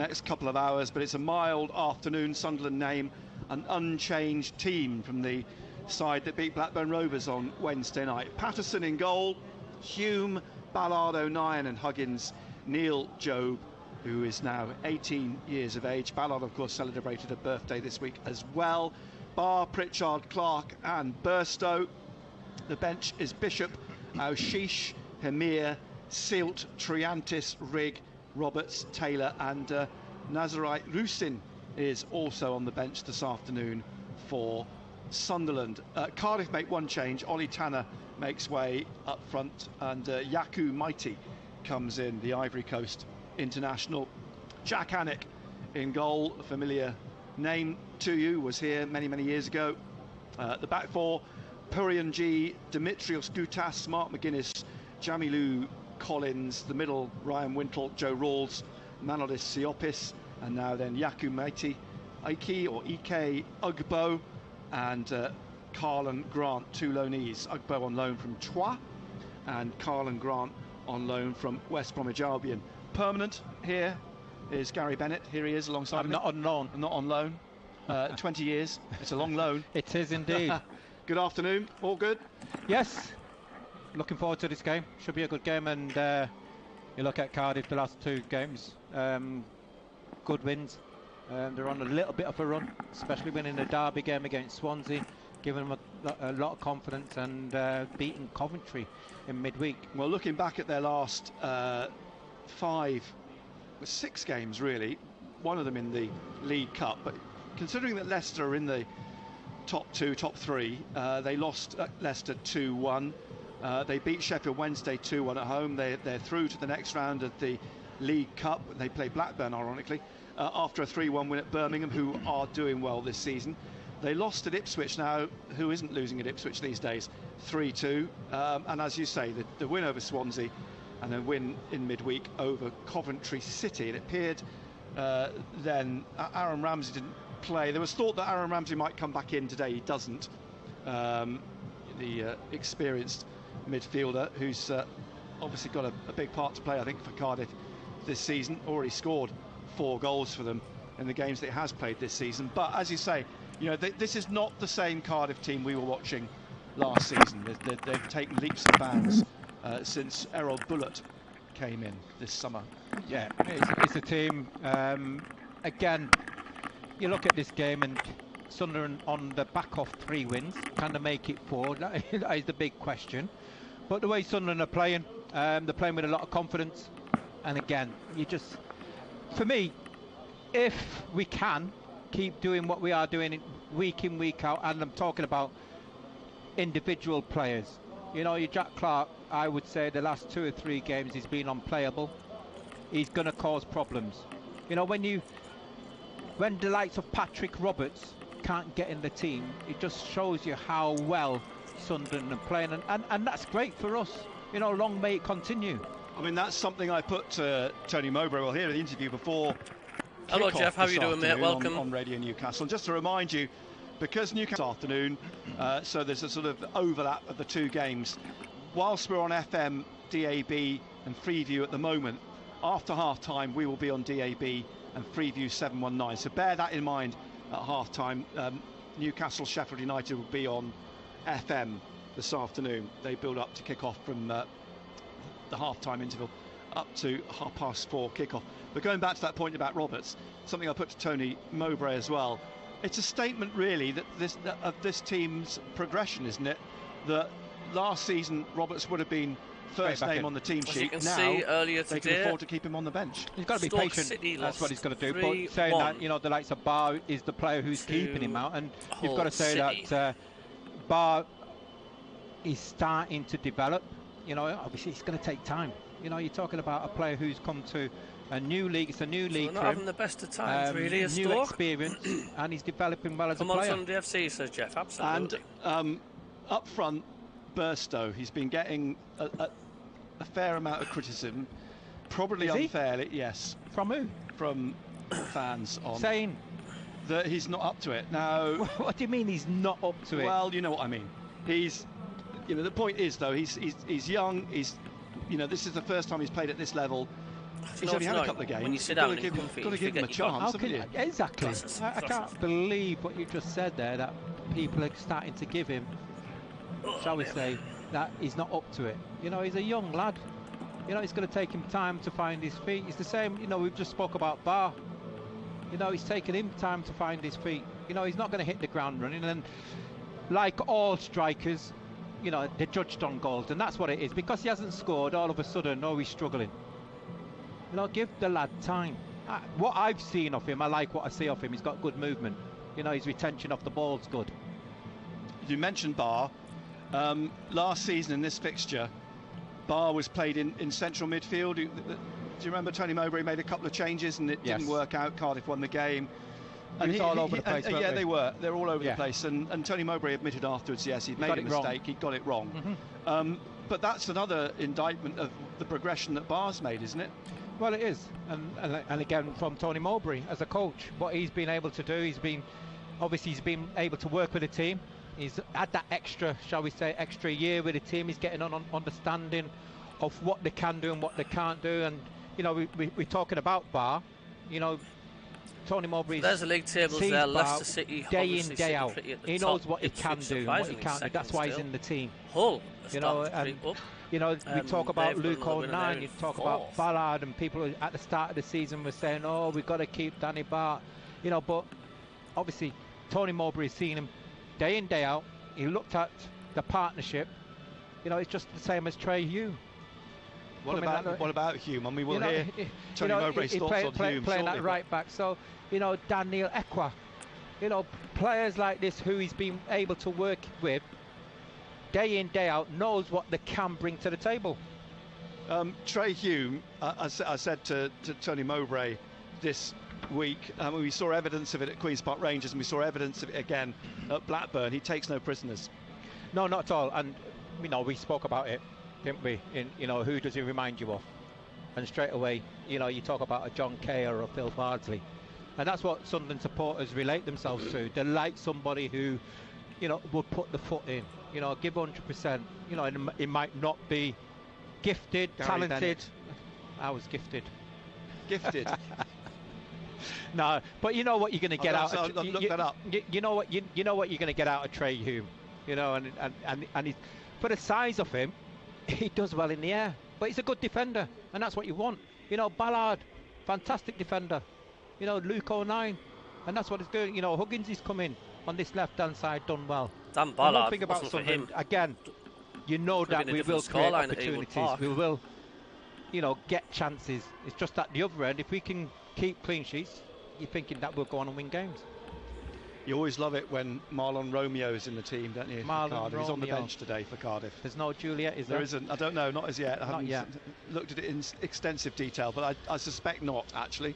next couple of hours, but it's a mild afternoon. Sunderland name an unchanged team from the side that beat Blackburn Rovers on Wednesday night. Patterson in goal, Hume, Ballard, O'Nien and Huggins, Neil, Jobe, who is now 18 years of age. Ballard, of course, celebrated a birthday this week as well. Barr, Pritchard, Clark and Burstow. The bench is Bishop, Aushish, Hemir, Silt, Triantis, Rigg, Roberts, Taylor and Nazarite Rusin is also on the bench this afternoon for Sunderland. Cardiff make one change. Ollie Tanner makes way up front and Yaku Mighty comes in, the Ivory Coast international. Jack Hannock in goal, a familiar name to you, was here many years ago. The back four, Purian G, Dimitrios Goutas, Mark McGuinness, Jamilu Collins. The middle, Ryan Wintle, Joe Rawls, Manodis Siopis, and now then Yaku Mighty, Ike or Ike Ugbo, and Carlan Grant, two loanees. Ugbo on loan from Troyes and Carlan Grant on loan from West Bromwich Albion. Permanent here is Gary Bennett. Here he is alongside me. Not on loan. Not on loan. 20 years. It's a long loan. It is indeed. Good afternoon. All good? Yes. Looking forward to this game. Should be a good game. And you look at Cardiff, the last two games, good wins. They're on a little bit of a run, especially winning the derby game against Swansea, giving them a lot of confidence, and beating Coventry in midweek. Well, looking back at their last 6 games, really, one of them in the League Cup, but considering that Leicester are in the top 2, top 3, they lost at Leicester 2-1. They beat Sheffield Wednesday 2-1 at home. They're through to the next round of the League Cup. They play Blackburn, ironically, after a 3-1 win at Birmingham, who are doing well this season. They lost at Ipswich now, who isn't losing at Ipswich these days, 3-2. And as you say, the win over Swansea and a win in midweek over Coventry City. It appeared then Aaron Ramsey didn't play. There was thought that Aaron Ramsey might come back in today. He doesn't. The experienced midfielder who's obviously got a big part to play, I think, for Cardiff this season. Already scored 4 goals for them in the games that he has played this season. But as you say, you know, this is not the same Cardiff team we were watching last season. They've taken leaps and bounds since Errol Bullitt came in this summer. Yeah, it's a team. Again, you look at this game and Sunderland on the back of 3 wins, can they make it 4? That is the big question. But the way Sunderland are playing, they're playing with a lot of confidence. And again, for me, if we can keep doing what we are doing week in, week out, and I'm talking about individual players. You know, your Jack Clark, I would say the last 2 or 3 games he's been unplayable. He's going to cause problems. You know, when the likes of Patrick Roberts can't get in the team, it just shows you how well Sunderland are playing, and that's great for us. You know, long may it continue. I mean, that's something I put to Tony Mowbray, well, here in the interview before. Hello, Jeff. How are you doing, mate? Welcome. On Radio Newcastle. And just to remind you, because Newcastle this afternoon, so there's a sort of overlap of the 2 games. Whilst we're on FM, DAB and Freeview at the moment, after half-time we will be on DAB and Freeview 719. So bear that in mind at half-time. Newcastle Sheffield United will be on FM this afternoon. They build up to kick off from the half-time interval up to 4:30 kick-off. But going back to that point about Roberts, something I put to Tony Mowbray as well, it's a statement really that this team's progression, isn't it? That last season Roberts would have been first name on the team sheet. You can now see earlier today, they can afford to keep him on the bench. He's got to be patient. City, that's what he's got to do. But saying that, you know, the likes of Barr is the player who's keeping him out, and you've got to say that Barr is starting to develop. You know, obviously it's going to take time. You know, you're talking about a player who's come to a new league. It's a new league. We're not having the best of times, really. New experience, and he's developing well as a player. Come on Sunday FC, says Jeff. Absolutely. And up front, Burstow, he's been getting a fair amount of criticism, probably unfairly. Yes. From who? From fans on saying that he's not up to it. Now, what do you mean he's not up to it? Well, you know what I mean. He's, you know, the point is though, he's young. He's, you know, this is the first time he's played at this level. He's only had a couple of games. When you sit down and got to give him a chance, haven't you? Exactly. I can't believe what you just said there, that people are starting to give him, shall we say, that he's not up to it. You know, he's a young lad. You know, it's going to take him time to find his feet. It's the same, you know, we've just spoke about Barr. You know, it's taken him time to find his feet. You know, he's not going to hit the ground running. And like all strikers, you know, they're judged on goals. And that's what it is. Because he hasn't scored, all of a sudden, oh, he's struggling. You know, give the lad time. What I've seen of him, I like what I see of him. He's got good movement. You know, his retention of the ball's good. You mentioned Barr. Last season in this fixture, Barr was played in central midfield. Do you remember Tony Mowbray made a couple of changes and it didn't work out? Cardiff won the game. And he's all over the place, yeah, they were. They're all over the place. And Tony Mowbray admitted afterwards, yes, he'd made a mistake. He got it wrong. But that's another indictment of the progression that Barr's made, isn't it? Well, it is. And again, from Tony Mowbray as a coach, what he's been able to do, he's been able to work with the team. He's had that extra, shall we say, extra year with the team. He's getting on understanding of what they can do and what they can't do. And, you know, we're talking about Barr. You know, Tony Mowbray. There's the league tables there. Leicester City, day in, day out. He knows what he can do and what he can't do. That's why he's in the team. Hull, you know, and you know, we talk about Luke 09, you talk about Ballard, and people at the start of the season were saying, oh, we've got to keep Danny Batth. You know, but obviously Tony Mowbray has seen him day in, day out. He looked at the partnership. You know, it's just the same as Trey Hume. What about Hume? I mean, we'll hear Tony Mowbray's thoughts on Hume playing that right back. So, you know, Daniel Ekwa, you know, players like this who he's been able to work with day in, day out, knows what they can bring to the table. Trey Hume, I said to Tony Mowbray this week, we saw evidence of it at Queen's Park Rangers and we saw evidence of it again at Blackburn. He takes no prisoners. No, not at all. And, you know, we spoke about it, didn't we? You know, who does he remind you of? And straight away, you know, you talk about a John Kay or a Phil Bardsley. And that's what Sunderland supporters relate themselves to. They like somebody who, you know, would put the foot in, you know, give 100%. You know, and it might not be gifted, talented. Bennett. I was gifted. Gifted. No, but you know what you're going to get out. I'll look that up. You know what you know what you're going to get out of Trey Hume. You know, and he's, for the size of him, he does well in the air. But he's a good defender, and that's what you want. You know, Ballard, fantastic defender. You know, Luke 09, and that's what he's doing. You know, Huggins is coming on this left-hand side, done well. Dan Ballard, one thing about Sunderland, again, you know that we will create opportunities. We will, you know, get chances. It's just at the other end, if we can keep clean sheets, you're thinking that we'll go on and win games. You always love it when Marlon Romeo's in the team, don't you? Marlon He's on the bench today for Cardiff. There's no Juliet, is there? There isn't. I don't know, not as yet. I haven't yet. Looked at it in extensive detail, but I suspect not, actually.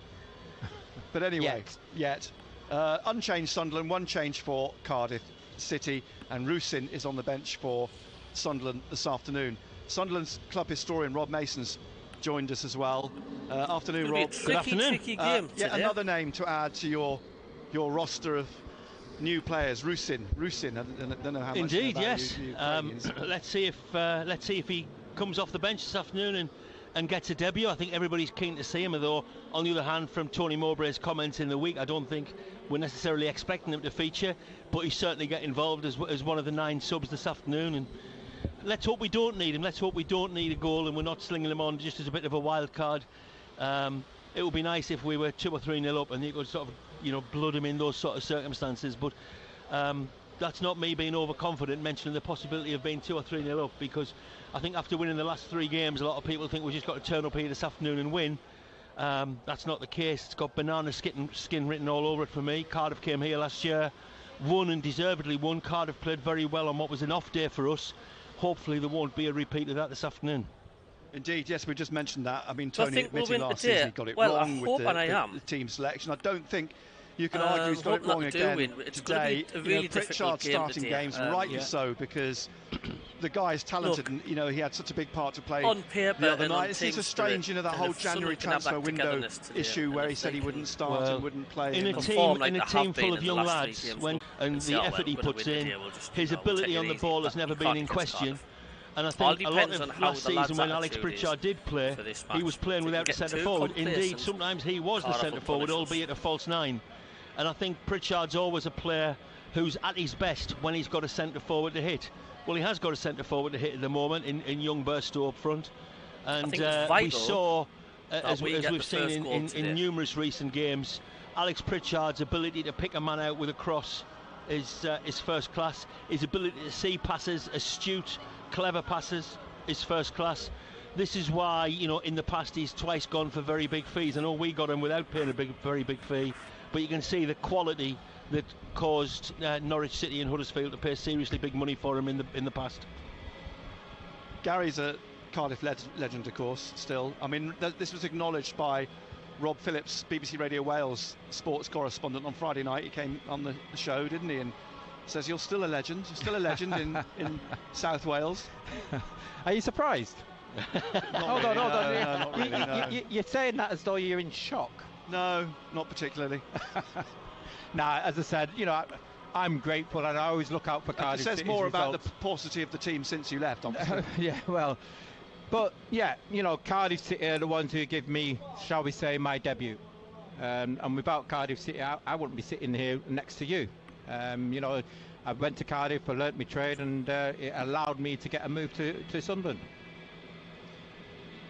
But anyway, yet. Unchanged Sunderland, one change for Cardiff City, and Rusin is on the bench for Sunderland this afternoon. Sunderland's club historian Rob Mason's joined us as well. Afternoon, Rob. Good afternoon. Tricky game yet another name to add to your roster of new players. Rusin. I don't know how much. Indeed, yes. Let's see if he comes off the bench this afternoon and gets a debut. I think everybody's keen to see him, although on the other hand, from Tony Mowbray's comments in the week, I don't think we're necessarily expecting him to feature, but he's certainly get involved as one of the 9 subs this afternoon. And let's hope we don't need him. Let's hope we don't need a goal and we're not slinging him on just as a bit of a wild card. It would be nice if we were 2 or 3-0 up and you could sort of, you know, blood him in those sort of circumstances, but that's not me being overconfident, mentioning the possibility of being 2 or 3-0 up, because I think after winning the last 3 games, a lot of people think we've just got to turn up here this afternoon and win. That's not the case. It's got banana skin written all over it for me. Cardiff came here last year, won and deservedly won. Cardiff played very well on what was an off day for us. Hopefully there won't be a repeat of that this afternoon. Indeed, yes, we just mentioned that. I mean, Tony admitted we'll last season he got it wrong with the team selection. I don't think you can argue he's got it wrong again today. Really Pritchard starting games, rightly so, because the guy is talented, and you know he had such a big part to play on paper the other night. It's a strange, you know, that whole January transfer window issue where he said he wouldn't start and wouldn't play. In a team full of young lads, and the effort he puts in, his ability on the ball has never been in question. And I think a lot of last season when Alex Pritchard did play, he was playing without a centre forward. Indeed, sometimes he was the centre forward, albeit a false nine. And I think Pritchard's always a player who's at his best when he's got a centre forward to hit. Well, he has got a centre forward to hit at the moment in young Burstow up front. And we saw, as we've seen in numerous recent games, Alex Pritchard's ability to pick a man out with a cross is first class. His ability to see passes, astute, clever passes, is first class. This is why, you know, in the past he's twice gone for very big fees. I know we got him without paying a very big fee, but you can see the quality that caused Norwich City and Huddersfield to pay seriously big money for him in the past. Gary's a Cardiff legend, of course, still. I mean, this was acknowledged by Rob Phillips, BBC Radio Wales sports correspondent, on Friday night. He came on the show, didn't he, and says you're still a legend. You're still a legend in South Wales. Are you surprised? Hold on. Not really, no. You're saying that as though you're in shock. No, not particularly. Nah, as I said, you know, I'm grateful, and I always look out for Cardiff. It says City's more results. about the paucity of the team since you left, obviously. Yeah, well, but yeah, you know, Cardiff City are the ones who give me, shall we say, my debut. And without Cardiff City, I wouldn't be sitting here next to you. You know, I went to Cardiff, I learnt my trade, and it allowed me to get a move to Sunderland.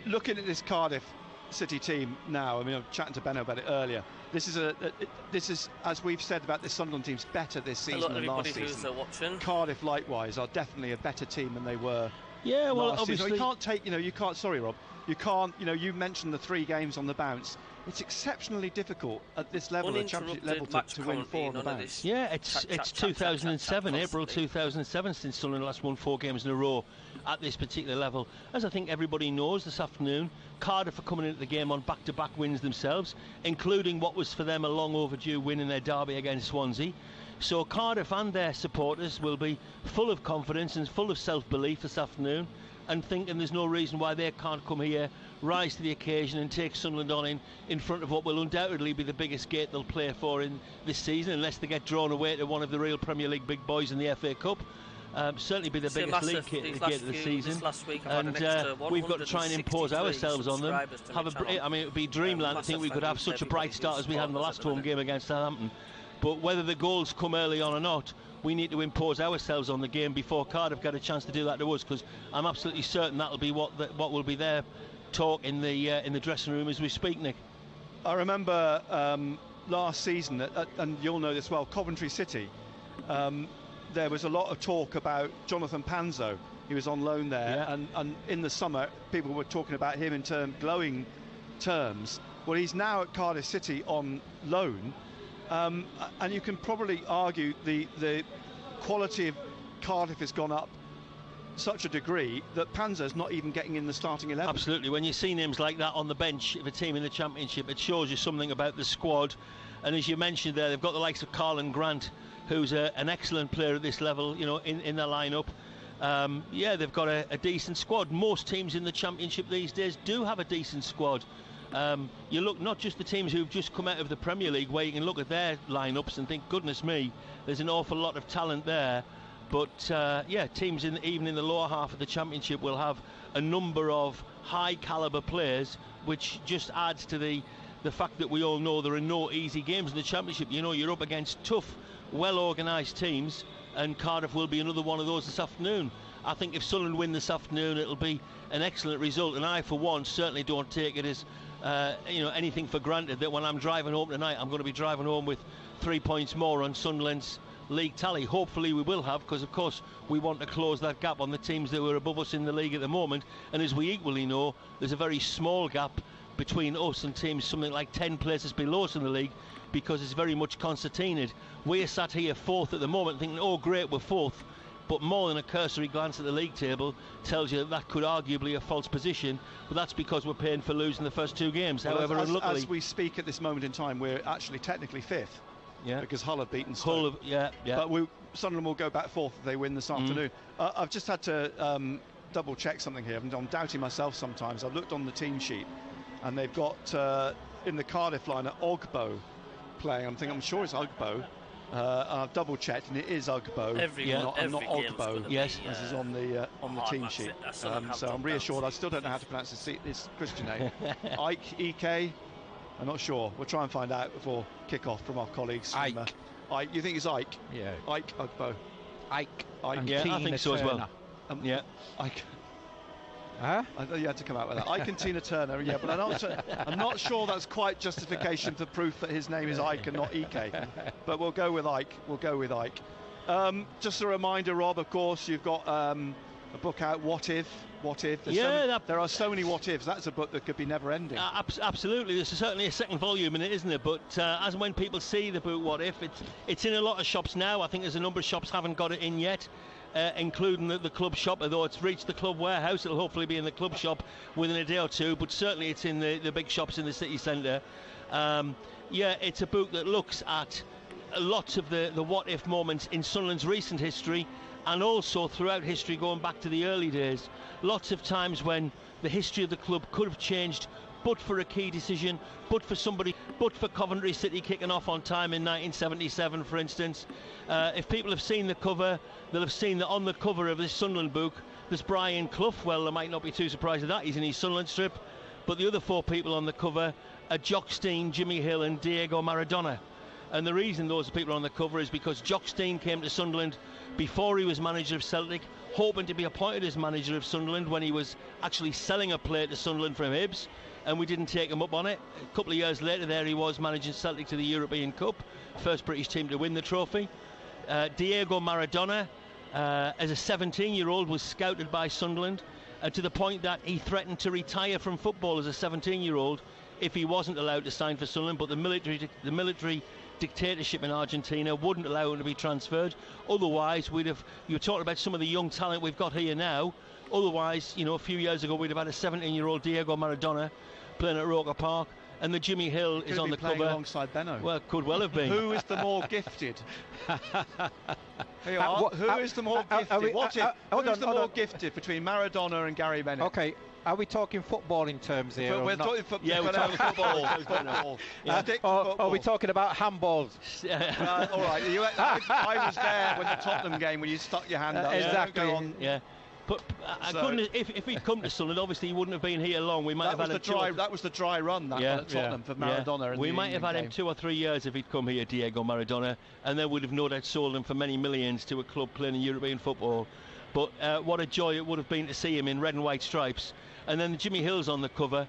Looking at this Cardiff City team now, I mean, I was chatting to Benno about it earlier. This is, as we've said about this Sunderland team's better this season than last season. Cardiff, likewise, are definitely a better team than they were. Yeah, well, last obviously season. You can't take, you can't. Sorry, Rob. You can't. You mentioned the 3 games on the bounce. It's exceptionally difficult at this level, the championship level, to win 4 on the bounce. Yeah, it's 2007, April 2007, since Sunderland last won 4 games in a row at this particular level. As I think everybody knows this afternoon, Cardiff are coming into the game on back-to-back wins themselves, including what was for them a long overdue win in their derby against Swansea. So Cardiff and their supporters will be full of confidence and full of self-belief this afternoon, and thinking there's no reason why they can't come here, rise to the occasion and take Sunderland on in front of what will undoubtedly be the biggest gate they'll play for in this season, unless they get drawn away to one of the real Premier League big boys in the FA Cup. Certainly be the biggest league gate of the season, and we've got to try and impose ourselves on them. I mean, it would be dreamland. I think we could have such a bright start as we had in the last home game against Southampton. But whether the goals come early on or not, we need to impose ourselves on the game before Cardiff get a chance to do that to us, because I'm absolutely certain that'll be what will be their talk in the dressing room as we speak, Nick. I remember last season, and you'll know this well, Coventry City. There was a lot of talk about Jonathan Panzo. He was on loan there, yeah. and in the summer people were talking about him in glowing terms. Well, he's now at Cardiff City on loan. And you can probably argue the quality of Cardiff has gone up such a degree that Panzer's not even getting in the starting 11. Absolutely. When you see names like that on the bench of a team in the Championship, it shows you something about the squad. And as you mentioned there, they've got the likes of Carlin Grant, who's an excellent player at this level, in their lineup. Yeah, they've got a decent squad. Most teams in the Championship these days do have a decent squad. You look not just the teams who've just come out of the Premier League, where you can look at their lineups and think, goodness me, there's an awful lot of talent there. But yeah, teams even in the lower half of the Championship will have a number of high calibre players, which just adds to the fact that we all know there are no easy games in the Championship. You're up against tough, well organised teams, and Cardiff will be another one of those this afternoon. I think if Sunderland win this afternoon, it'll be an excellent result, and I, for one, certainly don't take it as anything for granted that when I'm driving home tonight, I'm going to be driving home with 3 points more on Sunderland's league tally. Hopefully we will have, because of course we want to close that gap on the teams that were above us in the league at the moment, and as we equally know, there's a very small gap between us and teams something like 10 places below us in the league, because it's very much concertinaed. We're sat here 4th at the moment thinking, oh great, we're 4th, but more than a cursory glance at the league table tells you that could arguably be a false position, but that's because we're paying for losing the first 2 games. Well, however, unluckily, as we speak at this moment in time, we're actually technically 5th. Yeah. Because Hull have beaten Stoke. But Sunderland will go back 4th if they win this afternoon. I've just had to double check something here. I'm doubting myself sometimes. I've looked on the team sheet, and they've got in the Cardiff line Ogbo playing. I'm sure it's Ogbo. I've double checked, and it is Ugbo, not Ogbo. Yes, as is on the team sheet. So I'm reassured. I still don't know how to pronounce this Christian name. Ike, E-K. I'm not sure. We'll try and find out before kick-off from our colleagues. Ike. Ike. You think it's Ike? Yeah. Ike Ugbo. Ike. Yeah, I think so as well. Yeah. Ike. Huh? I thought you had to come out with that. Ike and Tina Turner, yeah, but I'm not sure that's quite justification for proof that his name is Ike and not EK. But we'll go with Ike. Just a reminder, Rob, of course, you've got a book out, What If? There are so many what ifs. That's a book that could be never ending. Absolutely. There's certainly a second volume in it, isn't there? But as and when people see the book What If, it's in a lot of shops now. I think there's a number of shops haven't got it in yet. Including the club shop, although it's reached the club warehouse. It'll hopefully be in the club shop within a day or two, but certainly it's in the big shops in the city centre. It's a book that looks at lots of the what if moments in Sunderland's recent history, and also throughout history going back to the early days. Lots of times when the history of the club could have changed, but for a key decision, but for Coventry City kicking off on time in 1977, for instance. If people have seen the cover, they'll have seen that on the cover of this Sunderland book there's Brian Clough. Well, they might not be too surprised at that, he's in his Sunderland strip, but the other four people on the cover are Jock Stein, Jimmy Hill and Diego Maradona. And the reason those people are on the cover is because Jock Stein came to Sunderland before he was manager of Celtic, hoping to be appointed as manager of Sunderland when he was actually selling a player to Sunderland from Hibs, and we didn't take him up on it. A couple of years later there he was managing Celtic to the European Cup, first British team to win the trophy. Diego Maradona, as a 17-year-old, was scouted by Sunderland to the point that he threatened to retire from football as a 17-year-old if he wasn't allowed to sign for Sunderland, but the military dictatorship in Argentina wouldn't allow him to be transferred. Otherwise, you're talking about some of the young talent we've got here now. Otherwise, a few years ago we'd have had a 17-year-old Diego Maradona playing at Roker Park, and the Jimmy Hill is on the cover alongside Benno. Well, could well have been. Who is the more gifted? Who is the more gifted? Who is the more gifted between Maradona and Gary Bennett? Okay. Are we talking football in terms here? We're talking football. Yeah, we're talking football. Are we talking about handballs? All right. I was there when the Tottenham game when you stuck your hand up. Exactly. Yeah. But I couldn't. If he'd come to Sunderland, obviously he wouldn't have been here long. We might have had that was the dry run at Tottenham for Maradona. We might have had him 2 or 3 years if he'd come here, Diego Maradona, and then would have no doubt sold him for many millions to a club playing in European football. But what a joy it would have been to see him in red and white stripes. And then Jimmy Hill's on the cover,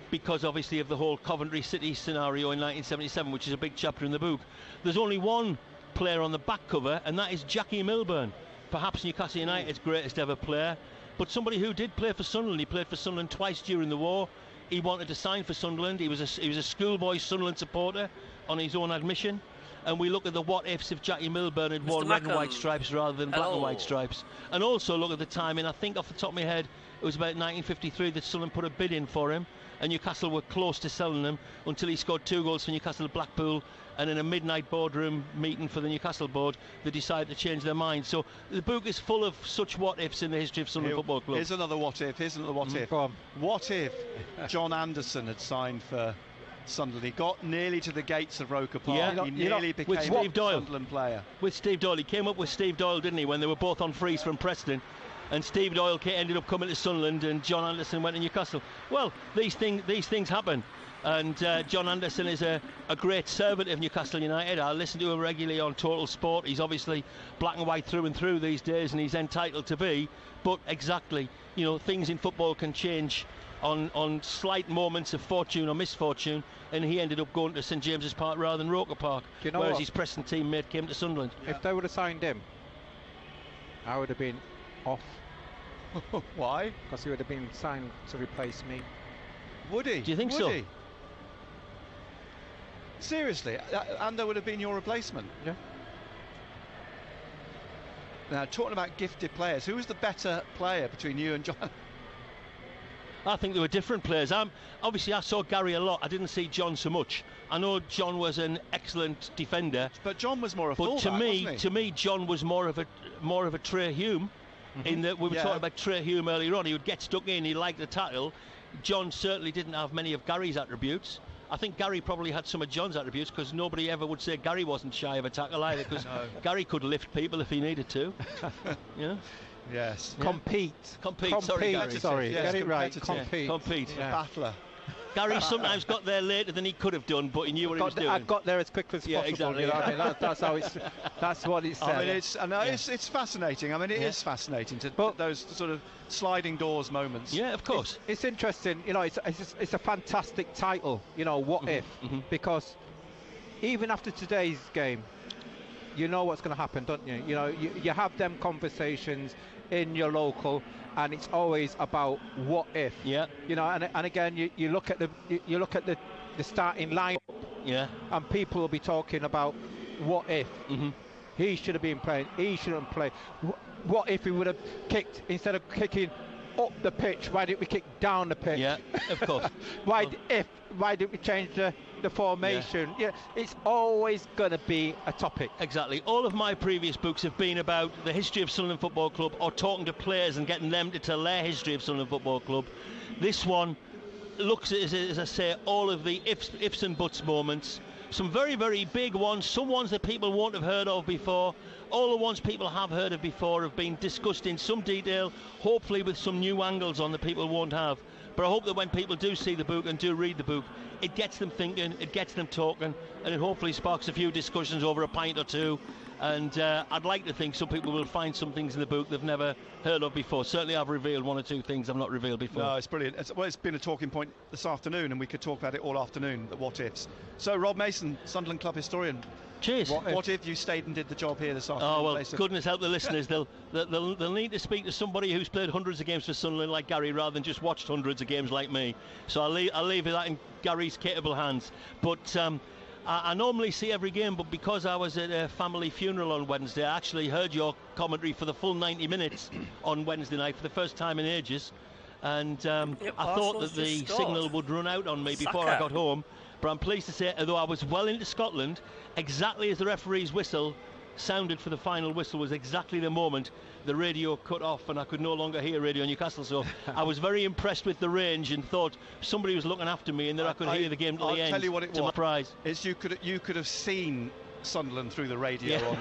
because obviously of the whole Coventry City scenario in 1977, which is a big chapter in the book. There's only one player on the back cover, and that is Jackie Milburn, perhaps Newcastle United's greatest ever player, but somebody who did play for Sunderland. He played for Sunderland twice during the war. He wanted to sign for Sunderland. He was a schoolboy Sunderland supporter on his own admission. And we look at the what ifs if Jackie Milburn had worn red and white stripes rather than black and white stripes. And also look at the timing. I think off the top of my head it was about 1953 that Sunderland put a bid in for him, and Newcastle were close to selling him until he scored 2 goals for Newcastle at Blackpool, and in a midnight boardroom meeting for the Newcastle board they decided to change their mind. So the book is full of such what ifs in the history of Sunderland Football Club. Here's another what if. What if John Anderson had signed for Sunderland? He got nearly to the gates of Roker Park. He nearly became a Sunderland player. With Steve Doyle. He came up with Steve Doyle, didn't he, when they were both on freeze from Preston. And Steve Doyle ended up coming to Sunderland, and John Anderson went to Newcastle. Well, these things happen. And John Anderson is a great servant of Newcastle United. I listen to him regularly on Total Sport. He's obviously black and white through and through these days, and he's entitled to be. But exactly, things in football can change on slight moments of fortune or misfortune, and he ended up going to St James's Park rather than Roker Park, whereas his Preston teammate came to Sunderland. If they would have signed him, I would have been off. Why? Because he would have been signed to replace me. Would he? Do you think so? He? Seriously? And there would have been your replacement? Yeah. Now, talking about gifted players, who was the better player between you and John? I think they were different players. Obviously, I saw Gary a lot. I didn't see John so much. I know John was an excellent defender, but John was more of a fullback, to wasn't he? me, John was more of a Trey Hume. In that we were talking about Trey Hume earlier on. He would get stuck in. He liked the tackle. John certainly didn't have many of Gary's attributes. I think Gary probably had some of John's attributes, because nobody ever would say Gary wasn't shy of a tackle either, because Gary could lift people if he needed to. Yeah. Yes. Yeah. Compete. Sorry, Gary. Sorry, Yes, get it right. competitive. Compete. Yeah. Battler. Gary sometimes got there later than he could have done, but he knew what he was doing. I got there as quickly as possible. Exactly. You know what I mean? That's how it's. That's what it said. I mean, it's fascinating. I mean, it is fascinating but those sort of sliding doors moments. Yeah, of course. It's interesting. You know, it's a fantastic title. You know, what if? Because even after today's game, you know what's going to happen, don't you? You know, you have them conversations in your local, and it's always about what if. Yeah. You know, and again, you look at the starting line. Yeah. And people will be talking about what if. He should have been playing. He shouldn't play. What if he would have kicked, instead of kicking up the pitch? Why didn't we kick down the pitch? Yeah, of course. Why didn't we change the formation? Yeah, it's always going to be a topic. Exactly. All of my previous books have been about the history of Sunderland Football Club, or talking to players and getting them to tell their history of Sunderland Football Club. This one looks at, as I say, all of the ifs and buts moments. Some very, very big ones, some ones that people won't have heard of before. All the ones people have heard of before have been discussed in some detail, hopefully with some new angles on that people won't have. But I hope that when people do see the book and do read the book, it gets them thinking, it gets them talking, and it hopefully sparks a few discussions over a pint or two. And I'd like to think some people will find some things in the book they've never heard of before. Certainly I've revealed one or two things I've not revealed before. No, it's brilliant. It's been a talking point this afternoon, and we could talk about it all afternoon, the what ifs. So, Rob Mason, Sunderland club historian. Cheers. What if you stayed and did the job here this afternoon? Oh, well, goodness help the listeners. They'll need to speak to somebody who's played hundreds of games for Sunderland like Gary, rather than just watched hundreds of games like me. So I'll leave that in Gary's capable hands. But I normally see every game, but because I was at a family funeral on Wednesday, I actually heard your commentary for the full 90 minutes on Wednesday night for the first time in ages. And I thought that the signal would run out on me before I got home. But I'm pleased to say, although I was well into Scotland, exactly as the referee's whistle sounded for the final whistle was exactly the moment the radio cut off and I could no longer hear Radio Newcastle. So I was very impressed with the range and thought somebody was looking after me and that I could hear the game to the end. I'll tell you what it was. My prize. Is you could have seen Sunderland through the radio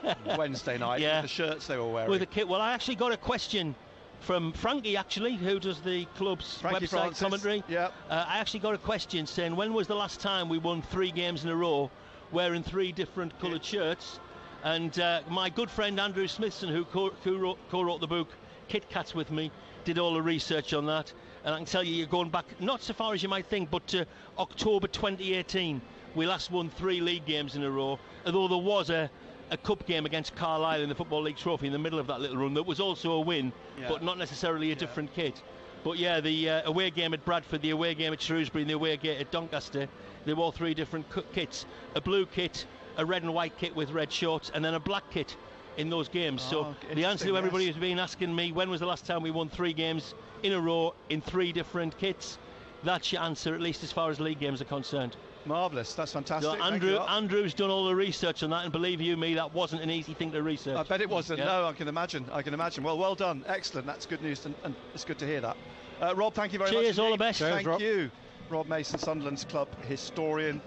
on Wednesday night with the shirts they were wearing. With a kit. Well, I actually got a question from Frankie, actually, who does the club's website commentary. Yeah. I actually got a question saying, when was the last time we won 3 games in a row wearing 3 different coloured shirts? And my good friend Andrew Smithson, who co-wrote the book Kit Kats with me, did all the research on that. And I can tell you, you're going back not so far as you might think, but to October 2018, we last won 3 league games in a row, although there was a cup game against Carlisle in the Football League Trophy in the middle of that little run that was also a win, but not necessarily a different kit. But yeah, the away game at Bradford, the away game at Shrewsbury, and the away game at Doncaster, they were all 3 different kits. A blue kit, a red and white kit with red shorts, and then a black kit in those games. So the answer to everybody who's been asking me, when was the last time we won 3 games in a row in 3 different kits? That's your answer, at least as far as league games are concerned. Marvellous, that's fantastic. So Andrew's done all the research on that, and believe you me, that wasn't an easy thing to research. I bet it wasn't. No, I can imagine. Well done, excellent. That's good news, and it's good to hear that. Rob, thank you very much. Cheers, all the best. Thank you, Rob Mason, Sunderland's club historian.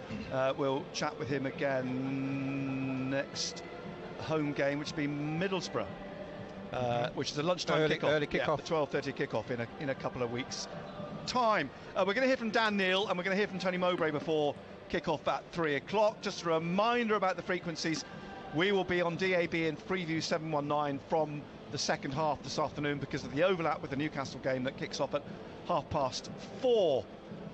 We'll chat with him again next home game, which will be Middlesbrough, which is a lunchtime kickoff. Early kickoff. The 12:30 kickoff in a couple of weeks' time. We're going to hear from Dan Neil and we're going to hear from Tony Mowbray before kick-off at 3 o'clock. Just a reminder about the frequencies. We will be on DAB in Freeview 719 from the second half this afternoon because of the overlap with the Newcastle game that kicks off at 4:30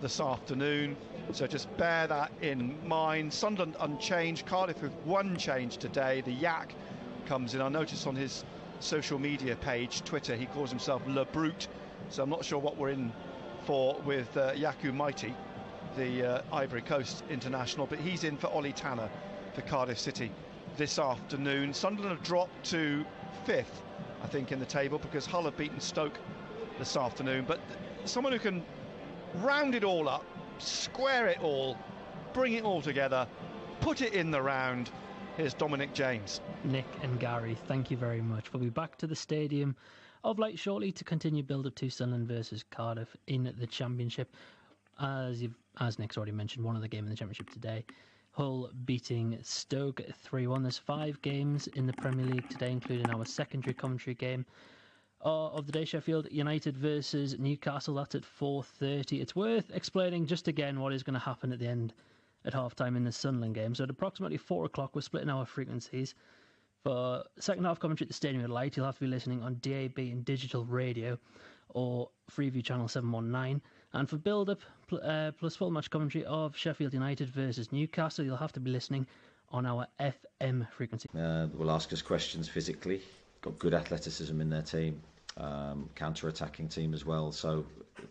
this afternoon. So just bear that in mind. Sunderland unchanged, Cardiff with 1 change today. The Yak comes in. I noticed on his social media page, Twitter, he calls himself Le Brute. So I'm not sure what we're in for with Yaku Mighty, the Ivory Coast international, but he's in for Ollie Tanner for Cardiff City this afternoon. Sunderland have dropped to 5th, I think, in the table because Hull have beaten Stoke this afternoon. But someone who can round it all up, square it all, bring it all together, put it in the round. Here's Dominic James. Nick and Gary, thank you very much. We'll be back to the Stadium of Light shortly to continue build-up to Sunderland versus Cardiff in the Championship. as Nick's already mentioned, one other game in the Championship today. Hull beating Stoke 3-1. There's 5 games in the Premier League today, including our secondary commentary game of the day, Sheffield United versus Newcastle. That's at 4:30. It's worth explaining just again what is going to happen at the end at half-time in the Sunderland game. So at approximately 4 o'clock, we're splitting our frequencies. For second half commentary at the Stadium of Light, you'll have to be listening on DAB and digital radio or Freeview Channel 719. And for build-up plus full match commentary of Sheffield United versus Newcastle, you'll have to be listening on our FM frequency. Will ask us questions physically. Got good athleticism in their team. Counter-attacking team as well. So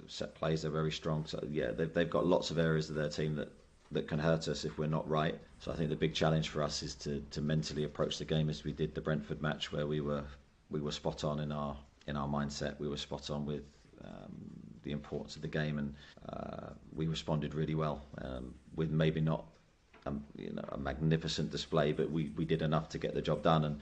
set plays are very strong. So yeah, they've got lots of areas of their team that can hurt us if we're not right. So I think the big challenge for us is to mentally approach the game as we did the Brentford match, where we were spot on in our mindset. We were spot on with the importance of the game, and we responded really well with maybe not a magnificent display, but we did enough to get the job done, and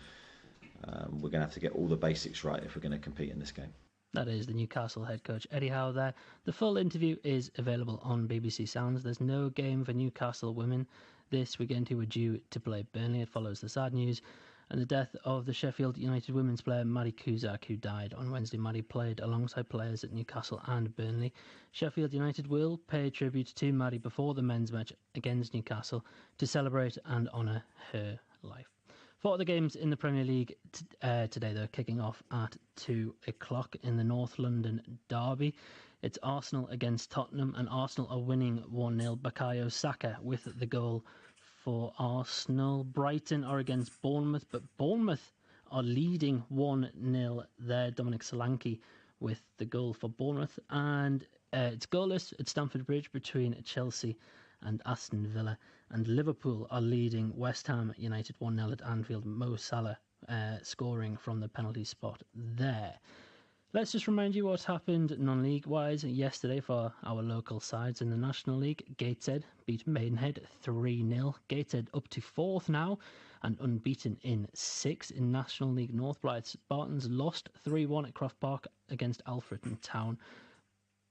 we're going to have to get all the basics right if we're going to compete in this game. That is the Newcastle head coach, Eddie Howe there. The full interview is available on BBC Sounds. There's no game for Newcastle women this weekend, who were due to play Burnley. It follows the sad news and the death of the Sheffield United women's player Maddie Cusack, who died on Wednesday. Maddie played alongside players at Newcastle and Burnley. Sheffield United will pay tribute to Maddie before the men's match against Newcastle to celebrate and honour her life. 4 other games in the Premier League today, though, kicking off at 2 o'clock in the North London derby. It's Arsenal against Tottenham, and Arsenal are winning 1-0. Bukayo Saka with the goal for Arsenal. Brighton are against Bournemouth, but Bournemouth are leading 1-0 there. Dominic Solanke with the goal for Bournemouth. And it's goalless at Stamford Bridge between Chelsea and Aston Villa. And Liverpool are leading West Ham United 1-0 at Anfield. Mo Salah scoring from the penalty spot there. Let's just remind you what's happened non-league wise yesterday for our local sides. In the National League, Gateshead beat Maidenhead 3-0. Gateshead up to 4th now and unbeaten in 6th. In National League North, Blythe Spartans lost 3-1 at Croft Park against Alfreton Town.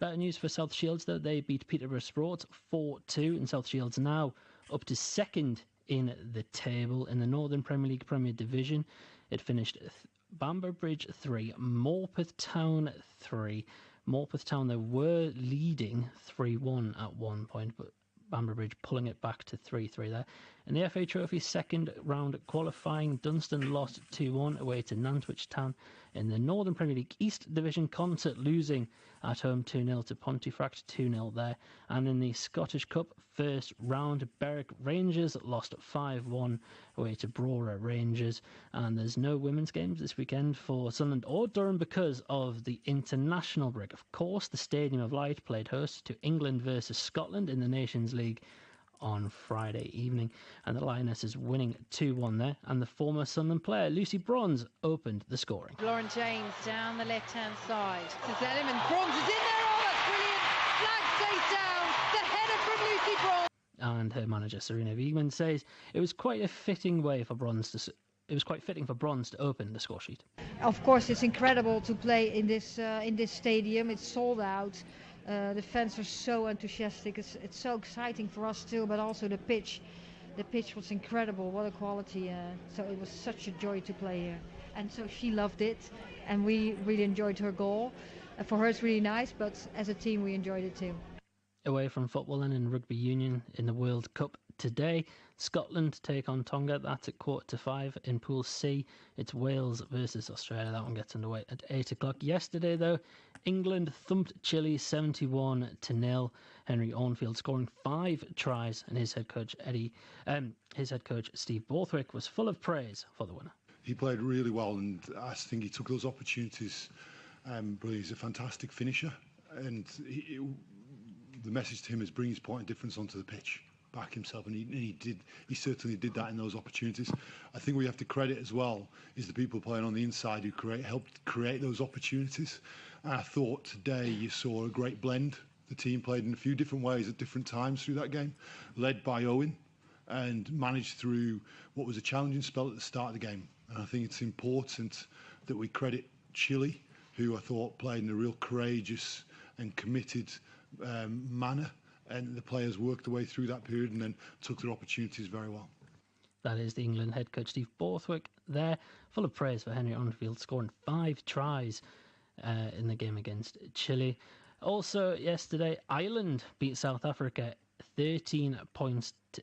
Better news for South Shields, though. They beat Peterborough Sports 4-2, and South Shields now up to 2nd in the table. In the Northern Premier League Premier Division, it finished Bamber Bridge 3, Morpeth Town 3. Morpeth Town, they were leading 3-1 at one point, but Bamber Bridge pulling it back to 3-3 there. In the FA Trophy second round qualifying, Dunstan lost 2-1 away to Nantwich Town. In the Northern Premier League East Division, Concert losing at home 2-0 to Pontefract, 2-0 there. And in the Scottish Cup first round, Berwick Rangers lost 5-1 away to Brora Rangers. And there's no women's games this weekend for Sunderland or Durham because of the international break. Of course, the Stadium of Light played host to England versus Scotland in the Nations League on Friday evening, and the Lionesses winning 2-1 there, and the former Sunderland player Lucy Bronze opened the scoring. Lauren James down the left-hand side. This is Elliman. Bronze is in there. Oh, that's brilliant. Flag stays down. The header from Lucy Bronze. And her manager Serena Wiegman says it was quite fitting for Bronze to open the score sheet. Of course, it's incredible to play in this stadium. It's sold out. The fans are so enthusiastic. It's so exciting for us too, but also the pitch. The pitch was incredible. What a quality. So it was such a joy to play here. And so she loved it, and we really enjoyed her goal. For her, it's really nice, but as a team, we enjoyed it too. Away from football and in rugby union in the World Cup today, Scotland take on Tonga. That's at 4:45 in Pool C. It's Wales versus Australia. That one gets underway at 8 o'clock. Yesterday, though, England thumped Chile 71-0. Henry Ornfield scoring 5 tries, and his head coach Steve Borthwick was full of praise for the winner. He played really well, and I think he took those opportunities. But he's a fantastic finisher, and the message to him is bring his point of difference onto the pitch, back himself, and he certainly did that in those opportunities. I think we have to credit as well is the people playing on the inside who helped create those opportunities. And I thought today you saw a great blend. The team played in a few different ways at different times through that game, led by Owen, and managed through what was a challenging spell at the start of the game. And I think it's important that we credit Chile, who I thought played in a real courageous and committed manner, and the players worked their way through that period and then took their opportunities very well. That is the England head coach Steve Borthwick there, full of praise for Henry Onfield, scoring 5 tries in the game against Chile. Also yesterday, Ireland beat South Africa 13 points to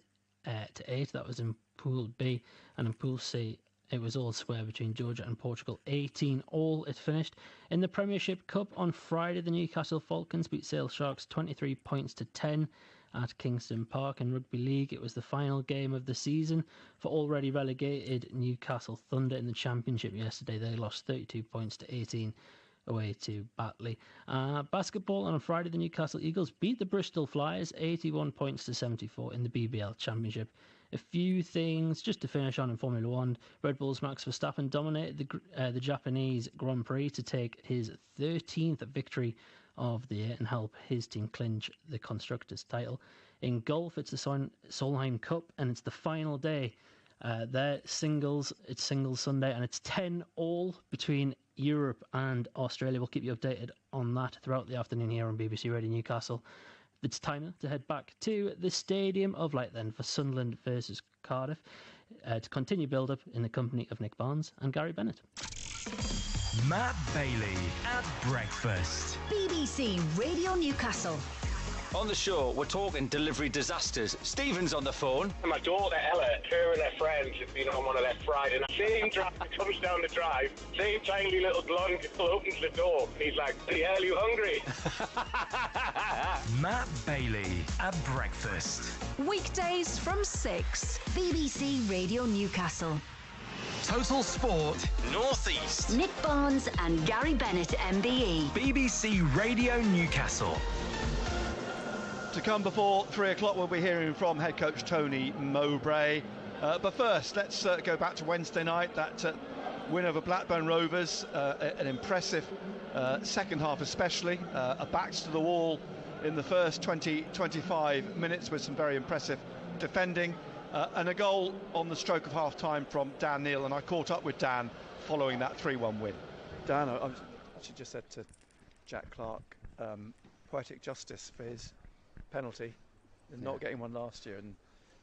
8. That was in Pool B, and in Pool C it was all square between Georgia and Portugal. 18-all it finished. In the Premiership Cup on Friday, the Newcastle Falcons beat Sale Sharks 23 points to 10 at Kingston Park. In Rugby League, it was the final game of the season for already relegated Newcastle Thunder in the Championship yesterday. They lost 32 points to 18 away to Batley. Basketball on Friday, the Newcastle Eagles beat the Bristol Flyers 81 points to 74 in the BBL Championship. A few things just to finish on in Formula 1. Red Bull's Max Verstappen dominated the Japanese Grand Prix to take his 13th victory of the year and help his team clinch the Constructors' title. In golf, it's the Solheim Cup, and it's the final day. It's Singles Sunday, and it's 10-all between Europe and Australia. We'll keep you updated on that throughout the afternoon here on BBC Radio Newcastle. It's time to head back to the Stadium of Light then for Sunderland versus Cardiff to continue build-up in the company of Nick Barnes and Gary Bennett. Matt Bailey at breakfast. BBC Radio Newcastle. On the show, we're talking delivery disasters. Stephen's on the phone. My daughter Ella, her and her friends have been on one of their Friday nights. Same drive, comes down the drive, same tiny little blonde girl opens the door. He's like, "The hell, are you hungry?" Matt Bailey at breakfast. Weekdays from 6. BBC Radio Newcastle. Total Sport North East. Nick Barnes and Gary Bennett MBE. BBC Radio Newcastle. To come before 3 o'clock, we'll be hearing from head coach Tony Mowbray. But first, let's go back to Wednesday night. That win over Blackburn Rovers, an impressive second half especially. A backs to the wall in the first 20-25 minutes with some very impressive defending. And a goal on the stroke of half-time from Dan Neal. And I caught up with Dan following that 3-1 win. Dan, I actually just said to Jack Clark, poetic justice for his penalty and not getting one last year and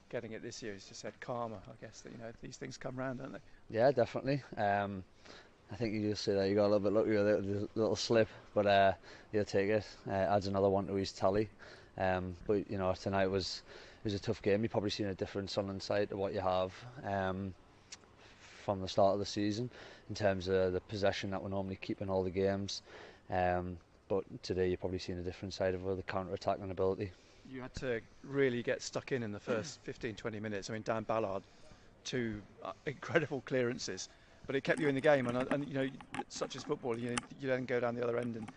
getting it this year. He's just said karma, I guess, that these things come round, don't they? Yeah, definitely. I think you just say that you got a little bit lucky with a little slip, but you'll take it. Adds another one to his tally. But tonight was a tough game. You've probably seen a different Sunderland side to what you have from the start of the season in terms of the possession that we're normally keeping all the games. But today you've probably seen a different side of the counter-attacking ability. You had to really get stuck in the first 15-20 minutes. I mean, Dan Ballard, 2 incredible clearances, but it kept you in the game. And such as football, you then go down the other end and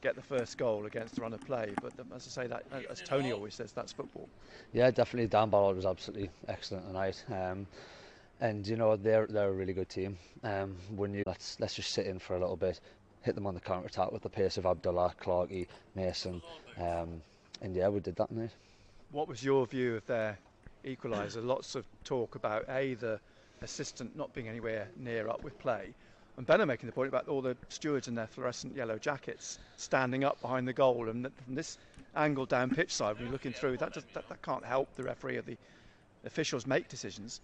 get the first goal against the run of play. But as I say, that, as Tony always says, that's football. Yeah, definitely. Dan Ballard was absolutely excellent tonight. And they're a really good team. Let's just sit in for a little bit, hit them on the counter-attack with the pace of Abdullah, Clarkey, Mason, and yeah, we did that tonight. What was your view of their equaliser? Lots of talk about the assistant not being anywhere near up with play, and Benner making the point about all the stewards in their fluorescent yellow jackets standing up behind the goal, and from this angle down pitch side, when you're looking through, that can't help the referee or the officials make decisions.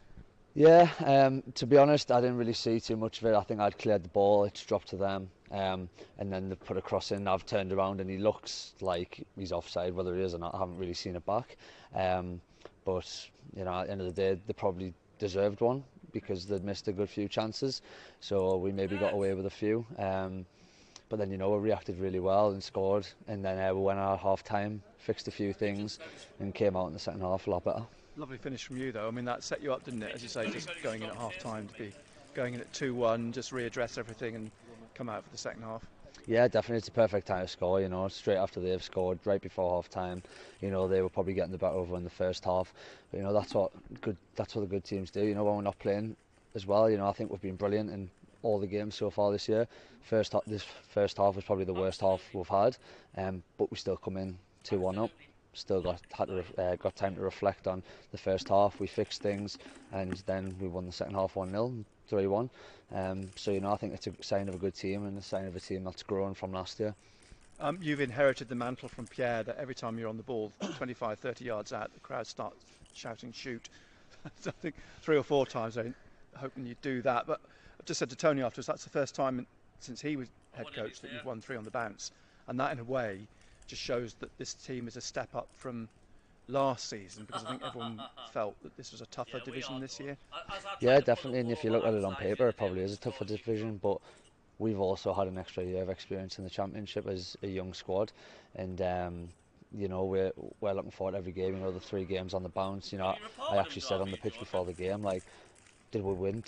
Yeah, to be honest, I didn't really see too much of it. I think I'd cleared the ball, it's dropped to them, and then they put a cross in. I've turned around and he looks like he's offside, whether he is or not, I haven't really seen it back. But at the end of the day, they probably deserved one because they'd missed a good few chances, so we maybe got away with a few. But then we reacted really well and scored, and then we went out at half time, fixed a few things, and came out in the second half a lot better. Lovely finish from you, though. I mean, that set you up, didn't it? As you say, just going in at half-time to be going in at 2-1, just readdress everything and come out for the second half. Yeah, definitely. It's a perfect time to score, straight after they've scored, right before half-time. They were probably getting the better over in the first half. But, that's what the good teams do. When we're not playing as well, I think we've been brilliant in all the games so far this year. This first half was probably the worst half we've had, but we still come in 2-1 up. Still got time to reflect on the first half. We fixed things, and then we won the second half 1-0, 3-1. So I think it's a sign of a good team and a sign of a team that's grown from last year. You've inherited the mantle from Pierre that every time you're on the ball, 25, 30 yards out, the crowd start shouting shoot. So I think 3 or 4 times I'm hoping you do that. But I've just said to Tony afterwards, that's the first time since he was head coach that you've won 3 on the bounce. And that, in a way, just shows that this team is a step up from last season, because I think everyone felt that this was a tougher division this year. Yeah, definitely. And if you look at it on paper, it probably is a tougher division. But we've also had an extra year of experience in the Championship as a young squad. And you know, we're looking forward to every game. You know, the 3 games on the bounce. You know, I actually said on the pitch before the game, like, did we win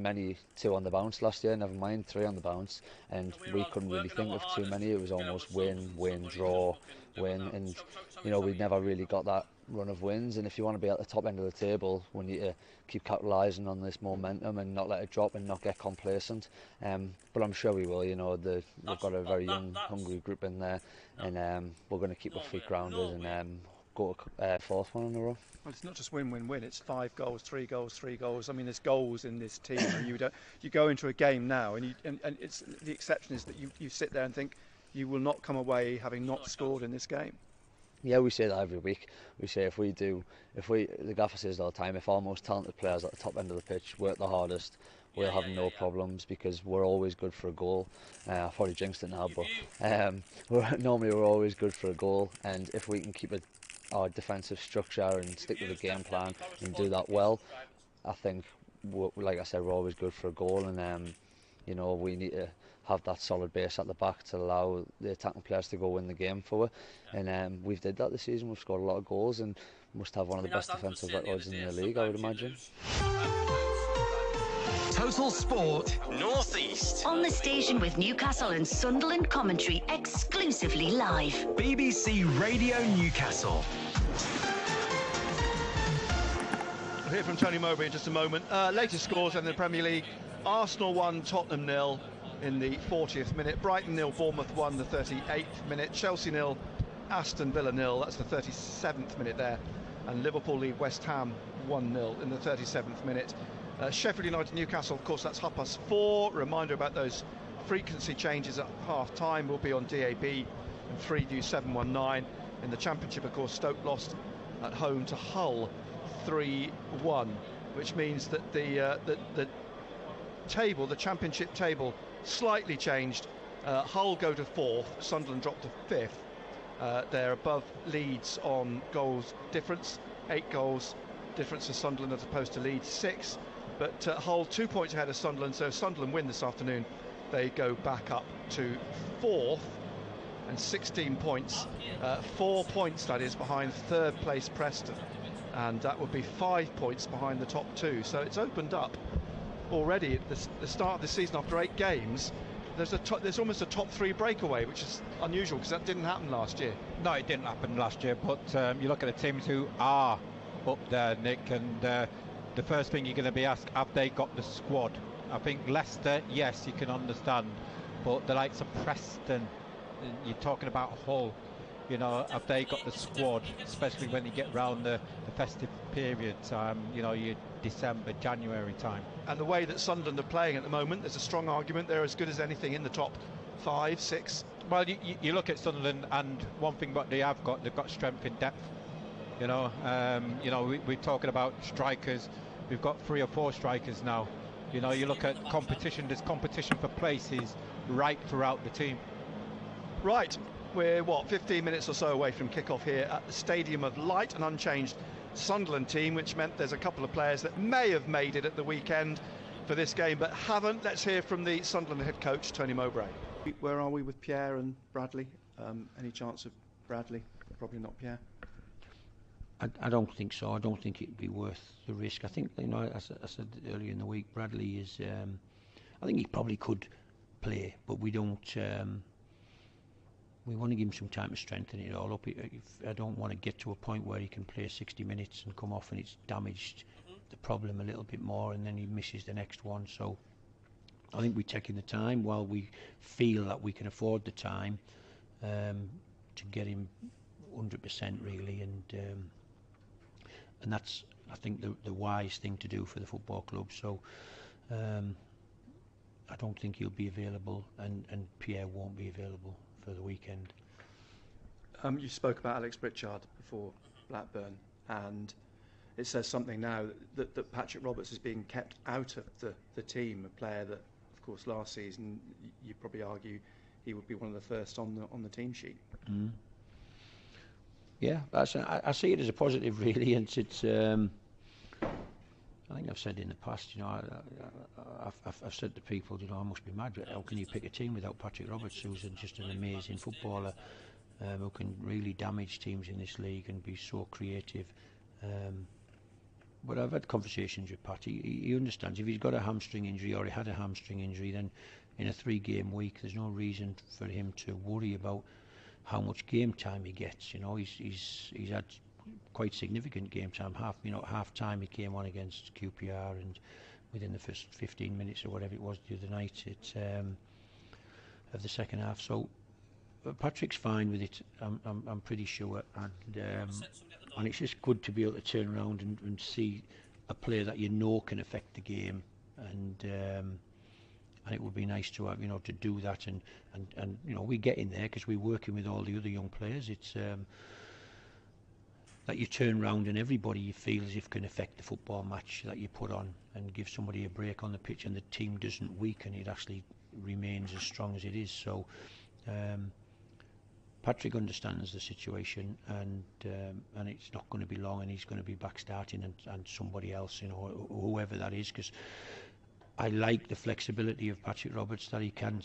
many 2 on the bounce last year? Never mind 3 on the bounce. And we couldn't really think of too many. It was almost win, draw, win. And you know, we never really got that run of wins. And if you want to be at the top end of the table, we need to keep capitalising on this momentum and not let it drop and not get complacent. But I'm sure we will. You know, we've got a very young, hungry group in there, and we're going to keep our feet grounded and go to 4th one in a row. Well, it's not just win. It's 5 goals, 3 goals, 3 goals. I mean, there's goals in this team. And you go into a game now, and it's the exception is that you sit there and think you will not come away having not scored in this game. Yeah, we say that every week. We say the gaffer says all the time, if our most talented players at the top end of the pitch work the hardest, we'll have no problems, because we're always good for a goal. I've probably jinxed it now, but normally we're always good for a goal. And if we can keep our defensive structure and stick with the game plan and do that well, I think, like I said, we're always good for a goal. And you know, we need to have that solid base at the back to allow the attacking players to go win the game for us. And we've did that this season. We've scored a lot of goals and must have one of the best defensive records in the league, I would imagine. Total Sport North East. On the station with Newcastle and Sunderland commentary exclusively live. BBC Radio Newcastle. We'll hear from Tony Mowbray in just a moment. Latest scores in the Premier League. Arsenal 1, Tottenham 0 in the 40th minute. Brighton 0, Bournemouth 1, the 38th minute. Chelsea 0, Aston Villa 0. That's the 37th minute there. And Liverpool lead West Ham 1-0 in the 37th minute. Sheffield United Newcastle, of course, that's 4:30. Reminder about those frequency changes at half-time will be on DAB and 3View 719. In the Championship, of course, Stoke lost at home to Hull 3-1, which means that the table, the Championship table, slightly changed. Hull go to 4th, Sunderland drop to 5th. They're above Leeds on goals difference, 8 goals difference to Sunderland as opposed to Leeds 6. But Hull 2 points ahead of Sunderland, so if Sunderland win this afternoon, they go back up to 4th and 16 points, 4 points that is behind 3rd place Preston, and that would be 5 points behind the top 2. So it's opened up already at the start of the season after 8 games. There's almost a top 3 breakaway, which is unusual because that didn't happen last year. No, it didn't happen last year, but you look at the teams who are up there, Nick, and the first thing you're going to be asked, have they got the squad? I think Leicester, yes, you can understand, but the likes of Preston, you're talking about Hull, you know, have they got the squad, especially when you get round the festive period time, you know, your December, January time. And the way that Sunderland are playing at the moment, there's a strong argument they're as good as anything in the top 5, 6. Well, you look at Sunderland, and one thing what they have got, they've got strength in depth. You know, we're talking about strikers. We've got 3 or 4 strikers now. You know, you look at competition. There's competition for places right throughout the team. Right, we're 15 minutes or so away from kickoff here at the Stadium of Light, an unchanged Sunderland team, which meant there's a couple of players that may have made it at the weekend for this game, but haven't. Let's hear from the Sunderland head coach, Tony Mowbray. Where are we with Pierre and Bradley? Any chance of Bradley? Probably not Pierre. I don't think so. I don't think it'd be worth the risk. I think, you know, as I said earlier in the week, Bradley is. I think he probably could play, but we don't. We want to give him some time to strengthen it all up. I don't want to get to a point where he can play 60 minutes and come off and it's damaged the problem a little bit more, and then he misses the next one. So I think we're taking the time while we feel that we can afford the time to get him 100% really, and that's, I think, the wise thing to do for the football club. So I don't think he'll be available, and Pierre won't be available for the weekend. You spoke about Alex Pritchard before Blackburn, and it says something now that Patrick Roberts is being kept out of the team, a player that, of course, last season you probably argue he would be one of the first on the team sheet. Mm. Yeah, I see it as a positive, really, and it's. I think I've said in the past, you know, I've said to people, you know, I must be mad. How can you pick a team without Patrick Roberts, who's just an amazing footballer, who can really damage teams in this league and be so creative. But I've had conversations with Pat. He understands if he's got a hamstring injury or he had a hamstring injury, then in a 3-game week, there's no reason for him to worry about how much game time he gets. You know, he's had quite significant game time. Half time he came on against QPR, and within the first 15 minutes or whatever it was the other night of the second half. So Patrick's fine with it. I'm pretty sure, and it's just good to be able to turn around and see a player that you know can affect the game, and it would be nice to have, you know, to do that, and you know, we get in there because we're working with all the other young players. It's that you turn round and everybody you feel as if can affect the football match that you put on, and give somebody a break on the pitch, and the team doesn't weaken, it actually remains as strong as it is. So Patrick understands the situation, and it's not going to be long, and he's going to be back starting, and somebody else, you know, whoever that is, because I like the flexibility of Patrick Roberts, that he can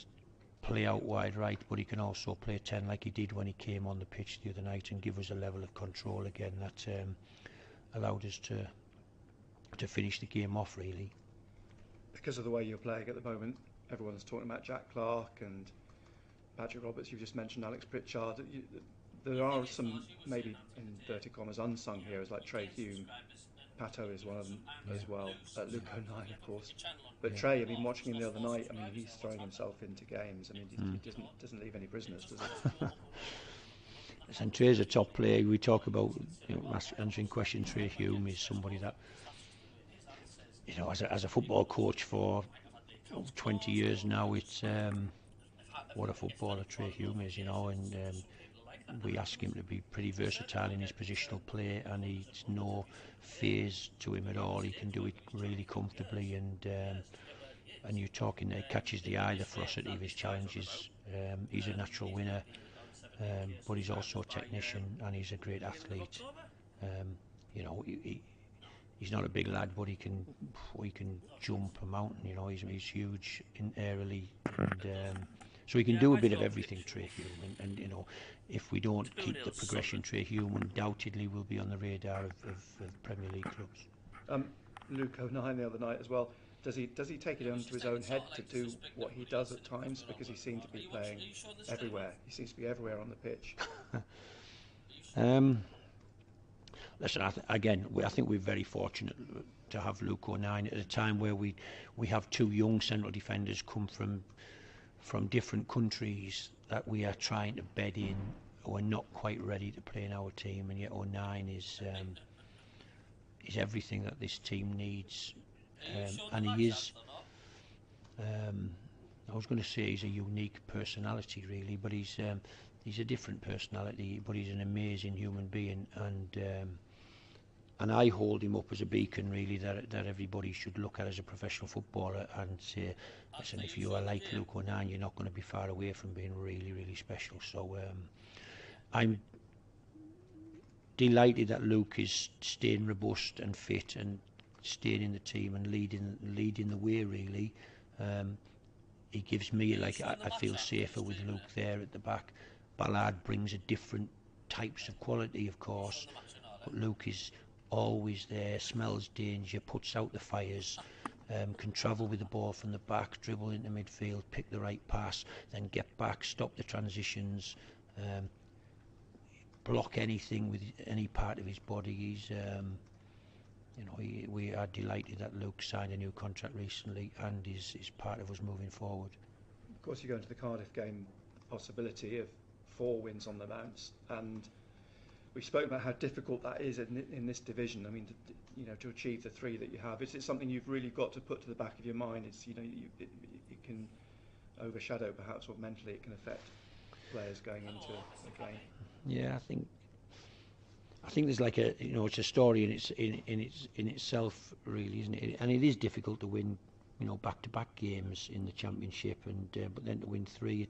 play out wide right, but he can also play 10 like he did when he came on the pitch the other night, and give us a level of control again that allowed us to finish the game off, really. Because of the way you're playing at the moment, everyone's talking about Jack Clark and Patrick Roberts. You've just mentioned Alex Pritchard. There are some, maybe in inverted commas, unsung heroes like Trey Hume. Pato is one of them as well. Luke O'Nien, of course. But Trey, I mean, watching him the other night, I mean, he's throwing himself into games. I mean, he doesn't leave any prisoners, does he? And Trey's a top player. We talk about, you know, answering questions. Trey Hume is somebody that, you know, as a football coach for 20 years now, it's what a footballer Trey Hume is, you know, and we ask him to be pretty versatile in his positional play, and he's no phase to him at all. He can do it really comfortably, and you're talking there, catches the eye, the ferocity of his challenges. He's a natural winner, but he's also a technician, and he's a great athlete. You know, he's not a big lad, but he can jump a mountain. You know, he's huge aerially, and so he can do a bit of everything, Trey Hume, and you know, if we don't keep the progression, Trey Hume undoubtedly will be on the radar of Premier League clubs. Luke O'Nien the other night as well. Does he take it into his own head to do what he does at times, because he seems to be playing everywhere? He seems to be everywhere on the pitch. Listen, I think we're very fortunate to have Luke O'Nien at a time where we have two young central defenders come from different countries that we are trying to bed in, who are not quite ready to play in our team, and yet O'Nien is everything that this team needs, and he is. I was going to say he's a unique personality, really, but he's a different personality, but he's an amazing human being, and I hold him up as a beacon, really, that everybody should look at as a professional footballer and say, listen, if you are like Luke O'Nien, you're not going to be far away from being really, really special. So I'm delighted that Luke is staying robust and fit and staying in the team and leading the way, really. He gives me, like, I feel safer with Luke there at the back. Ballard brings a different types of quality, of course, but Luke is always there, smells danger, puts out the fires, can travel with the ball from the back, dribble into midfield, pick the right pass, then get back, stop the transitions, block anything with any part of his body. He's, we are delighted that Luke signed a new contract recently and is part of us moving forward. Of course, you go into the Cardiff game, the possibility of 4 wins on the bounce, and we spoke about how difficult that is in this division. I mean, to achieve the 3 that you have, is it something you've really got to put to the back of your mind? It's, it can overshadow perhaps what mentally it can affect players going into the game. Yeah, I think there's like it's a story in itself, really, isn't it? And it is difficult to win, back-to-back games in the Championship, and but then to win 3,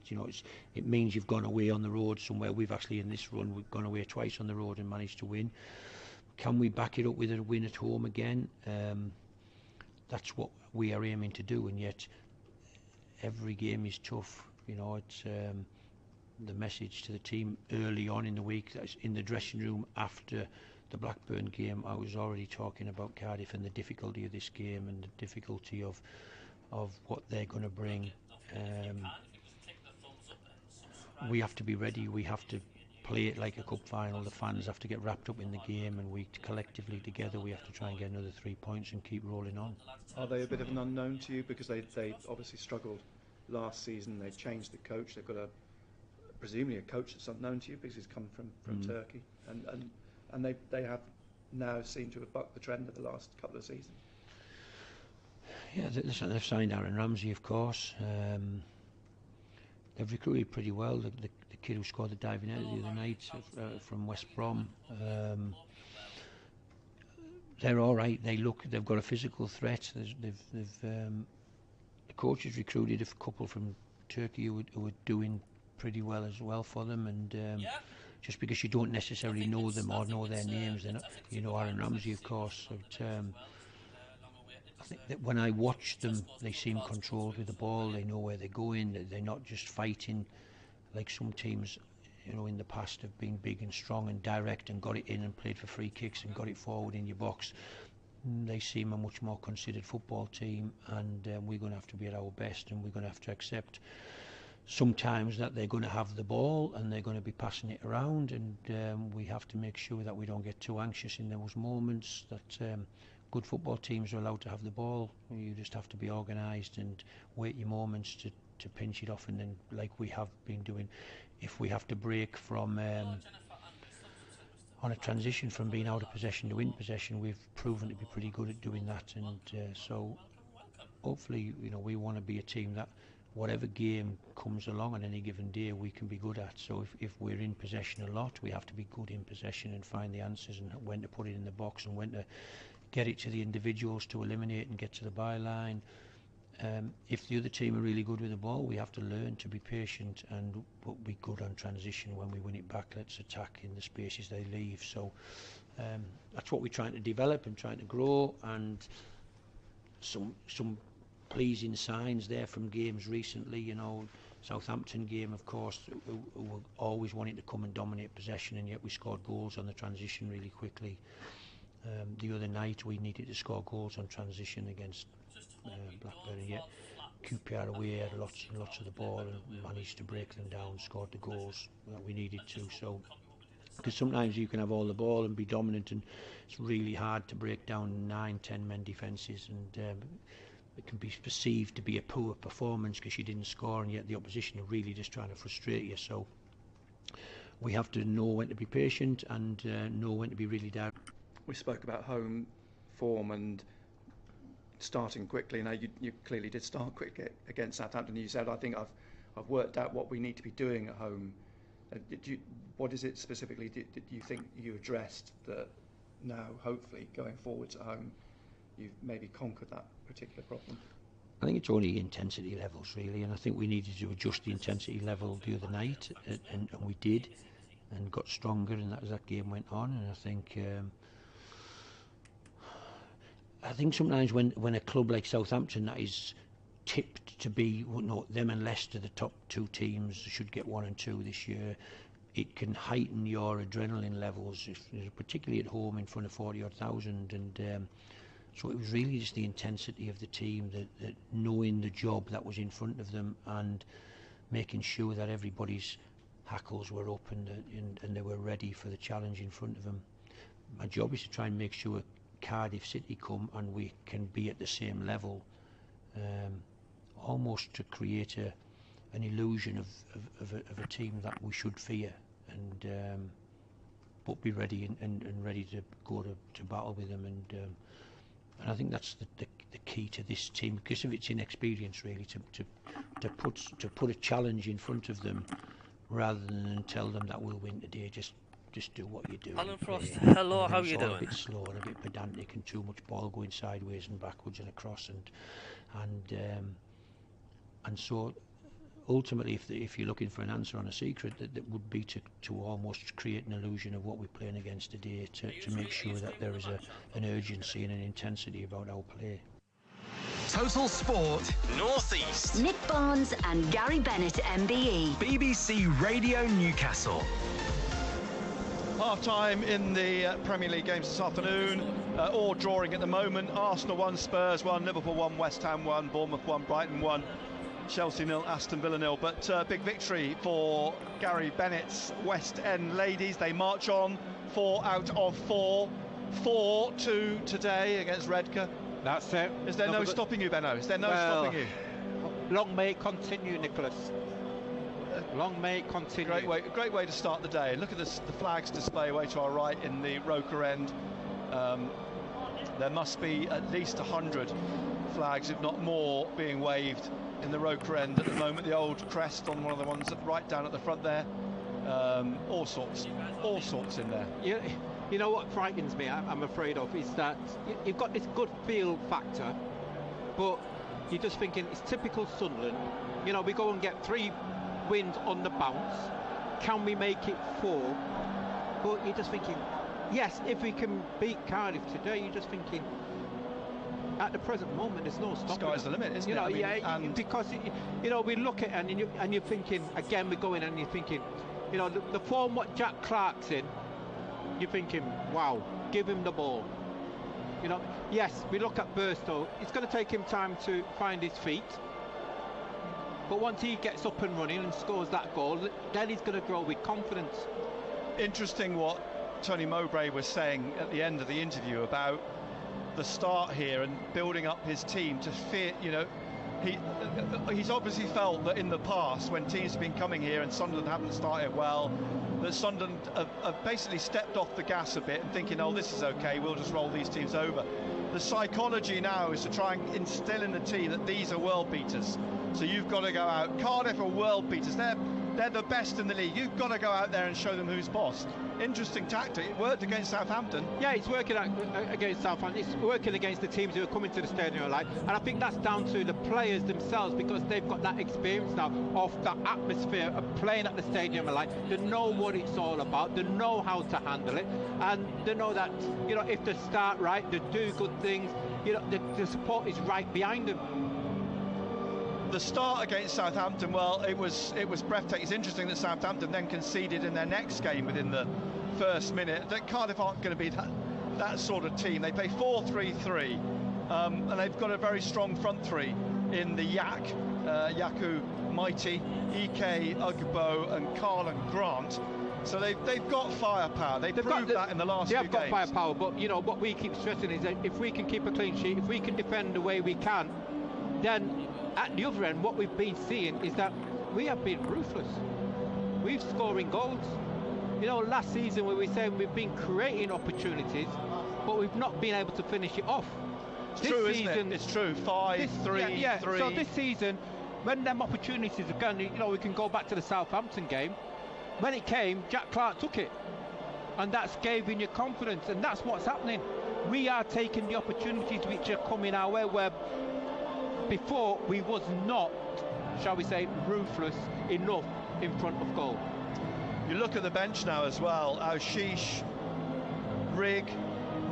it means you've gone away on the road somewhere. We've actually in this run we've gone away twice on the road and managed to win. Can we back it up with a win at home again? That's what we are aiming to do, and yet every game is tough. It's the message to the team early on in the week, that's in the dressing room after the Blackburn game. I was already talking about Cardiff and the difficulty of this game and the difficulty of what they're going to bring. We have to be ready. We have to play it like a cup final. The fans have to get wrapped up in the game, and we collectively together we have to try and get another 3 points and keep rolling on. Are they a bit of an unknown to you, because they obviously struggled last season? They've changed the coach. They've got presumably a coach that's unknown to you because he's come from Turkey, and they have now seemed to have bucked the trend of the last couple of seasons. Yeah, they've signed Aaron Ramsey, of course. They've recruited pretty well. The kid who scored the diving header the other night from West Brom. They're all right. They've got a physical threat. The coach has recruited a couple from Turkey who are doing pretty well as well for them, and just because you don't necessarily know them or know their names, then Aaron Ramsey, of course. But, I think that when I watch them, they seem controlled with the ball. They know where they're going. They're not just fighting like some teams, in the past have been big and strong and direct and got it in and played for free kicks and got it forward in your box. They seem a much more considered football team, and we're going to have to be at our best, and we're going to have to accept sometimes that they're going to have the ball and they're going to be passing it around, and we have to make sure that we don't get too anxious in those moments. That good football teams are allowed to have the ball. You just have to be organised and wait your moments to pinch it off, and then, like we have been doing, if we have to break from on a transition from being out of possession to in possession, we've proven to be pretty good at doing that, and so hopefully we want to be a team that whatever game comes along on any given day we can be good at. So if we're in possession a lot, we have to be good in possession and find the answers and when to put it in the box and when to get it to the individuals to eliminate and get to the byline. If the other team are really good with the ball, we have to learn to be patient and be good on transition. When we win it back, let's attack in the spaces they leave. So that's what we're trying to develop and trying to grow, and some pleasing signs there from games recently. Southampton game, of course, who were always wanting to come and dominate possession, and yet we scored goals on the transition really quickly. The other night we needed to score goals on transition against Blackburn, and yet QPR away had lots and lots of the ball and managed to break them down, scored the goals that we needed to. So, because sometimes you can have all the ball and be dominant, and it's really hard to break down 9-10 men defences, and it can be perceived to be a poor performance because you didn't score, and yet the opposition are really just trying to frustrate you. So we have to know when to be patient and know when to be really down. We spoke about home form and starting quickly. Now you clearly did start quickly against Southampton. You said, I think I've worked out what we need to be doing at home. What is it specifically did you think you addressed that now, hopefully, going forwards at home, you've maybe conquered that particular problem? I think it's only intensity levels, really, and I think we needed to adjust the intensity level the other night, and we did, and got stronger, and as that game went on. And I think sometimes when a club like Southampton that is tipped to be, them and Leicester, the top two teams, should get 1 and 2 this year, it can heighten your adrenaline levels, particularly at home in front of 40-odd thousand. And so it was really just the intensity of the team, that knowing the job that was in front of them and making sure that everybody's hackles were up and they were ready for the challenge in front of them. My job is to try and make sure Cardiff City come and we can be at the same level, almost to create an illusion of a team that we should fear, and but be ready and ready to go to battle with them. And And I think that's the key to this team, because of its inexperience, really, to put a challenge in front of them rather than tell them that we'll win today. Just do what you do. Alan Frost, hello, how are you doing? A bit slow and a bit pedantic, and too much ball going sideways and backwards and across, and so ultimately, if you're looking for an answer on a secret, that would be to almost create an illusion of what we're playing against today, to make sure that there is an urgency and an intensity about our play. Total Sport North East. Nick Barnes and Gary Bennett, MBE. BBC Radio Newcastle. Half-time in the Premier League games this afternoon, all drawing at the moment. Arsenal 1, Spurs 1, Liverpool 1, West Ham 1, Bournemouth 1, Brighton 1, Chelsea 0, Aston Villa 0. But big victory for Gary Bennett's West End ladies. They march on 4 out of 4. 4-2 today against Redcar. That's it. Is there no stopping you, Benno? Is there no stopping you? Long may it continue, Nicholas. Long may it continue. Great way to start the day. Look at the flags display away to our right in the Roker end. There must be at least 100 flags, if not more, being waved in the Roker end at the moment. The old crest on one of the ones right down at the front there. All sorts in there. You know what frightens me, I'm afraid of, is that you've got this good feel factor, but you're just thinking it's typical Sunderland. You know, we go and get 3 wins on the bounce. Can we make it 4? But you're just thinking, yes, if we can beat Cardiff today, you're just thinking, at the present moment, there's no stopping. Sky's the limit, isn't it? Because we look at it and you're thinking, again, we're going and you're thinking, the form what Jack Clark's in, you're thinking, wow, give him the ball. Yes, we look at Burstow. It's going to take him time to find his feet. But once he gets up and running and scores that goal, then he's going to grow with confidence. Interesting what Tony Mowbray was saying at the end of the interview about the start here and building up his team to fear, he's obviously felt that in the past, when teams have been coming here and Sunderland haven't started well, that Sunderland have basically stepped off the gas a bit and thinking, oh, this is okay, we'll just roll these teams over. The psychology now is to try and instill in the team that these are world beaters. So you've got to go out. Cardiff are world beaters. They're the best in the league. You've got to go out there and show them who's boss. Interesting tactic. It worked against Southampton. Yeah, it's working against Southampton. It's working against the teams who are coming to the stadium alive. And I think that's down to the players themselves, because they've got that experience now of the atmosphere of playing at the stadium alive. They know what it's all about. They know how to handle it. And they know that, if they start right, they do good things, the support is right behind them. The start against Southampton, well, it was breathtaking. It's interesting that Southampton then conceded in their next game within the first minute. That Cardiff aren't going to be that sort of team. They play 4-3-3, and they've got a very strong front three in the Yaku Mighty, Ike Ugbo and Carlin Grant. So they've got firepower. They've proved that in the last few games. They've got firepower, but what we keep stressing is that if we can keep a clean sheet, if we can defend the way we can, then at the other end, what we've been seeing is that we have been ruthless. We're scoring goals. Last season where we said we've been creating opportunities, but we've not been able to finish it off. It's true, isn't it? It's true. 5-3-3. So this season, when them opportunities are gone, we can go back to the Southampton game. When it came, Jack Clark took it, and that's giving you confidence, and that's what's happening. We are taking the opportunities which are coming our way, where before we was not, shall we say, ruthless enough in front of goal. You look at the bench now as well. Ashish, Rigg,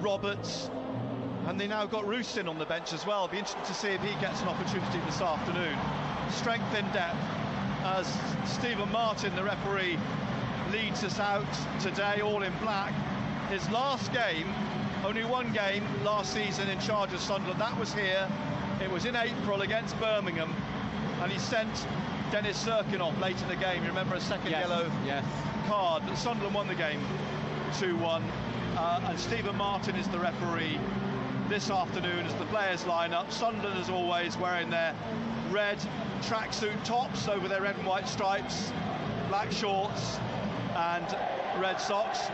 Roberts, and they now got Roostin on the bench as well. Be interested to see if he gets an opportunity this afternoon. Strength in depth as Stephen Martin, the referee, leads us out today, all in black. His last game, only one game last season in charge of Sunderland. That was here. It was in April against Birmingham, and he sent Dennis Serkinov late in the game. You remember a second yellow card, but Sunderland won the game 2-1, and Stephen Martin is the referee this afternoon as the players line up. Sunderland, as always, wearing their red tracksuit tops over their red and white stripes, black shorts and red socks.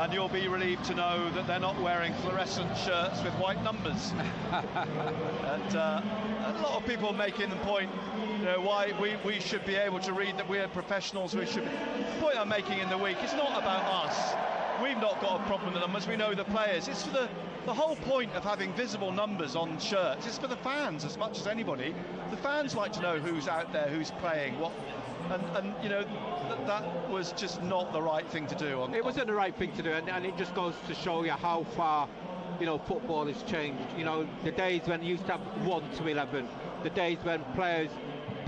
and you'll be relieved to know that they're not wearing fluorescent shirts with white numbers. And a lot of people making the point, you know, why we should be able to read that we're professionals. We should. The point I'm making in the week, it's not about us. We've not got a problem with the numbers. We know the players. It's for the whole point of having visible numbers on shirts. It's for the fans as much as anybody. The fans like to know who's out there, who's playing, what. And you know, that was just not the right thing to do. It wasn't the right thing to do, and it just goes to show you how far, you know, football has changed. You know, the days when you used to have 1 to 11, the days when players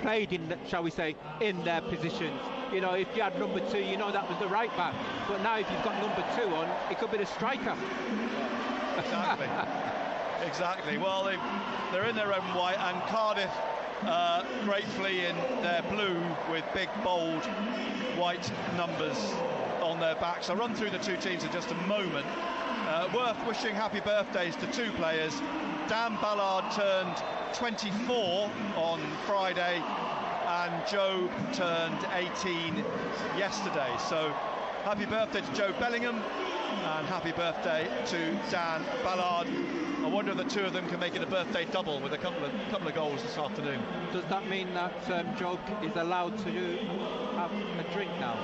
played in, shall we say, in their positions. You know, if you had number 2, you know that was the right back. But now if you've got number 2 on, it could be the striker. Exactly. Exactly. Well, they're in their own white, and Cardiff gratefully in their blue with big, bold white numbers on their backs. I'll run through the two teams in just a moment. Worth wishing happy birthdays to 2 players. Dan Ballard turned 24 on Friday, and Joe turned 18 yesterday. So happy birthday to Joe Bellingham and happy birthday to Dan Ballard. I wonder if the 2 of them can make it a birthday double with a couple of goals this afternoon. Does that mean that Joe is allowed to have a drink now?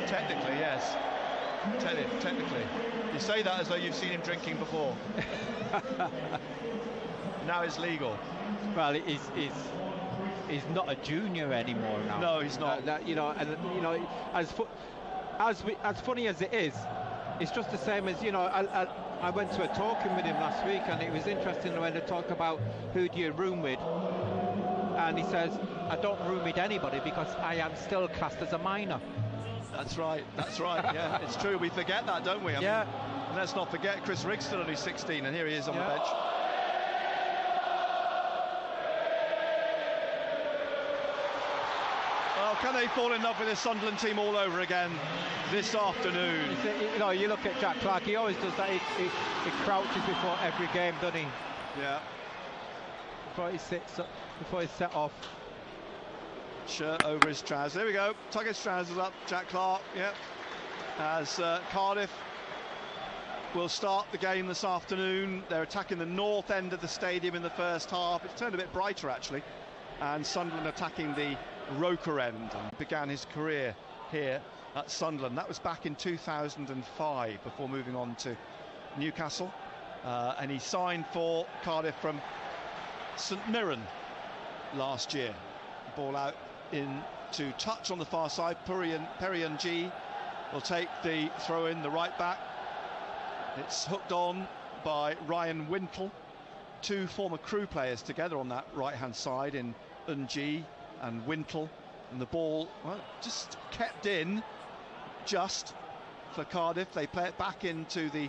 Technically, yes. Technically. You say that as though you've seen him drinking before. Now it's legal. Well, he's not a junior anymore now. No, he's not. You know, and you know, as funny as it is, it's just the same as, you know, I went to a talking with him last week, and it was interesting when they talk about who do you room with, and he says, I don't room with anybody because I am still classed as a minor. That's right, yeah, it's true. We forget that, don't we? I mean, let's not forget Chris Riggs still only 16, and here he is on the bench. Well, can they fall in love with this Sunderland team all over again this afternoon? You know, you look at Jack Clark, he always does that. He crouches before every game, doesn't he? Yeah. Before he's set off. Shirt over his trousers. There we go. Tuck his trousers up, Jack Clark. Yeah. As Cardiff will start the game this afternoon. They're attacking the north end of the stadium in the first half. It's turned a bit brighter actually. And Sunderland attacking the Roker end, and began his career here at Sunderland. That was back in 2005 before moving on to Newcastle. And he signed for Cardiff from St Mirren last year. Ball out into touch on the far side. Perian G will take the throw in, the right back. It's hooked on by Ryan Wintle. 2 former Crew players together on that right hand side in Ng and Wintle, and the ball, well, just kept in just for Cardiff. They play it back into the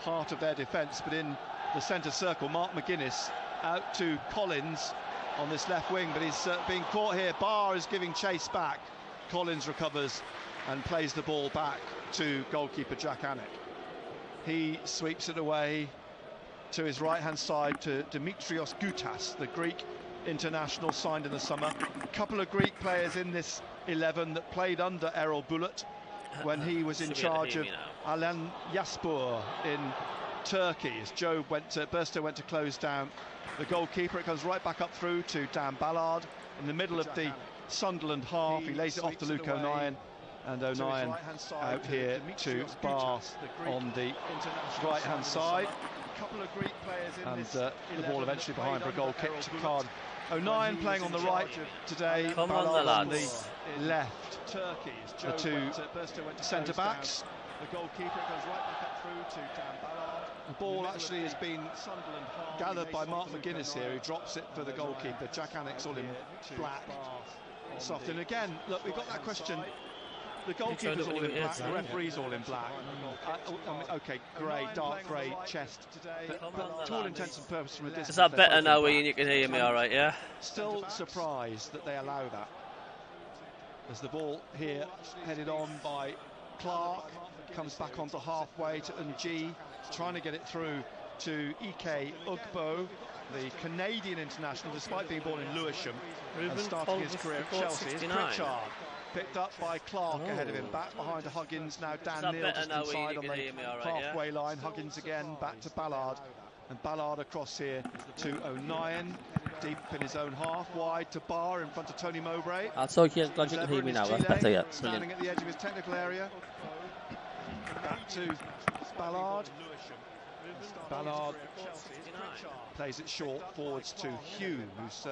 heart of their defence, but in the centre circle. Mark McGuinness out to Collins on this left wing, but he's being caught here. Barr is giving chase back. Collins recovers and plays the ball back to goalkeeper Jack Anek. He sweeps it away to his right hand side to Dimitrios Goutas, the Greek international signed in the summer. A couple of Greek players in this 11 that played under Erol Bulut when he was in charge of Alan Yaspor in Turkey. As Burstow went to close down the goalkeeper, it comes right back up through to Dan Ballard in the middle of the Sunderland half. He lays it off to Luke O'Nien, and O'Nien out here to Barr on the right hand side. Couple of Greek players in and the ball eventually behind for a goal kick to Cardiff. O'Nien playing on the right today, Ballard on the left. The 2 centre backs. The goalkeeper goes right back up through to Dan Ballard. The ball actually has been gathered by Mark McGuinness here, who drops it for the goalkeeper. Jack Anek's all in black. Soft. And again, look, we've got that question. The goalkeeper's all in black, the referee's all in black. Okay, grey, dark grey chest. But to all intents and purposes from a distance... Is that better now, Ian? You can hear me all right, yeah? Still surprised that they allow that. As the ball here headed on by Clark, comes back onto halfway to Ng, trying to get it through to Ike Ugbo, the Canadian international, despite being born in Lewisham and starting his career at Chelsea. Is Pritchard Picked up by Clark ahead of him, back behind to Huggins, now Dan Neil just inside on the halfway line. Huggins again, back to Ballard, and Ballard across here to O'Nien, deep in his own half, wide to Barr in front of Tony Mowbray. So glad you can hear me now, that's better, yeah. Standing at the edge of his technical area. Back to Ballard. Ballard plays it short forwards to Hume, who's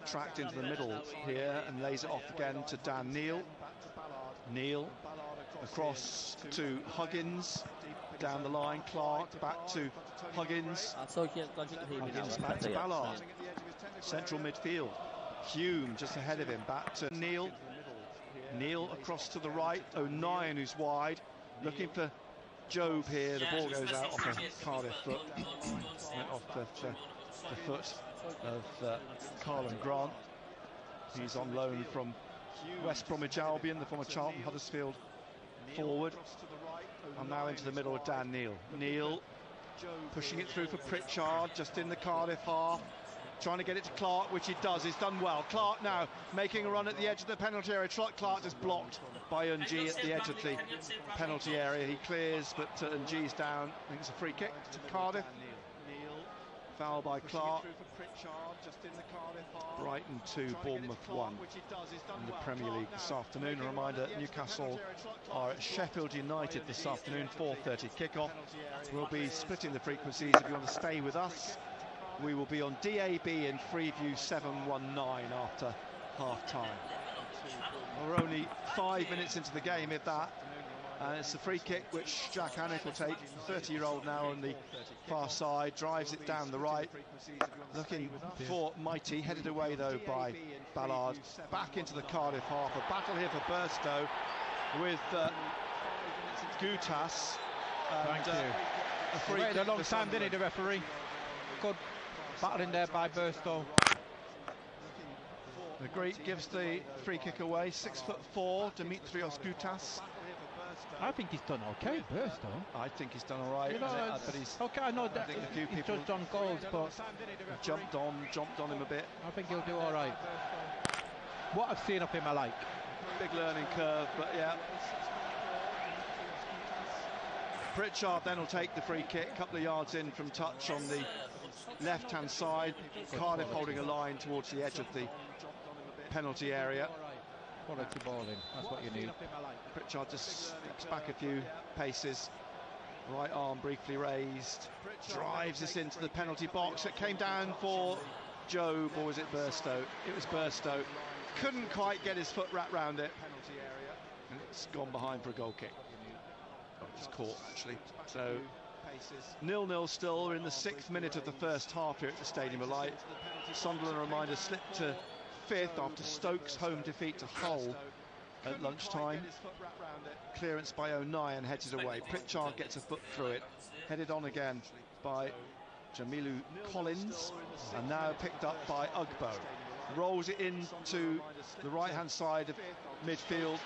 tracked into the middle here and lays it off again to Dan Neil. Neil across to Huggins, down the line. Clark back to Huggins. Huggins back to Ballard. Central midfield. Hume just ahead of him, back to Neil. Neil across to the right. O'Nien, who's wide, looking for Job here. The ball goes out off a Cardiff foot, off the foot of Carlin Grant. He's on loan from West Bromwich Albion, the former Charlton Huddersfield forward. And now into the middle of Dan Neil. Neil pushing it through for Pritchard, just in the Cardiff half. Trying to get it to Clark, which he does. He's done well. Clark now making a run at the edge of the penalty area. Clark is blocked by Unji at the edge of the penalty area. He clears, but Unji's down. I think it's a free kick to Cardiff. Foul by Clark. Brighton 2, Bournemouth 1 in the Premier League this afternoon. A reminder, Newcastle are at Sheffield United this afternoon, 4:30 kickoff. We'll be splitting the frequencies if you want to stay with us. We will be on DAB in Freeview 719 after half-time. We're only 5 minutes into the game, if that. And it's a free kick which Jack Hannock will take, 30-year-old now on the far side, drives it down the right. Looking for Mighty, headed away though by Ballard. Back into the Cardiff half. A battle here for Burstow with Gutas. Thank you. A free waited a long time, didn't he, the referee? Good battle in there by Burstow. The Greek gives the free kick away. 6'4", Dimitrios Gutas. I think he's done okay, Burstow. I think he's done all right. You know, but he's okay, I know that he's judged on goals, but jumped on him a bit. I think he'll do all right. What I've seen of him, I like. Big learning curve, but yeah. Pritchard then will take the free kick, a couple of yards in from touch on the left-hand side. Cardiff holding a line towards the edge of the penalty area. Quality ball in, that's what you need. Pritchard just steps back a few paces. Right arm briefly raised. Drives this into the penalty box. It came down for Job, or was it Burstow? It was Burstow. Couldn't quite get his foot wrapped round it. And it's gone behind for a goal kick. Just caught, actually. So 0-0 still. We're in the 6th minute of the first half here at the Stadium of Light. Sunderland, a reminder, slipped to 5th after Stoke's home defeat to Hull at lunchtime. Clearance by O'Nien, heads it away. Pritchard gets a foot through it. Headed on again by Jamilu Collins. And now picked up by Ugbo. Rolls it into the right-hand side of midfield.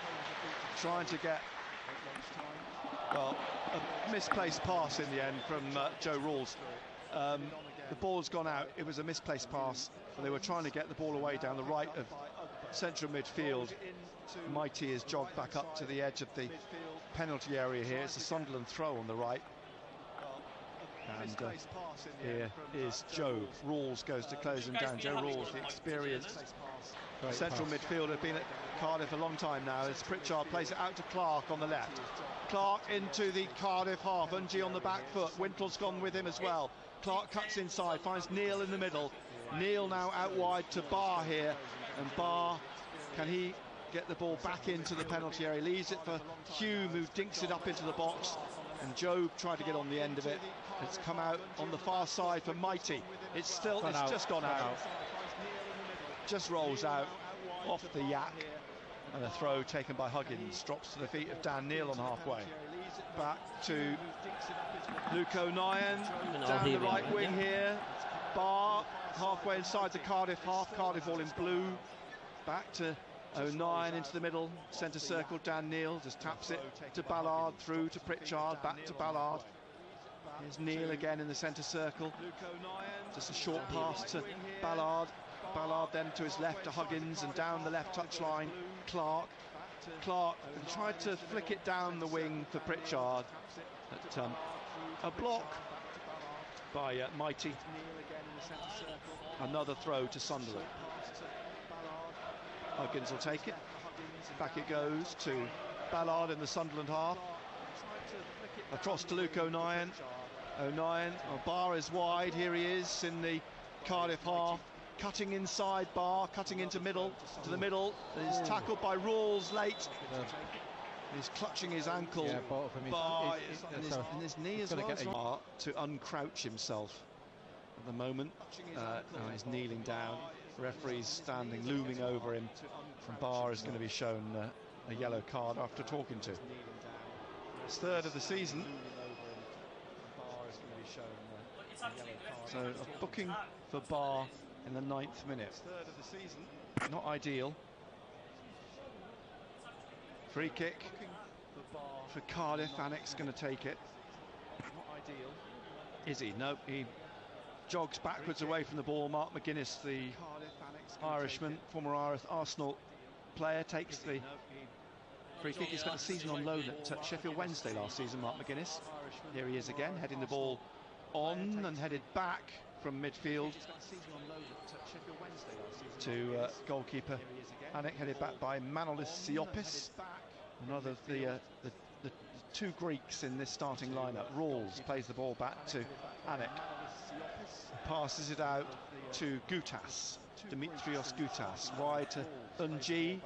Trying to get... well, a misplaced pass in the end from Joe Rawls. The ball's gone out. It was a misplaced pass, and they were trying to get the ball away down the right of central midfield. Mighty is jogged back up to the edge of the penalty area here. It's a Sunderland throw on the right. And here is Joe. Rawls goes to close him down. Joe Rawls, the experienced central midfielder, has been at Cardiff a long time now. As Pritchard plays it out to Clark on the left. Clark into the Cardiff half. Unji on the back foot. Wintle's gone with him as well. Clark cuts inside, finds Neil in the middle. Neil now out wide to Barr here. And Barr, can he get the ball back into the penalty area? Leaves it for Hume, who dinks it up into the box. And Job tried to get on the end of it. It's come out on the far side for Mighty. It's just gone out. Just rolls out off the yak. And a throw taken by Huggins. Drops to the feet of Dan Neil on halfway. Back to Luke O'Nien. Down the right wing here. Barr halfway inside the Cardiff half. Cardiff all in blue. Back to O'Nien into the middle. Centre circle, Dan Neil just taps it to Ballard. Through to Pritchard. Back to Ballard. Here's Neil again in the centre circle. Just a short pass to Ballard. Ballard then to his left to Huggins, and down the left touchline Clark. Clark tried to flick it down the wing for Pritchard. But, a block by Mighty. Another throw to Sunderland. Huggins will take it. Back it goes to Ballard in the Sunderland half. Across to Luke O'Nien. Barr is wide. Here he is in the Cardiff half. Cutting inside Barr, cutting into the middle. He's tackled by Rawls late. He's clutching his ankle. Yeah, both of them. Barr and his knee as well. To uncrouch himself at the moment. He's kneeling down. Referee's standing, looming over him. And Barr is going to be shown a yellow card after talking to. It's third of the season. So a booking for Barr in the 9th minute. Third of the season. Not ideal. Free kick for Cardiff. Annick's going to take it. Not ideal. Is he? No, he jogs backwards away from the ball. Mark McGuinness, the Irishman, former Arsenal player, takes the free kick. He spent the season on loan at Sheffield Wednesday last season, Mark McGuinness. Here he is again, heading the ball on and headed back from midfield to goalkeeper Annick, headed back by Manolis Siopis. Another of the two Greeks in this starting lineup. Rawls plays the ball back to Annick. Passes it out to Gutas, Dimitrios Gutas, wide to Unji.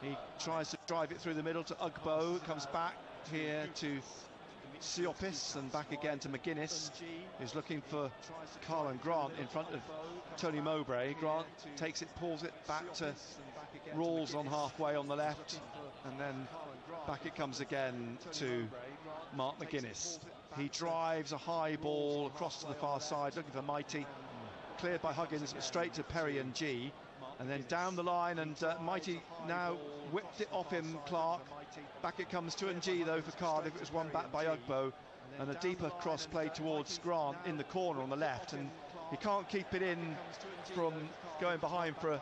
He tries to drive it through the middle to Ugbo. It comes back here to Siopis and back again to McGuinness, who's looking for Carlin Grant in front of Tony Mowbray. Grant takes it, pulls it back to Rawls on halfway on the left, and then back it comes again to Mark McGuinness. He drives a high ball across to the far side, looking for Mighty. Cleared by Huggins, but straight to Perry and G. And then down the line, and Mighty now whipped it off him, Clark. Back it comes to Ng though for Cardiff. It was won back by Ugbo, and a deeper cross play towards Grant in the corner on the left, and he can't keep it in from going behind for a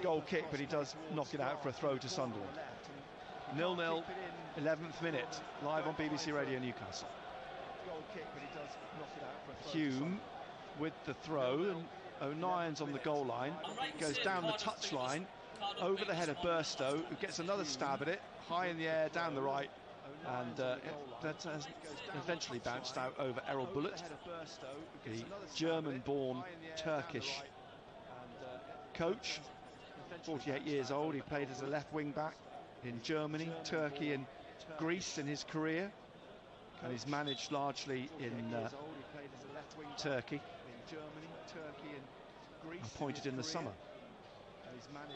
goal kick, but he does knock it out for a throw to Sunderland. 0-0, 11th minute, live on BBC Radio Newcastle. Hume with the throw, and O'Nien's on the goal line, goes down the touch line, over the head of Burstow, who gets another stab at it, high in the air, down the right, and that has eventually bounced out over Errol Bullitt, the German-born Turkish coach, 48 years old. He played as a left wing-back in Germany, Turkey and Greece in his career, and he's managed largely in Turkey. Appointed in the summer.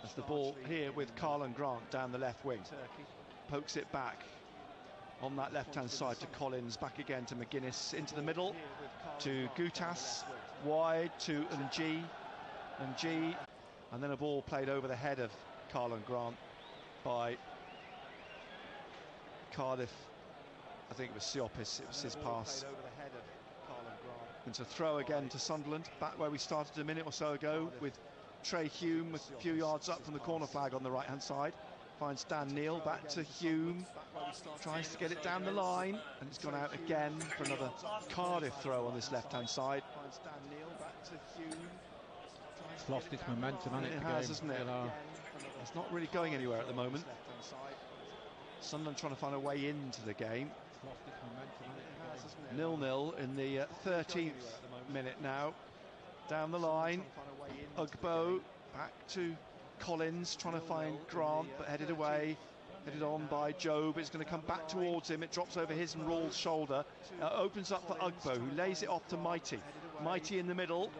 As the ball here with Carlin Grant down the left wing, pokes it back on that left-hand side to Collins, back again to McGuinness, into the middle to Gutas, wide to Ng, and then a ball played over the head of Carlin Grant by Cardiff. I think it was Siopis, it was his pass. And to throw again to Sunderland, back where we started a minute or so ago, with Trey Hume a few yards up from the corner flag on the right-hand side. Finds Dan Neal, back to Hume, tries to get it down the line, and it's gone out again for another Cardiff throw on this left-hand side. It's lost its momentum, hasn't it? It has, hasn't it? It's not really going anywhere at the moment. Sunderland trying to find a way into the game. 0-0 in the 13th minute now. Down the line, Ugbo back to Collins, trying to find Grant, but headed away, headed on by Job. It's going to come back towards him. It drops over his and Rawls' shoulder. Opens up for Ugbo, who lays it off to Mighty. Mighty in the middle,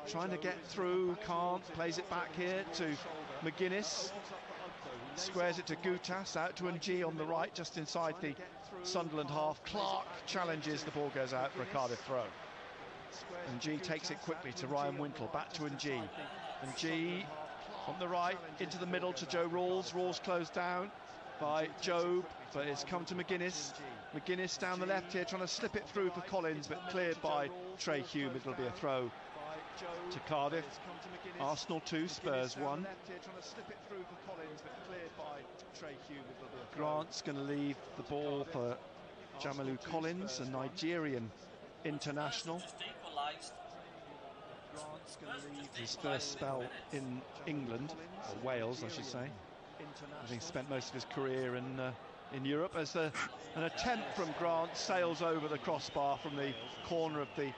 trying to get through, can't. Plays it back here to McGuinness. Squares it to Gutas, out to Ng on the right, just inside the Sunderland half. Clark challenges, the ball goes out for a Cardiff throw. Ng takes it quickly to Ryan Wintle, back to Ng. Ng on the right, into the middle to Joe Rawls. Rawls closed down by Job, but it's come to McGuinness. McGuinness down the left here, trying to slip it through for Collins, but cleared by Trey Hume. It'll be a throw to Cardiff. Arsenal 2, Spurs 1. Grant's going to leave the ball for Jamalu Collins, a Nigerian international. His first spell in England, or Wales I should say. Having spent most of his career in Europe, as an attempt from Grant sails over the crossbar from the corner of the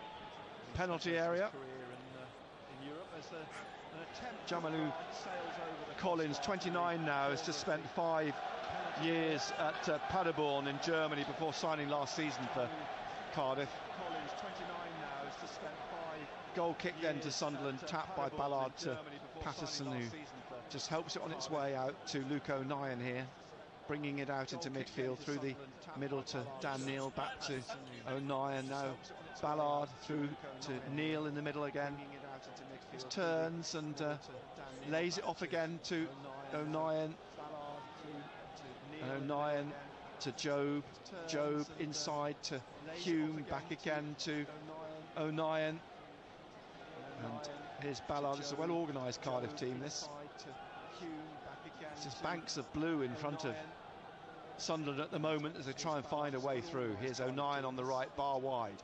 penalty area. Jamalu Collins, 29 now, has just spent 5 years at Paderborn in Germany before signing last season for Cardiff. Goal kick then to Sunderland, tapped by Ballard to Patterson, who just helps it on its way out to Luke O'Nien here, bringing it out into midfield through the middle to Dan Neil, back to O'Nien. Now Ballard through to Neil in the middle again. He turns and lays it off again to O'Nien. And O'Nien to Job. Job inside to Hume, back again to O'Nien. And here's Ballard. It's a well-organised Cardiff team, this. It's just banks of blue in front of Sunderland at the moment as they try and find a way through. Here's O'Nien on the right, Bar wide.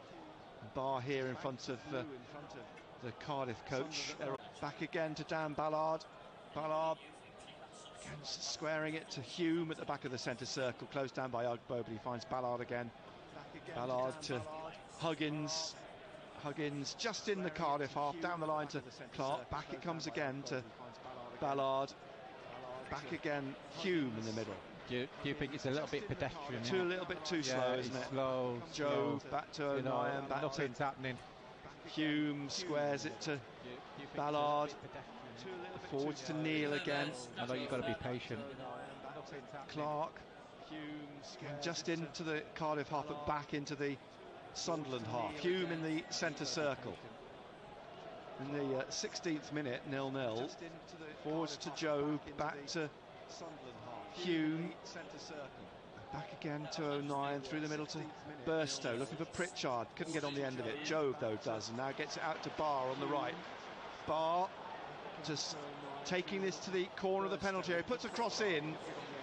Bar here in front of the Cardiff coach. Back again to Dan Ballard. Ballard again squaring it to Hume at the back of the centre circle, closed down by Ugbo, but he finds Ballard again. Ballard to Huggins. Huggins just in the Cardiff half, down the line to Clark. Back it comes again to Ballard. Back again, Hume in the middle. Do you think it's a little bit pedestrian? A little bit too slow, isn't it? Slow. Joe back to O'Nien, back nothing's happening. Hume squares it to Ballard. Forwards to Neil again. I know you've got to be patient. Clark just into the Cardiff half, but back into the Sunderland half. Hume in the centre circle. In the 16th minute, 0-0. Forwards to Job, back to Hume. Back again to O'Nien, through the middle to Burstow, looking for Pritchard. Couldn't get on the end of it. Job, though, does, and now gets it out to Barr on the right. Barr just taking this to the corner of the penalty area. Puts a cross in.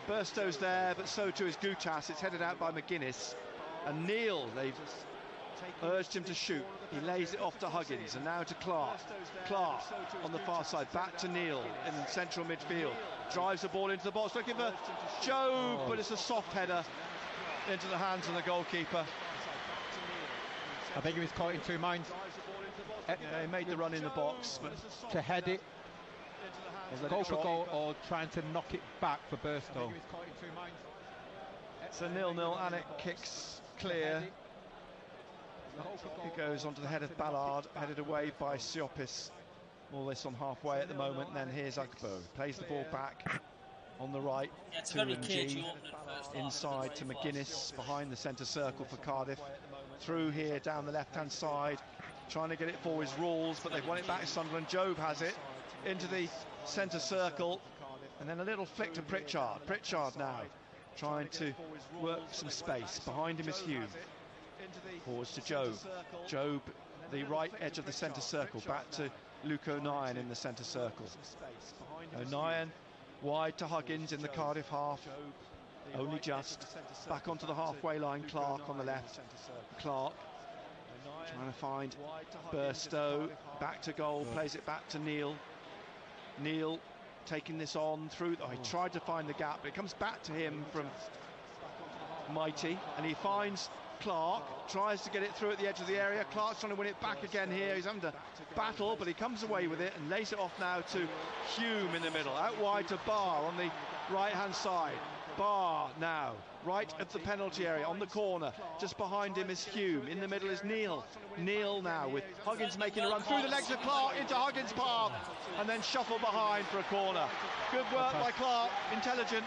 Burstow's there, but so too is Gutas. It's headed out by McGuinness. And Neil, they've urged him to shoot. He lays it off to Huggins, and now to Clark. Clark on the far side, back to Neil in central midfield. Drives the ball into the box, looking for Job, but it's a soft header into the hands of the goalkeeper. I think he was caught in two minds. He made the run in the box, but to head it, go for goal, or trying to knock it back for Burstow. It's a 0-0, and it kicks clear. It goes onto the head of Ballard, headed away by Siopis. All this on halfway at the moment. And then here's Ugbo, plays the ball back on the right to MG, inside to McGuinness, behind the centre circle for Cardiff. Through here down the left-hand side, trying to get it for his rules, but they've won it back to Sunderland. Job has it into the centre circle, and then a little flick to Pritchard. Pritchard now trying to work some space. Behind him is Hume. Forwards to Job. Job, the right edge of the centre circle, back to Luke O'Nien in the centre circle. O'Nien wide to Huggins in the Cardiff half. Only just. Back onto the halfway line, Clark on the left. Clark trying to find Burstow. Back to goal, plays it back to Neil. Neil taking this on through. He tried to find the gap, but it comes back to him from Mighty, and he finds Clark, tries to get it through at the edge of the area. Clark's trying to win it back again here. He's having to battle, but he comes away with it and lays it off now to Hume in the middle. Out wide to Barr on the right-hand side. Barr now, right at the penalty area, on the corner. Just behind him is Hume. In the middle is Neil. Neil now with Huggins making a run through the legs of Clark into Huggins' path, and then shuffle behind for a corner. Good work by Clark, intelligent.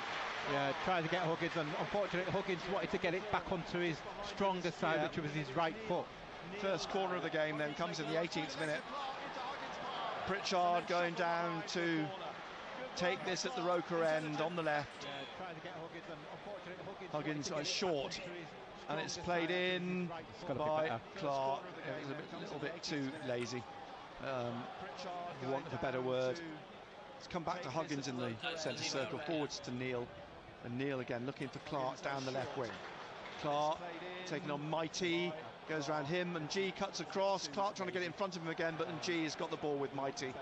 Yeah, trying to get Huggins, and unfortunately Huggins wanted to get it back onto his stronger side, which was his right foot. First corner of the game then comes in the 18th minute. Pritchard going down to take this at the Roker end on the left. Huggins is short, and it's played in by Clark. It was a little bit too lazy. for want of a better word. It's come back to Huggins in the centre circle, forwards to Neil, and Neil again looking for Clark down the left wing. Clark taking on Mighty, goes around him, and G cuts across. Clark trying to get it in front of him again, but G has got the ball with Mighty.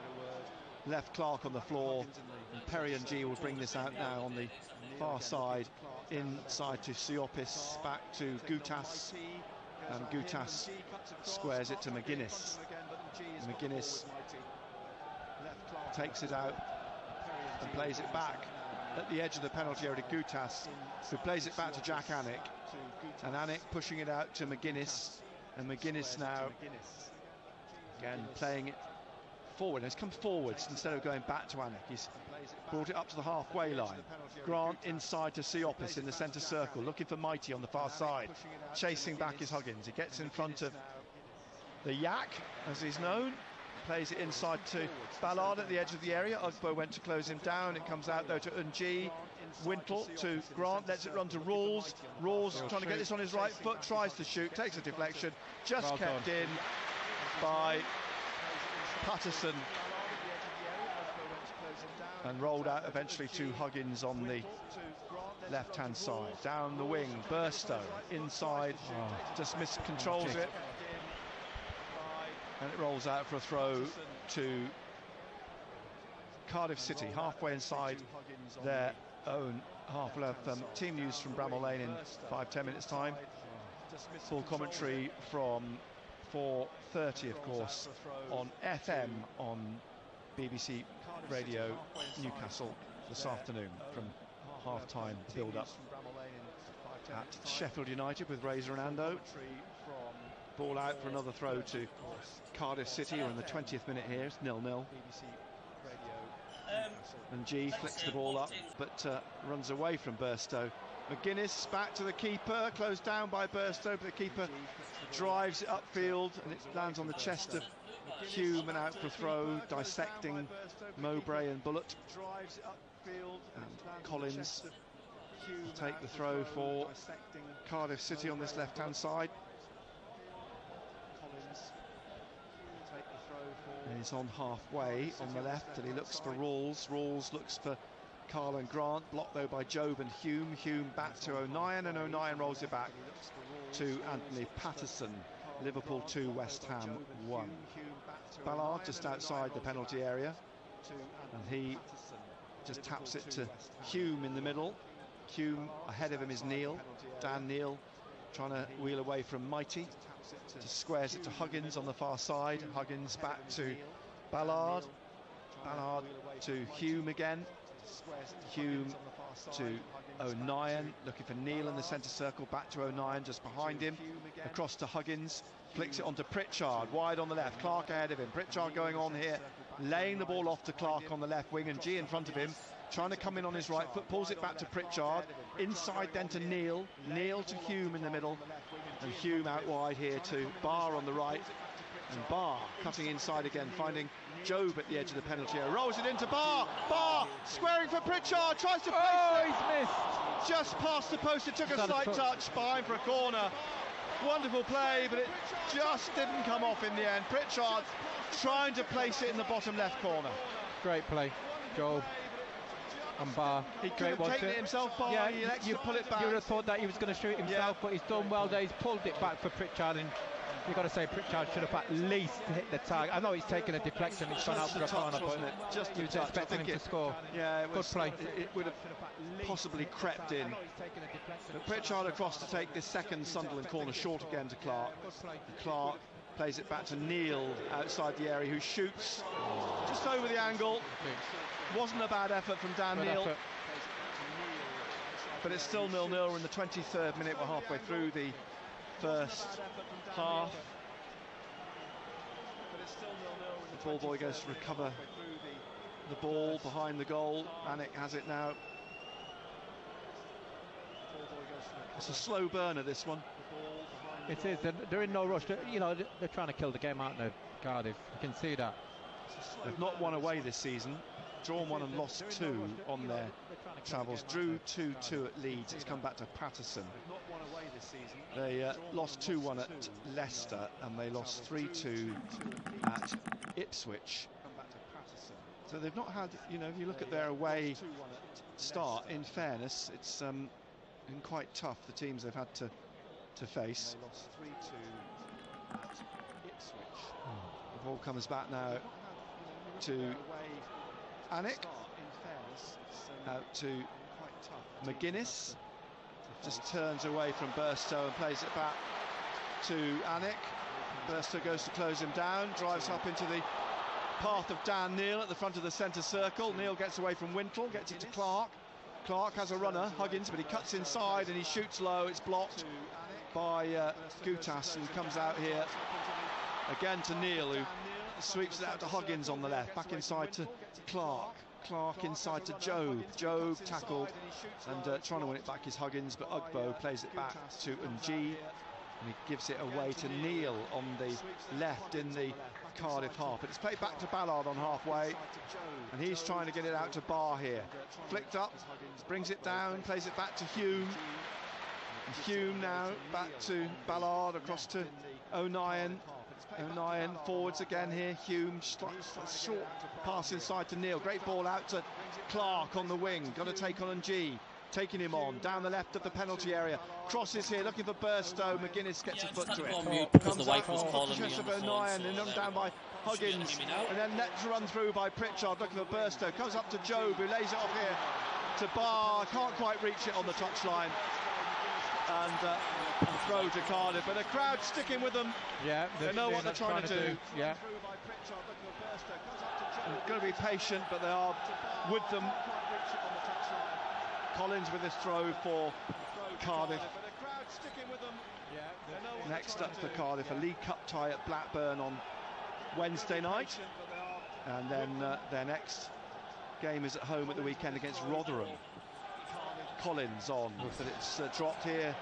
Left Clark on the floor, and Perry and G will bring this out now on the far side, inside to Siopis, back to Gutas, and Gutas squares it to McGuinness. McGuinness takes it out and plays it back at the edge of the penalty area to Gutas, who plays it back to Jack Anik, and Anik pushing it out to McGuinness, and McGuinness now again playing it forward. He's come forwards instead of going back to Anik. He's brought it up to the halfway line. Grant inside to Siopis in the centre circle, looking for Mighty on the far side. Chasing back is Huggins. He gets in front of the Yak, as he's known. Plays it inside to Ballard at the edge of the area. Ugbo went to close him down. It comes out though to Unji. Wintle to Grant, lets it run to Rawls. Rawls trying to get this on his right foot, tries to shoot, takes a deflection, just kept in by Patterson, and rolled out eventually to Huggins on the left-hand side. Down the wing, Burstow inside, just controls it, and it rolls out for a throw to Cardiff City, halfway inside their own half left. Team news from Bramall Lane in 5-10 minutes time. Full commentary from 4:30, of course, on FM on BBC Radio Newcastle this afternoon from half-time build-up at Sheffield United with Razor and Ando. Ball out for another throw to Cardiff City. We're in the 20th minute here. It's 0-0. And G flicks the ball up, but runs away from Burstow. McGuinness back to the keeper, closed down by Burstow, but the keeper drives it upfield, and it lands on the chest of Hume and out for a throw, dissecting Mowbray and Bullock. And Collins will take the throw for Cardiff City on this left-hand side. And he's on halfway on the left, and he looks for Rawls. Rawls looks for Carl and Grant, blocked though by Job and Hume. Hume back to O'Nien, and O'Nien rolls it back to Anthony Patterson. Liverpool 2, West Ham 1. Ballard just outside the penalty area, and he just taps it to Hume in the middle. Hume, ahead of him is Neil. Dan Neil trying to wheel away from Mighty. Just squares it to Huggins on the far side. Huggins back to Ballard. Ballard to Hume again. Hume to O'Nien, looking for Neil in the centre circle, back to O'Nien just behind him, across to Huggins, flicks it onto Pritchard, wide on the left, Clark ahead of him. Pritchard going on here, laying the ball off to Clark on the left wing, and G in front of him, trying to come in on his right foot, pulls it back to Pritchard, inside then to Neil, Neil to Hume in the middle, and Hume out wide here to Barr on the right, and Barr cutting inside again, finding Job at the edge of the penalty area, rolls it into Barr, Barr squaring for Pritchard, tries to place it, he's missed, just past the post, it took a slight touch, behind for a corner. Wonderful play, but it just didn't come off in the end. Pritchard trying to place it in the bottom left corner. Great play, Job and Barr. He could have taken it himself, Barr. Yeah, he elected to pull it back. You would have thought that he was going to shoot himself, but he's done well there. He's pulled it back for Pritchard, and you've got to say Pritchard should have at least hit the target. I know he's taken a deflection, it's gone out for a corner, but just you was expecting him to score. Yeah, good play. It would have possibly crept in. But Pritchard across to take this second Sunderland corner, short again to Clark. Clark plays it back to Neil outside the area, who shoots just over the angle. Wasn't a bad effort from Dan Neil. But it's still 0-0. We're in the 23rd minute. We're halfway through the first half. The ball boy goes to recover the ball behind the goal. Anik has it now. It's a slow burner, this one. It is. They're in no rush. You know, they're trying to kill the game out there, Cardiff. You can see that. They've not won away this season. Drawn 1 and lost 2 on their travels. Drew 2-2 at Leeds. It's come back to Patterson. They lost 2-1 at Leicester, and they lost 3-2 at Ipswich. So they've not had, you know, if you look at their away start, in fairness, it's been quite tough, the teams they've had to face. They lost 3-2 at Ipswich. The ball comes back now to Anik, out to McGuinness, just turns away from Burstow and plays it back to Anik. Burstow goes to close him down, drives up into the path of Dan Neil at the front of the centre circle. Neil gets away from Wintle, gets it to Clark. Clark has a runner, Huggins, but he cuts inside and he shoots low. It's blocked by Gutas, and comes out here again to Neil, who sweeps it out to Huggins on the left, back inside to Clark. Clark inside to Job. Job tackled, and trying to win it back is Huggins, but Ugbo plays it back to Ng. And he gives it away to Neil on the left in the Cardiff half. But it's played back to Ballard on halfway, and he's trying to get it out to Barr here. Flicked up, brings it down, plays it back to Hume. And Hume now back to Ballard, across to O'Nien. O'Nien forwards again here. Hume, short pass inside to Neil. Great ball out to Clark on the wing. Got to take on Ng. Taking him on down the left of the penalty area. Crosses here, looking for Burstow. McGuinness gets a foot to it. Comes out to Joseph O'Nien, and then down by Huggins, and then lets run through by Pritchard, looking for Burstow. Comes up to Job, who lays it off here to Barr. Can't quite reach it on the touchline. And throw to Cardiff, but the crowd sticking with them. Yeah, they know what they're trying to do. Yeah. They're going to be patient, but they are with them. Collins with his throw for Cardiff. Next up for Cardiff, a League Cup tie at Blackburn on Wednesday night, and then their next game is at home at the weekend against Rotherham. Collins on, but it's dropped here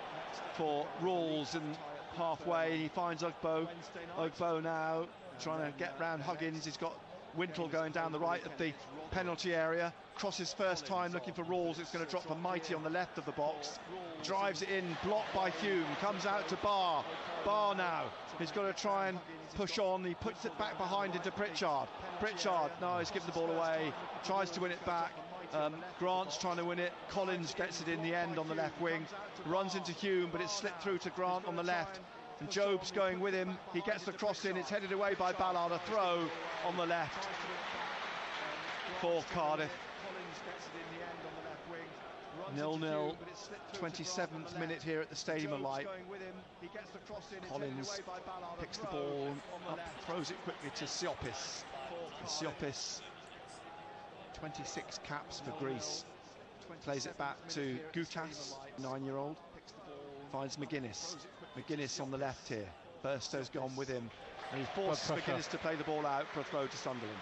for Rawls, and halfway he finds Ugbo. Ugbo now trying to get round Huggins. He's got Wintle going down the right of the penalty area. Crosses first time, looking for Rawls. It's going to drop for Mighty on the left of the box. Drives it in, blocked by Hume. Comes out to Barr. Barr now. He's got to try and push on. He puts it back behind into Pritchard. Pritchard, no, he's given the ball away. Tries to win it back. Grant's trying to win it. Collins gets it in the end on the left wing. Runs into Hume, but it's slipped through to Grant on the left. And Job's going with him. He gets the cross in. It's headed away by Ballard. A throw on the left for Cardiff. 0-0, 27th minute here at the Stadium of Light. Collins picks the ball up, throws it quickly to Siopis. Siopis, 26 caps for Greece. Plays it back to Gutas, 9-year-old. Finds McGuinness. McGuinness on the left here. Burstow's gone with him, and he forces McGuinness to play the ball out for a throw to Sunderland.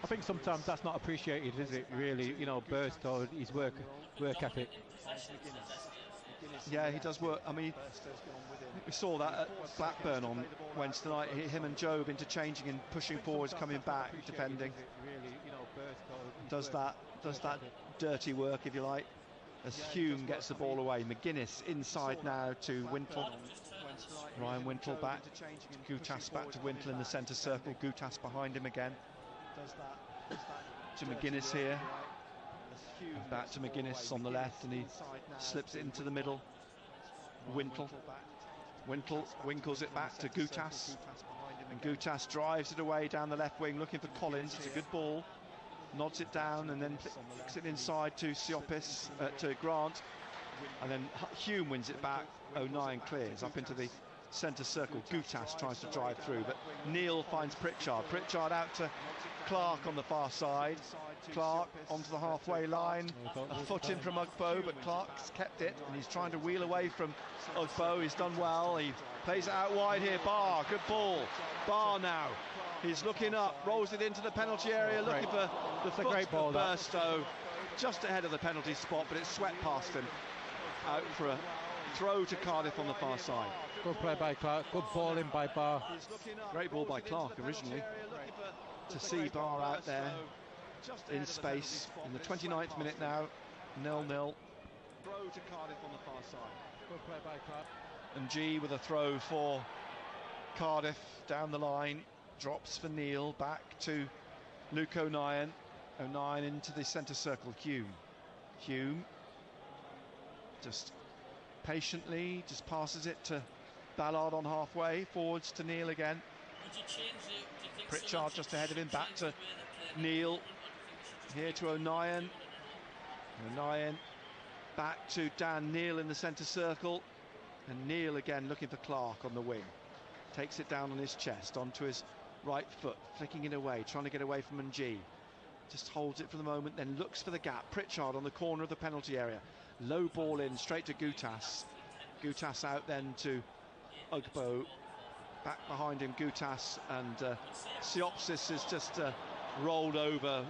I think sometimes that's not appreciated, is it? Really, you know, Burstow, his work ethic. Yeah, he does work. I mean, we saw that at Blackburn on Wednesday night. Him and Job interchanging and pushing forwards, coming back, defending. Does that dirty work, if you like, as Hume gets the ball away. McGuinness inside now to Wintle. Ryan Wintle back. Gutas back to Wintle in the centre circle. Gutas behind him again. To McGuinness here. And back to McGuinness on the left, and he slips it into the middle. Wintle winkles it back to Gutas, and Gutas drives it away down the left wing, looking for Collins. It's a good ball. Nods it down and then flicks it inside to Siopis, to Grant, and then Hume wins it back. O'Nien clears up into the centre circle. Gutas tries to drive through, but Neil finds Pritchard. Pritchard out to Clark on the far side. Clark onto the halfway line. A foot in from Ugbo, but Clark's kept it, and he's trying to wheel away from Ugbo. He's done well. He plays it out wide here. Barr, good ball. Barr now. He's looking up, rolls it into the penalty area, looking for the foot of Burstow, just ahead of the penalty spot, but it's swept past him. Out for a throw to Cardiff on the far side. Good play by Clark, good ball in by Barr. Great ball by Clark originally. To see Barr out there in space in the 29th minute now, 0-0. Throw to Cardiff on the far side. Good play by Clark. And G with a throw for Cardiff down the line, drops for Neil, back to Luke O'Nien. O'Nien into the centre circle, Hume just patiently just passes it to Ballard on halfway, forwards to Neil again. Pritchard just ahead of him, back to Neil, here to O'Nien. O'Nien back to Dan Neil in the centre circle, and Neil again looking for Clark on the wing. Takes it down on his chest, onto his right foot, flicking it away, trying to get away from Ng. Just holds it for the moment, then looks for the gap. Pritchard on the corner of the penalty area. Low ball in, straight to Gutas. Gutas out then to Ugbo. Back behind him, Gutas, and Siopsis is just rolled over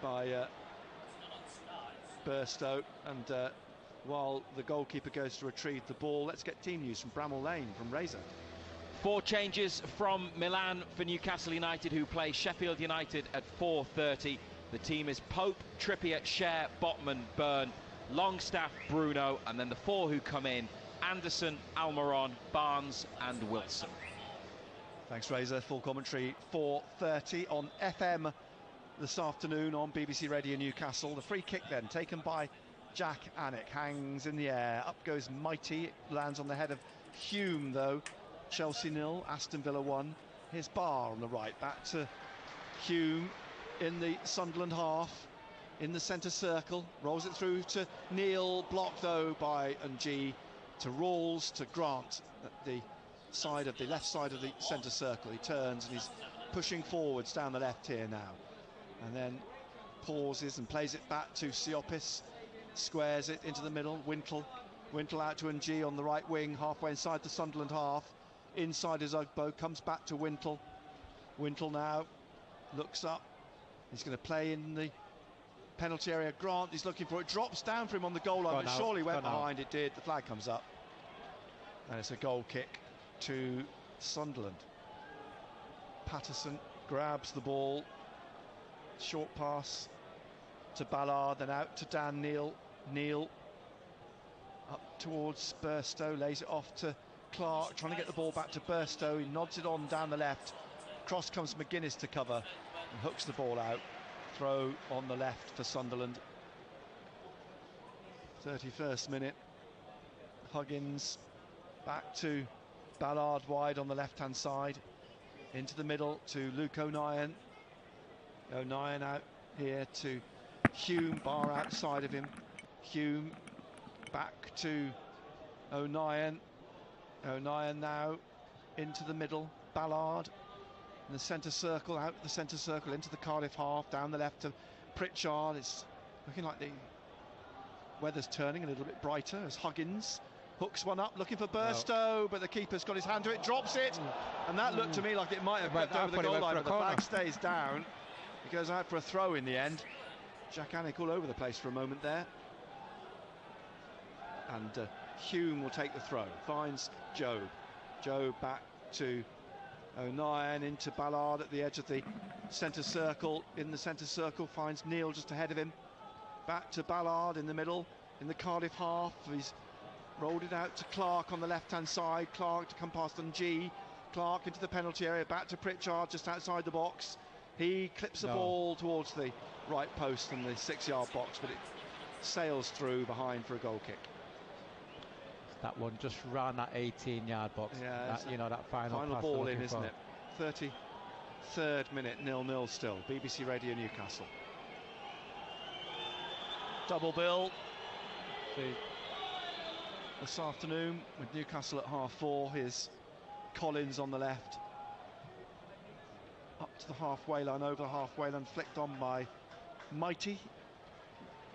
by Burstow. And while the goalkeeper goes to retrieve the ball, let's get team news from Bramall Lane, from Razor. 4 changes from Milan for Newcastle United, who play Sheffield United at 4:30. The team is Pope, Trippier, Schär, Botman, Byrne, Longstaff, Bruno, and then the 4 who come in: Anderson, Almiron, Barnes and Wilson. Thanks, Razor. Full commentary 4:30 on FM this afternoon on BBC Radio Newcastle. The free kick then taken by Jack Anick, hangs in the air, up goes Mighty, it lands on the head of Hume though. Chelsea 0, Aston Villa 1. Here's Barr on the right, back to Hume in the Sunderland half, in the centre circle, rolls it through to Neil, blocked though by Ng, to Rawls, to Grant at the side of the left side of the centre circle. He turns and he's pushing forwards down the left here now, and then pauses and plays it back to Siopis, squares it into the middle. Wintle out to Ng on the right wing, halfway inside the Sunderland half. Inside is Ugbo, comes back to Wintle. Wintle now looks up. He's going to play in the penalty area. Grant, he's looking for it, drops down for him on the goal line, but surely went behind. It did. The flag comes up, and it's a goal kick to Sunderland. Patterson grabs the ball, short pass to Ballard, then out to Dan Neil. Neil up towards Burstow, lays it off to Clark, trying to get the ball back to Burstow. He nods it on down the left. Cross comes McGuinness to cover and hooks the ball out. Throw on the left for Sunderland. 31st minute. Huggins back to Ballard wide on the left-hand side. Into the middle to Luke O'Nien. O'Nien out here to Hume, Barr outside of him. Hume back to O'Nien. O'Nien now into the middle. Ballard in the centre circle, out the centre circle into the Cardiff half, down the left to Pritchard. It's looking like the weather's turning a little bit brighter as Huggins hooks one up, looking for Burstow, but the keeper's got his hand to it, drops it, and that looked to me like it might have got over the goal line, but the flag stays down. He goes out for a throw in the end. Jack Anick all over the place for a moment there. And Hume will take the throw, finds Joe. Joe back to O'Nien, into Ballard at the edge of the centre circle. In the centre circle, finds Neil just ahead of him. Back to Ballard in the middle, in the Cardiff half. He's rolled it out to Clark on the left-hand side. Clark to come past Ng. Clark into the penalty area, back to Pritchard just outside the box. He clips the ball towards the right post and the 6-yard box, but it sails through behind for a goal kick. That one just ran that 18-yard box. Yeah, that, you know, that final ball in, isn't it? 33rd minute, 0-0 still. BBC Radio Newcastle. Double bill this afternoon with Newcastle at 4:30. Here's Collins on the left, up to the halfway line, over the halfway line, flicked on by Mighty.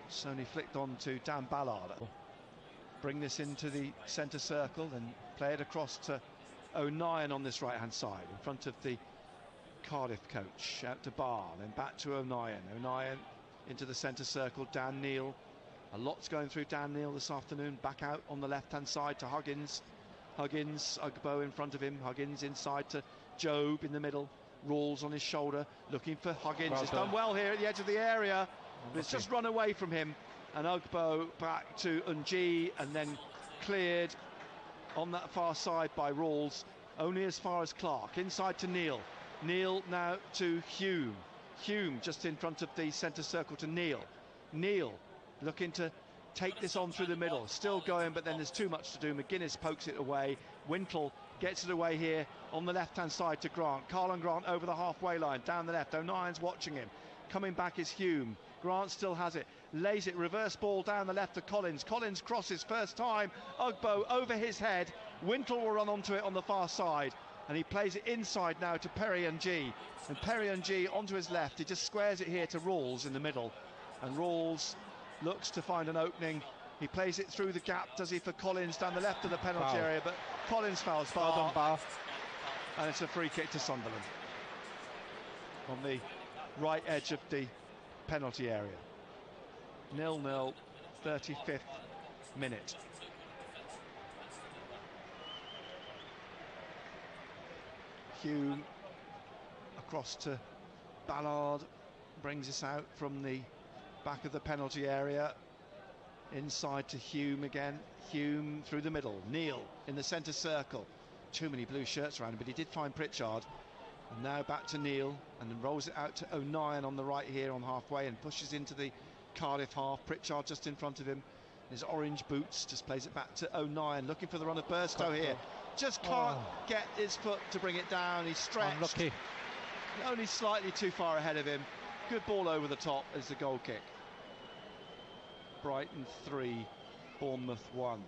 It's only flicked on to Dan Ballard. Bring this into the centre circle and play it across to O'Nien on this right-hand side in front of the Cardiff coach. Out to Barr, then back to O'Nien. O'Nien into the centre circle. Dan Neil. A lot's going through Dan Neil this afternoon. Back out on the left-hand side to Huggins. Huggins, Ugbo in front of him. Huggins inside to Job in the middle. Rawls on his shoulder, looking for Huggins. It's done well here at the edge of the area, but it's just run away from him. And Ugbo back to Ng, and then cleared on that far side by Rawls, only as far as Clark. Inside to Neil. Neil now to Hume. Hume just in front of the centre circle to Neil. Neil looking to take this on through the middle. Still going, but then there's too much to do. McGuinness pokes it away. Wintle gets it away here on the left-hand side to Grant. Carlon Grant over the halfway line, down the left. O'Nien's watching him. Coming back is Hume. Grant still has it. Lays it. Reverse ball down the left to Collins. Collins crosses first time. Ugbo over his head. Wintle will run onto it on the far side. And he plays it inside now to Perry and G. And Perry and G onto his left. He just squares it here to Rawls in the middle. And Rawls looks to find an opening. He plays it through the gap, does he, for Collins down the left of the penalty area, but Collins fouls Barr. And it's a free kick to Sunderland on the right edge of the penalty area. 0-0, 35th minute. Hume across to Ballard, brings us out from the back of the penalty area. Inside to Hume again. Hume through the middle. Neil in the centre circle. Too many blue shirts around him, but he did find Pritchard. And now back to Neil, and then rolls it out to O'Nien on the right here on halfway, and pushes into the Cardiff half. Pritchard just in front of him. His orange boots, just plays it back to O'Nien, looking for the run of Burstow here. Just can't get his foot to bring it down. He's stretched. Unlucky. Only slightly too far ahead of him. Good ball over the top as the goal kick. Brighton 3, Bournemouth 1.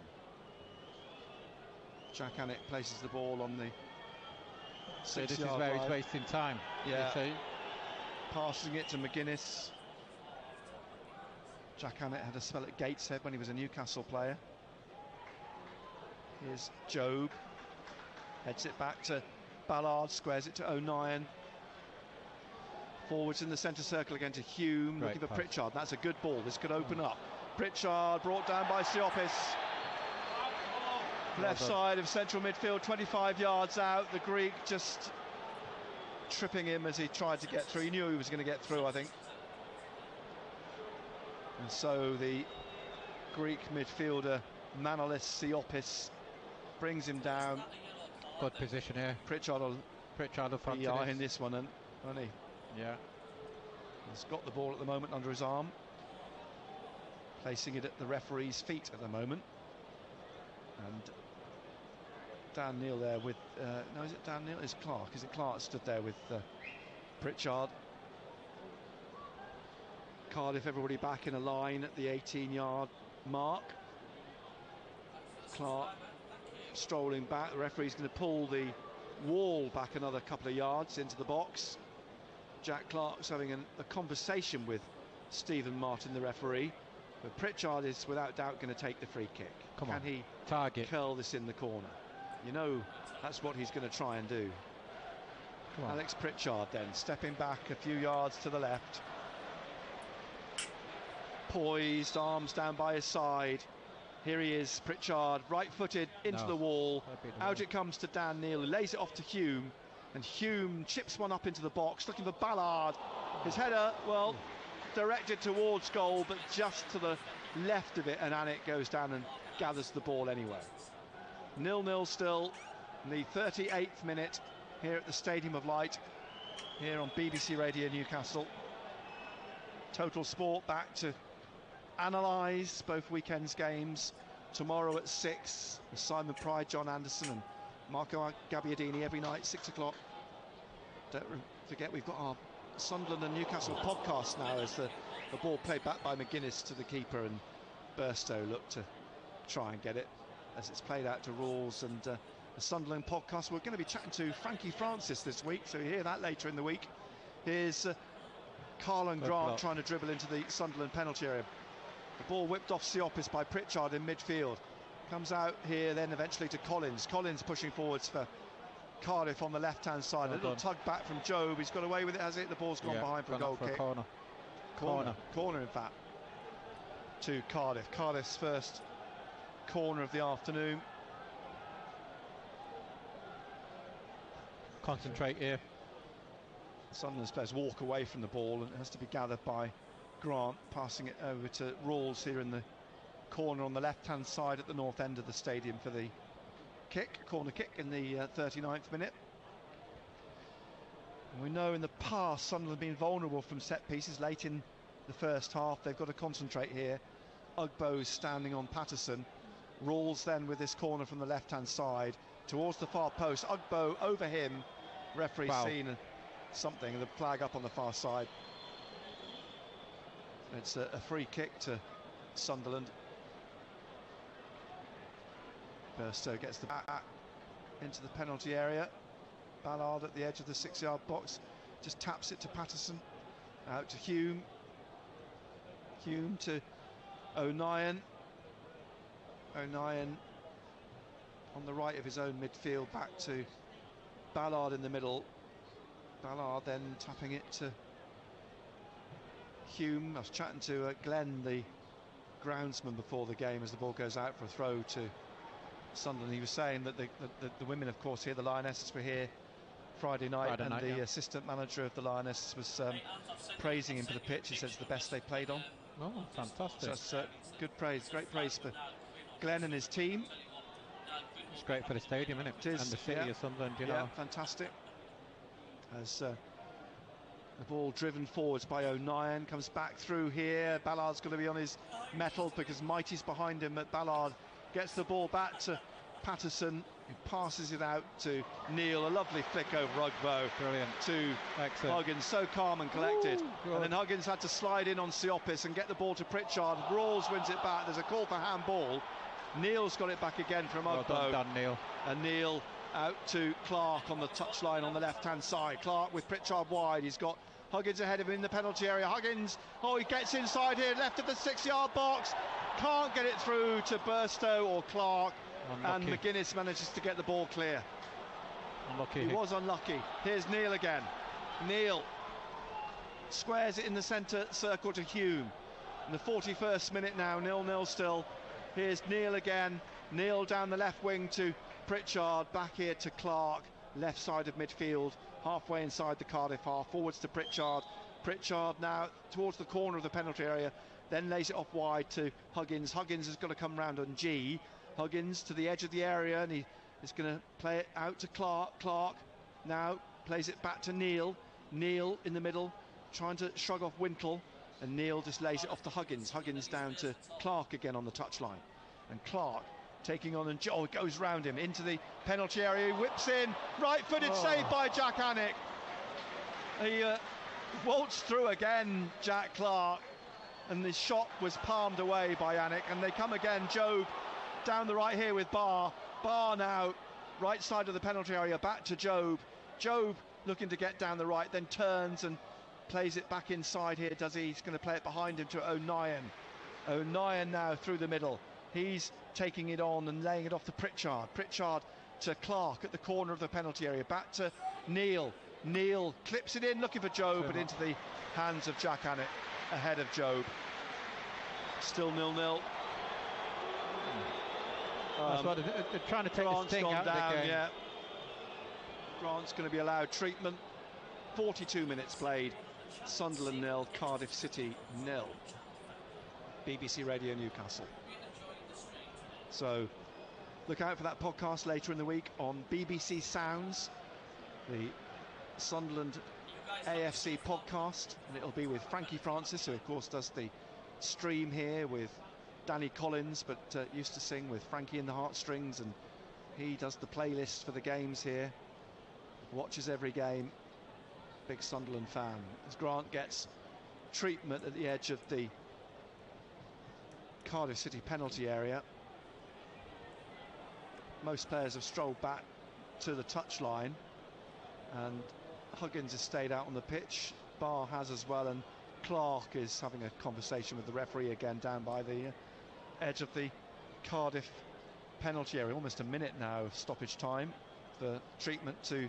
Jack Annett places the ball on the 6-yard line. So this is where he's wasting time. Yeah. Passing it to McGuinness. Jack Annett had a spell at Gateshead when he was a Newcastle player. Here's Job. Heads it back to Ballard, squares it to O'Nien. Forwards in the centre circle again to Hume, looking for Pritchard. That's a good ball. This could open up. Pritchard brought down by Siopis. Left side of central midfield, 25 yards out. The Greek just tripping him as he tried to get through. He knew he was going to get through, I think. And so the Greek midfielder, Manolis Siopis, brings him down. Good position here. Pritchard will fancy in this one, won't he? Yeah. He's got the ball at the moment under his arm. Placing it at the referee's feet at the moment. And Dan Neil there with... no, is it Dan Neil? Is Clark? Is it Clark stood there with Pritchard? Cardiff, everybody back in a line at the 18-yard mark. Clark strolling back. The referee's going to pull the wall back another couple of yards into the box. Jack Clark's having a conversation with Stephen Martin, the referee. But Pritchard is without doubt going to take the free kick. Can he curl this in the corner? You know that's what he's going to try and do. Alex Pritchard then stepping back a few yards to the left. Poised, arms down by his side. Here he is, Pritchard, right-footed into the wall. Out it comes to Dan Neil, who lays it off to Hume. And Hume chips one up into the box, looking for Ballard. His header, well, directed towards goal, but just to the left of it, and Annett goes down and gathers the ball anyway. 0-0 still, in the 38th minute here at the Stadium of Light, here on BBC Radio Newcastle. Total Sport back to analyse both weekends' games. Tomorrow at 6, with Simon Pride, John Anderson and Marco Gabbiadini every night, 6 o'clock. Don't forget, we've got our Sunderland and Newcastle podcast now as the ball played back by McGuinness to the keeper, and Burstow looked to try and get it as it's played out to Rawls. And the Sunderland podcast, we're going to be chatting to Frankie Francis this week, so you hear that later in the week. Here's Carlon Grant trying to dribble into the Sunderland penalty area. The ball whipped off Siopis by Pritchard in midfield. Comes out here then eventually to Collins. Collins pushing forwards for Cardiff on the left-hand side. A little tug back from Job. He's got away with it, has it? The ball's gone behind for a goal kick. Corner, in fact, to Cardiff. Cardiff's first corner of the afternoon. Concentrate here. Sunderland's players walk away from the ball, and it has to be gathered by Grant, passing it over to Rawls here in the corner on the left-hand side at the north end of the stadium for the corner kick in the 39th minute. And we know in the past Sunderland have been vulnerable from set pieces late in the first half. They've got to concentrate here. Ugbo's standing on Patterson. Rawls then with this corner from the left-hand side towards the far post. Ugbo over him. Referee seen something, the flag up on the far side. It's a free kick to Sunderland. Burstow gets the back into the penalty area. Ballard at the edge of the 6-yard box, just taps it to Patterson. Out to Hume. Hume to O'Nien. O'Nien on the right of his own midfield, back to Ballard in the middle. Ballard then tapping it to Hume. I was chatting to Glenn, the groundsman, before the game as the ball goes out for a throw to Sunderland. He was saying that the women, of course, here, the Lionesses were here Friday night, the assistant manager of the Lionesses was praising him for the pitch. He says it's the best they played on. Oh, fantastic. So that's good praise, great praise for Glenn and his team. It's great for the stadium, isn't it? It is, and the city of Sunderland, you know. Fantastic. As the ball driven forwards by O'Nien, comes back through here. Ballard's going to be on his mettle because Mighty's behind him, but Ballard gets the ball back to Patterson, who passes it out to Neil. A lovely flick over Ugbo. Brilliant. To Huggins, so calm and collected. And then Huggins had to slide in on Siopis and get the ball to Pritchard. Rawls wins it back. There's a call for handball. Neil's got it back again from Ugbo. Well done, Neil. And Neil out to Clark on the touchline on the left-hand side. Clark with Pritchard wide. He's got Huggins ahead of him in the penalty area. Huggins, he gets inside here, left of the 6-yard box. Can't get it through to Burstow or Clark. Unlucky. And McGuinness manages to get the ball clear. Unlucky. He was unlucky. Here's Neil again. Neil squares it in the centre circle to Hume. In the 41st minute now, 0-0 still. Here's Neil again. Neil down the left wing to Pritchard. Back here to Clark. Left side of midfield. Halfway inside the Cardiff half. Forwards to Pritchard. Pritchard now towards the corner of the penalty area. Then lays it off wide to Huggins. Huggins has got to come round on G. Huggins to the edge of the area, and he is going to play it out to Clark. Clark now plays it back to Neil. Neil in the middle, trying to shrug off Wintle, and Neil just lays it off to Huggins. Huggins down to Clark again on the touchline, and Clark taking on, and it goes round him into the penalty area. He whips in, right-footed save by Jack Anick. He waltzed through again, Jack Clark, and the shot was palmed away by Anick, and they come again. Job down the right here with Barr. Barr now right side of the penalty area, back to Job. Job looking to get down the right, then turns and plays it back inside here, does he? He's going to play it behind him to O'Nien. O'Nien now through the middle. He's taking it on and laying it off to Pritchard. Pritchard to Clark at the corner of the penalty area, back to Neil. Neil clips it in, looking for Job, but into the hands of Jack Anick, ahead of Job. Still 0-0. They're trying to take this thing out of the game. Yeah. Grant's going to be allowed treatment. 42 minutes played. Sunderland 0, Cardiff City 0. BBC Radio Newcastle. So look out for that podcast later in the week on BBC Sounds, the Sunderland AFC podcast, and it'll be with Frankie Francis, who of course does the stream here with Danny Collins, but used to sing with Frankie and the Heartstrings, and he does the playlist for the games here, watches every game, big Sunderland fan. As Grant gets treatment at the edge of the Cardiff City penalty area. Most players have strolled back to the touchline, and Huggins has stayed out on the pitch. Barr has as well, and Clark is having a conversation with the referee again down by the edge of the Cardiff penalty area. Almost a minute now of stoppage time for treatment to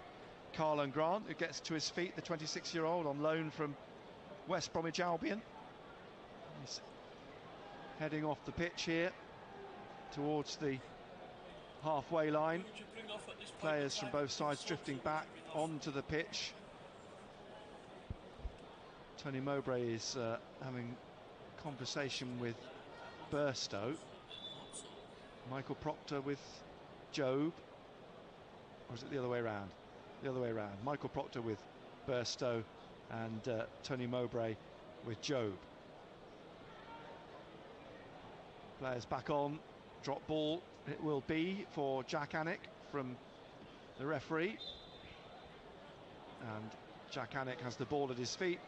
Carlon Grant, who gets to his feet, the 26-year-old on loan from West Bromwich Albion. He's heading off the pitch here towards the halfway line. Players from both sides drifting back onto the pitch. Tony Mowbray is having conversation with Burstow. Michael Proctor with Job, or is it the other way around? The other way around. Michael Proctor with Burstow and Tony Mowbray with Job. Players back on. Drop ball it will be for Jack Annick from the referee. And Jack Annick has the ball at his feet.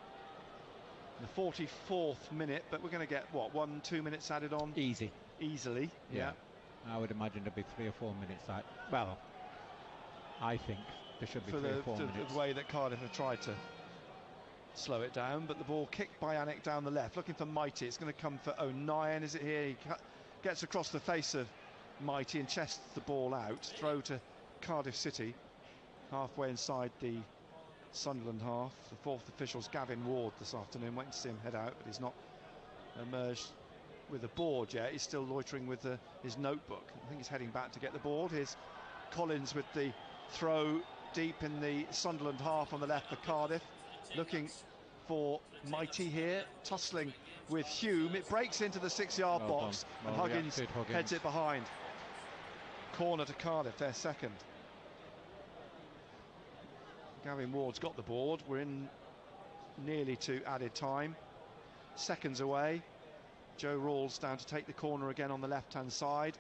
The 44th minute, but we're going to get, what, 1-2 minutes added on? Easily, yeah. I would imagine there'll be 3 or 4 minutes. Well, I think there should be 3 or 4 minutes. The way that Cardiff have tried to slow it down, but the ball kicked by Annick down the left, looking for Mighty. It's going to come for O'Nien, is it here? He gets across the face of Mighty and chests the ball out. Throw to Cardiff City, halfway inside the Sunderland half. The fourth official's Gavin Ward this afternoon. Waiting to see him head out, but he's not emerged with the board yet. He's still loitering with his notebook. I think he's heading back to get the board. Here's Collins with the throw deep in the Sunderland half on the left for Cardiff, looking for Mighty here, tussling with Hume. It breaks into the 6-yard box and Huggins heads it behind. Corner to Cardiff, their second. Gavin Ward's got the board. We're in nearly to added time. Seconds away. Joe Rawls down to take the corner again on the left-hand side.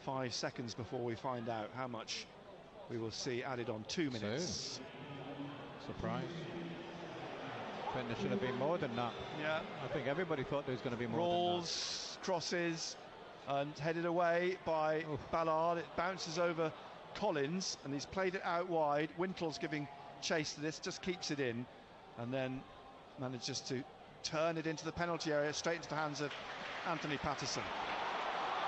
5 seconds before we find out how much we will see added on. 2 minutes. Surprise. I think there should have been more than that. Yeah. I think everybody thought there was going to be more than that. Rawls crosses and headed away by Ballard. It bounces over Collins and he's played it out wide. Wintle's giving chase to this, just keeps it in and then manages to turn it into the penalty area, straight into the hands of Anthony Patterson.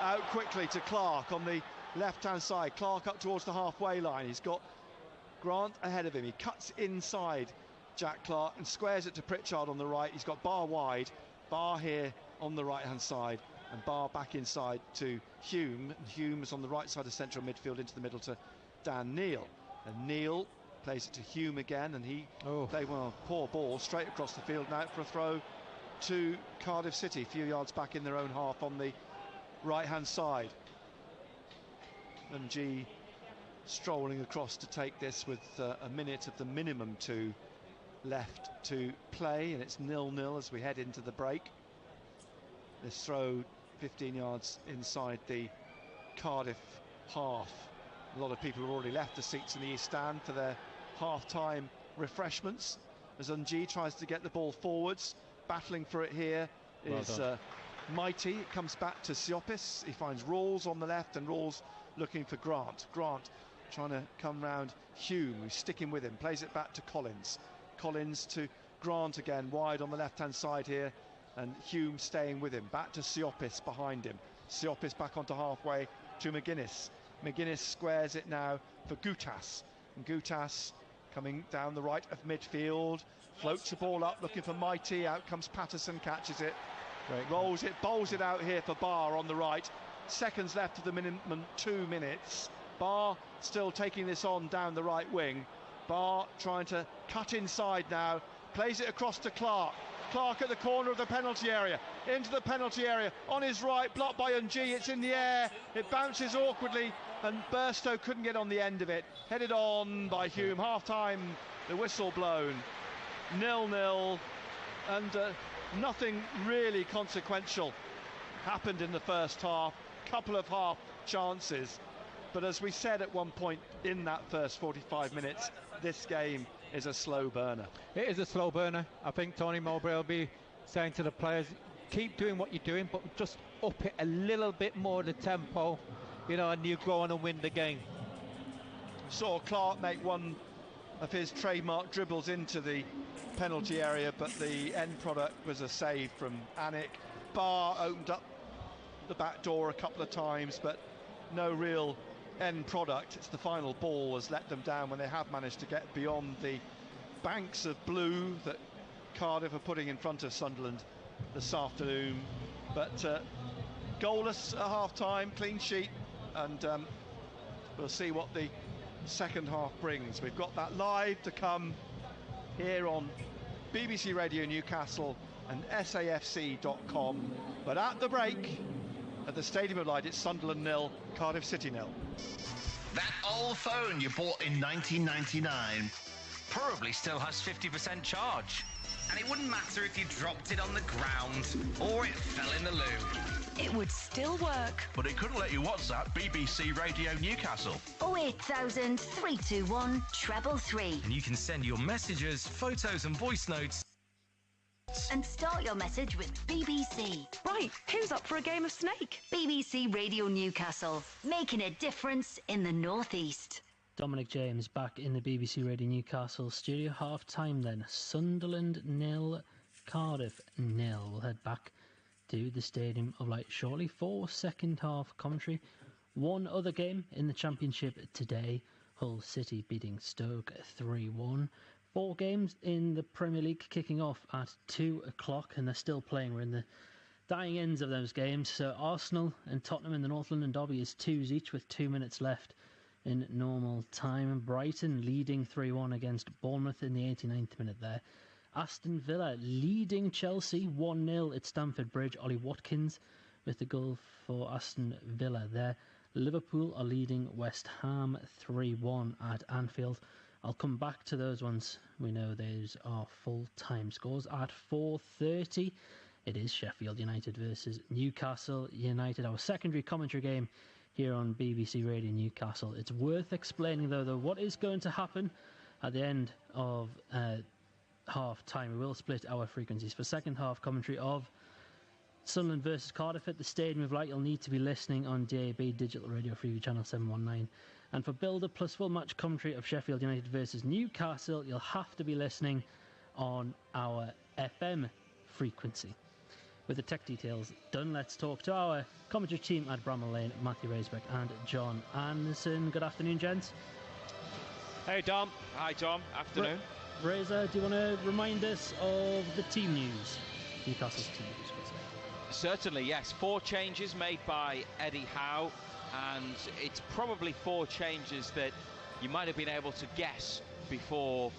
Out quickly to Clark on the left-hand side. Clark up towards the halfway line. He's got Grant ahead of him. He cuts inside Jack Clark and squares it to Pritchard on the right. He's got Barr wide, Barr here on the right-hand side, and Barr back inside to Hume. Hume is on the right side of central midfield into the middle to Dan Neal. And Neal plays it to Hume again, and he played well. Poor ball straight across the field now for a throw to Cardiff City, a few yards back in their own half on the right-hand side. And G strolling across to take this with a minute of the minimum 2 left to play, and it's 0-0 as we head into the break. This throw 15 yards inside the Cardiff half. A lot of people have already left the seats in the East Stand for their half-time refreshments as Unji tries to get the ball forwards. Battling for it here is Mighty. It comes back to Siopis. He finds Rawls on the left and Rawls looking for Grant. Grant trying to come round Hume, who's sticking with him. Plays it back to Collins. Collins to Grant again, wide on the left-hand side here, and Hume staying with him. Back to Siopis behind him. Siopis back onto halfway to McGuinness. McGuinness squares it now for Gutas. And Gutas coming down the right of midfield, floats the ball up, looking for Mighty. Out comes Patterson, catches it, rolls it, bowls it out here for Barr on the right. Seconds left of the minimum 2 minutes. Barr still taking this on down the right wing. Barr trying to cut inside now, plays it across to Clark. Clark at the corner of the penalty area, into the penalty area, on his right, blocked by Unji. It's in the air, it bounces awkwardly, and Burstow couldn't get on the end of it. Headed on by Hume. Half-time, the whistle blown. 0-0, and nothing really consequential happened in the first half. Couple of half chances, but as we said at one point in that first 45 minutes, this game is a slow burner. It is a slow burner. I think Tony Mowbray will be saying to the players, keep doing what you're doing, but just up it a little bit more, the tempo, you know, and you go on and win the game. Saw Clark make one of his trademark dribbles into the penalty area, but the end product was a save from Annick. Barr opened up the back door a couple of times, but no real end product. It's the final ball has let them down when they have managed to get beyond the banks of blue that Cardiff are putting in front of Sunderland this afternoon. But goalless at half-time, clean sheet, and we'll see what the second half brings. We've got that live to come here on BBC Radio Newcastle and SAFC.com. But at the break, At the Stadium of Light, it's Sunderland 0, Cardiff City 0. That old phone you bought in 1999 probably still has 50% charge. And it wouldn't matter if you dropped it on the ground or it fell in the loo. It would still work. But it couldn't let you WhatsApp BBC Radio Newcastle. 08000 321 333. And you can send your messages, photos and voice notes. And start your message with BBC. Right, who's up for a game of Snake? BBC Radio Newcastle, making a difference in the North East. Dominic James back in the BBC Radio Newcastle studio. Half time then. Sunderland 0, Cardiff 0. We'll head back to the Stadium of Light shortly for second half commentary. One other game in the Championship today. Hull City beating Stoke 3-1. 4 games in the Premier League kicking off at 2 o'clock, and they're still playing. We're in the dying ends of those games. So Arsenal and Tottenham in the North London derby is 2s each with 2 minutes left in normal time. And Brighton leading 3-1 against Bournemouth in the 89th minute there. Aston Villa leading Chelsea 1-0 at Stamford Bridge. Ollie Watkins with the goal for Aston Villa there. Liverpool are leading West Ham 3-1 at Anfield. I'll come back to those ones. We know those are full-time scores. At 4:30, it is Sheffield United versus Newcastle United, our secondary commentary game here on BBC Radio Newcastle. It's worth explaining, though, what is going to happen at the end of half-time. We will split our frequencies. For second half commentary of Sunderland versus Cardiff at the Stadium of Light, you'll need to be listening on DAB Digital Radio Freeview Channel 719. And for build-up plus full match commentary of Sheffield United versus Newcastle, you'll have to be listening on our FM frequency. With the tech details done, let's talk to our commentary team at Bramall Lane, Matthew Raisbeck and John Anderson. Good afternoon, gents. Hey, Dom. Hi, Tom. Afternoon. Razor, do you want to remind us of the team news? Newcastle's team news, per se. Certainly, yes. 4 changes made by Eddie Howe. And it's probably 4 changes that you might have been able to guess before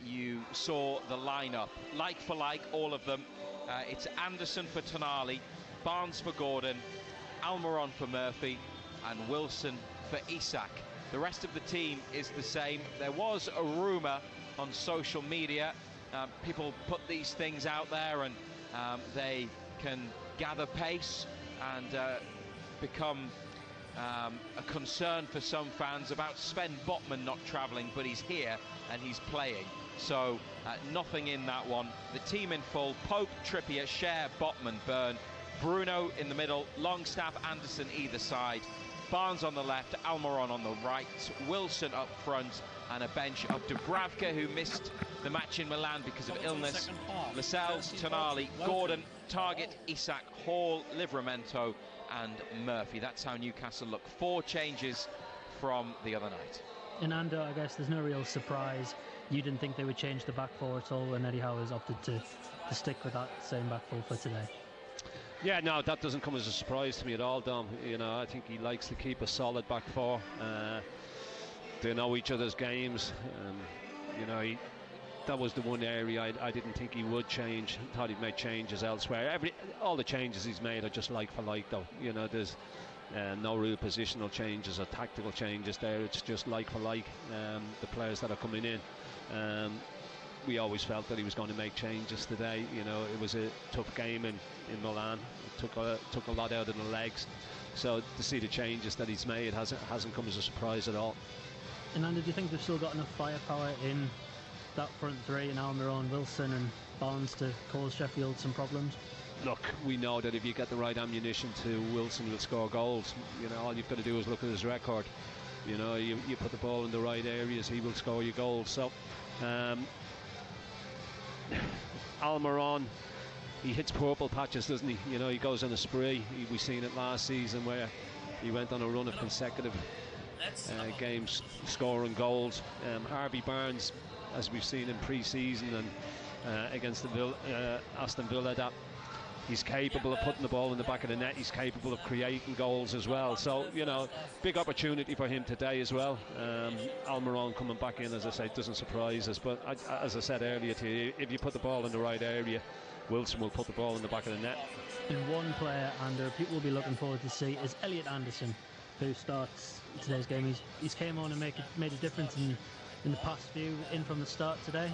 you saw the lineup. Like for like, all of them. It's Anderson for Tonali, Barnes for Gordon, Almiron for Murphy, and Wilson for Isak. The rest of the team is the same. There was a rumour on social media. People put these things out there and they can gather pace and become a concern for some fans about Sven Botman not travelling, but he's here and he's playing. So nothing in that one. The team in full: Pope, Trippier, Schär, Botman, Byrne, Bruno in the middle, Longstaff, Anderson either side, Barnes on the left, Almiron on the right, Wilson up front, and a bench of Dubravka, who missed the match in Milan because of illness, Lascelles, Tonali, Gordon, Target, Isak, Hall, Livramento and Murphy. That's how Newcastle look. 4 changes from the other night. In Ando, I guess there's no real surprise. You didn't think they would change the back four at all, and Eddie Howe has opted to stick with that same back four for today. Yeah, no, that doesn't come as a surprise to me at all, Dom. You know, I think he likes to keep a solid back four. They know each other's games. You know, that was the one area I didn't think he would change. Thought he'd made changes elsewhere. All the changes he's made are just like for like, though. You know, there's no real positional changes or tactical changes there. It's just like for like, the players that are coming in. We always felt that he was going to make changes today. You know, it was a tough game in Milan. It took a lot out of the legs. So to see the changes that he's made hasn't come as a surprise at all. And Andy, do you think they've still got enough firepower in that front three, in Almiron, Wilson and Barnes, to cause Sheffield some problems? Look, we know that if you get the right ammunition to Wilson, will score goals. You know, all you've got to do is look at his record. You know, you put the ball in the right areas, he will score you goals. So Almiron, he hits purple patches, doesn't he? You know, he goes on a spree. We've seen it last season where he went on a run of consecutive games scoring goals. Harvey Barnes, as we've seen in pre-season and against the Aston Villa, that he's capable of putting the ball in the back of the net. He's capable of creating goals as well. So, you know, big opportunity for him today as well. Almiron coming back in, as I say, doesn't surprise us. But as I said earlier to you, if you put the ball in the right area, Wilson will put the ball in the back of the net. And one player, and people will be looking forward to see, is Elliot Anderson, who starts today's game. He's came on and made a difference in the past few, in from the start today.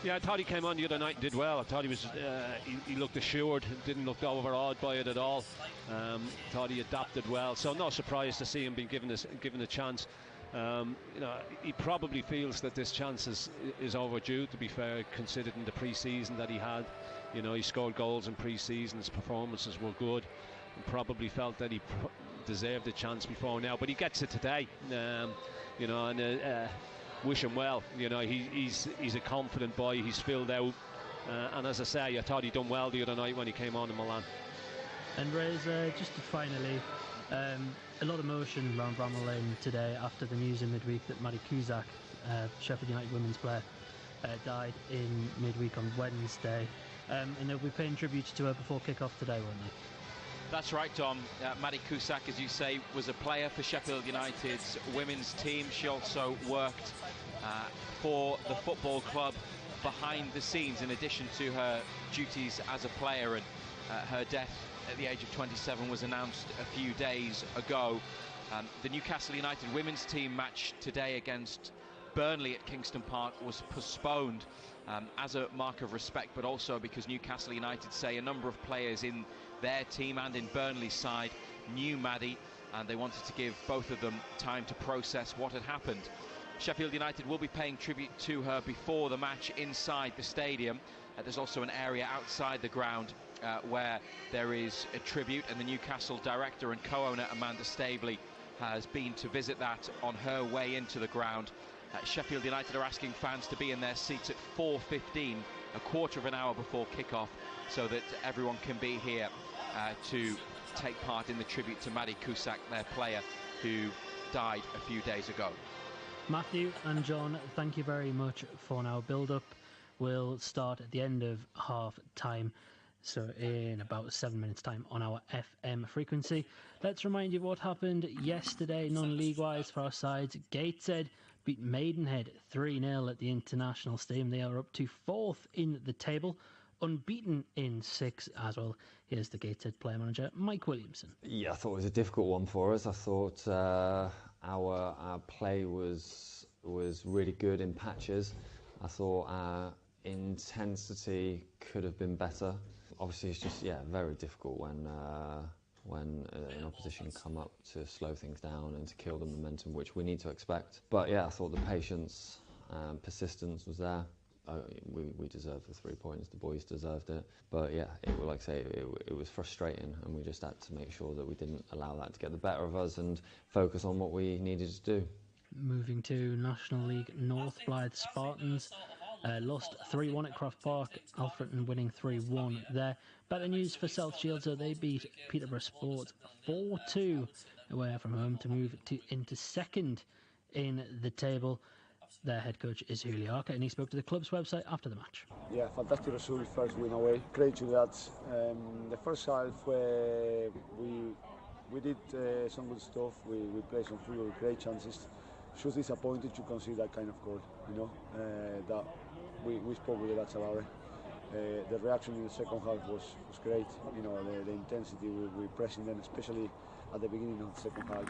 Yeah, I thought he came on the other night and did well. I thought he was he looked assured, didn't look overawed by it at all. Thought he adapted well, so no surprise to see him being given a chance. He probably feels that this chance is overdue, to be fair, considering the pre-season that he had. He scored goals in pre-season, his performances were good, and probably felt that he deserved a chance before now, but he gets it today. Wish him well. He's a confident boy. He's filled out, and as I say, I thought he'd done well the other night when he came on in Milan. And Ray's, just to finally, a lot of motion around Bramall Lane today after the news in midweek that Maddie Cusack, Sheffield United women's player, died in midweek on Wednesday, and they'll be paying tribute to her before kick-off today, won't they? That's right, Tom. Maddie Cusack, as you say, was a player for Sheffield United's women's team. She also worked for the football club behind the scenes, in addition to her duties as a player. And her death at the age of 27 was announced a few days ago. The Newcastle United women's team match today against Burnley at Kingston Park was postponed as a mark of respect, but also because Newcastle United say a number of players in their team and in Burnley's side knew Maddie, and they wanted to give both of them time to process what had happened. Sheffield United will be paying tribute to her before the match inside the stadium. There's also an area outside the ground where there is a tribute, and the Newcastle director and co-owner Amanda Staveley has been to visit that on her way into the ground. Sheffield United are asking fans to be in their seats at 4:15, a quarter of an hour before kick-off, so that everyone can be here to take part in the tribute to Maddie Cusack, their player, who died a few days ago. Matthew and John, thank you very much for now. Build-up will start at the end of half-time, so in about 7 minutes' time on our FM frequency. Let's remind you of what happened yesterday, non-league-wise for our sides. Gateshead beat Maidenhead 3-0 at the International Stadium. They are up to 4th in the table, unbeaten in 6 as well. Here's the Gateshead player manager, Mike Williamson. Yeah, I thought it was a difficult one for us. I thought our play was really good in patches. I thought our intensity could have been better. Obviously, it's just very difficult when an opposition come up to slow things down and to kill the momentum, which we need to expect. But I thought the patience and persistence was there. We deserved the 3 points. The boys deserved it. But like I say, it was frustrating, and we just had to make sure that we didn't allow that to get the better of us and focus on what we needed to do. Moving to National League North, Blythe Spartans lost 3-1 at Croft Park, Alfreton winning 3-1 there. Better news for South Shields, so they beat Peterborough Sports 4-2 away from home to move into second in the table. Their head coach is Julio Arca, and he spoke to the club's website after the match. Yeah, fantastic result, first win away. Great to that. The first half, we did some good stuff. We played some football, great chances. Just disappointed to concede that kind of goal, that we spoke with the lads about it. The reaction in the second half was great. The intensity we pressing them, especially at the beginning of the second half.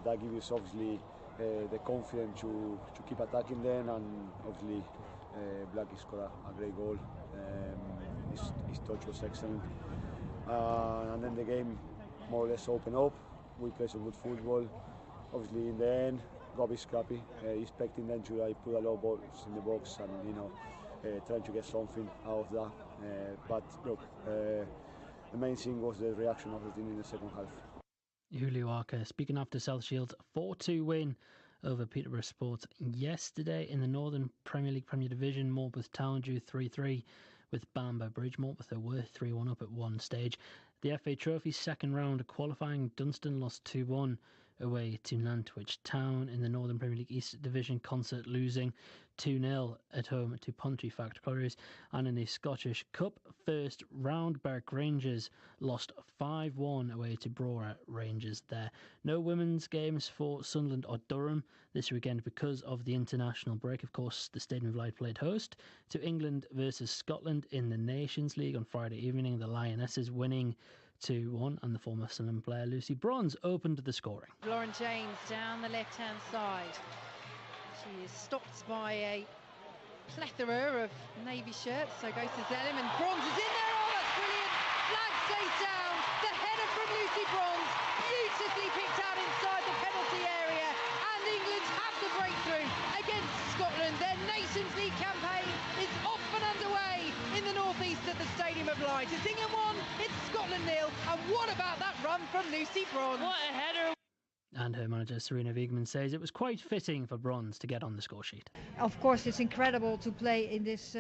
That gives us obviously the confidence to keep attacking them, and obviously Blackie scored a great goal. His touch was excellent, and then the game more or less opened up. We played some good football. Obviously in the end, Robbie scrappy, expecting them to put a lot of balls in the box and trying to get something out of that. But look, the main thing was the reaction of the team in the second half. Julio Arca speaking after South Shields' 4-2 win over Peterborough Sports yesterday. In the Northern Premier League Premier Division, Morpeth Town drew 3-3 with Bamber Bridge. Morpeth were 3-1 up at one stage. The FA Trophy second round qualifying, Dunstan lost 2-1 away to Nantwich Town. In the Northern Premier League East Division, Concert losing 2-0 at home to Pontefract Collieries. And in the Scottish Cup, first round, Berwick Rangers lost 5-1 away to Brora Rangers there. No women's games for Sunderland or Durham this weekend because of the international break. Of course, the Stadium of Light played host to England versus Scotland in the Nations League on Friday evening. The Lionesses winning 2-1, and the former Sunderland player Lucy Bronze opened the scoring. Lauren James down the left-hand side. She is stopped by a plethora of navy shirts, so goes to Zelim, and Bronze is in there. Oh, that's brilliant! Flag stays down. The header from Lucy Bronze, beautifully picked out inside the penalty area, and England have the breakthrough against Scotland. Their Nations League campaign is off and underway in the northeast at the Stadium of Light. It's England 1, it's Scotland 0, and what about that run from Lucy Bronze? What a header! And her manager Serena Wiegman says it was quite fitting for Bronze to get on the score sheet. Of course, it's incredible to play in this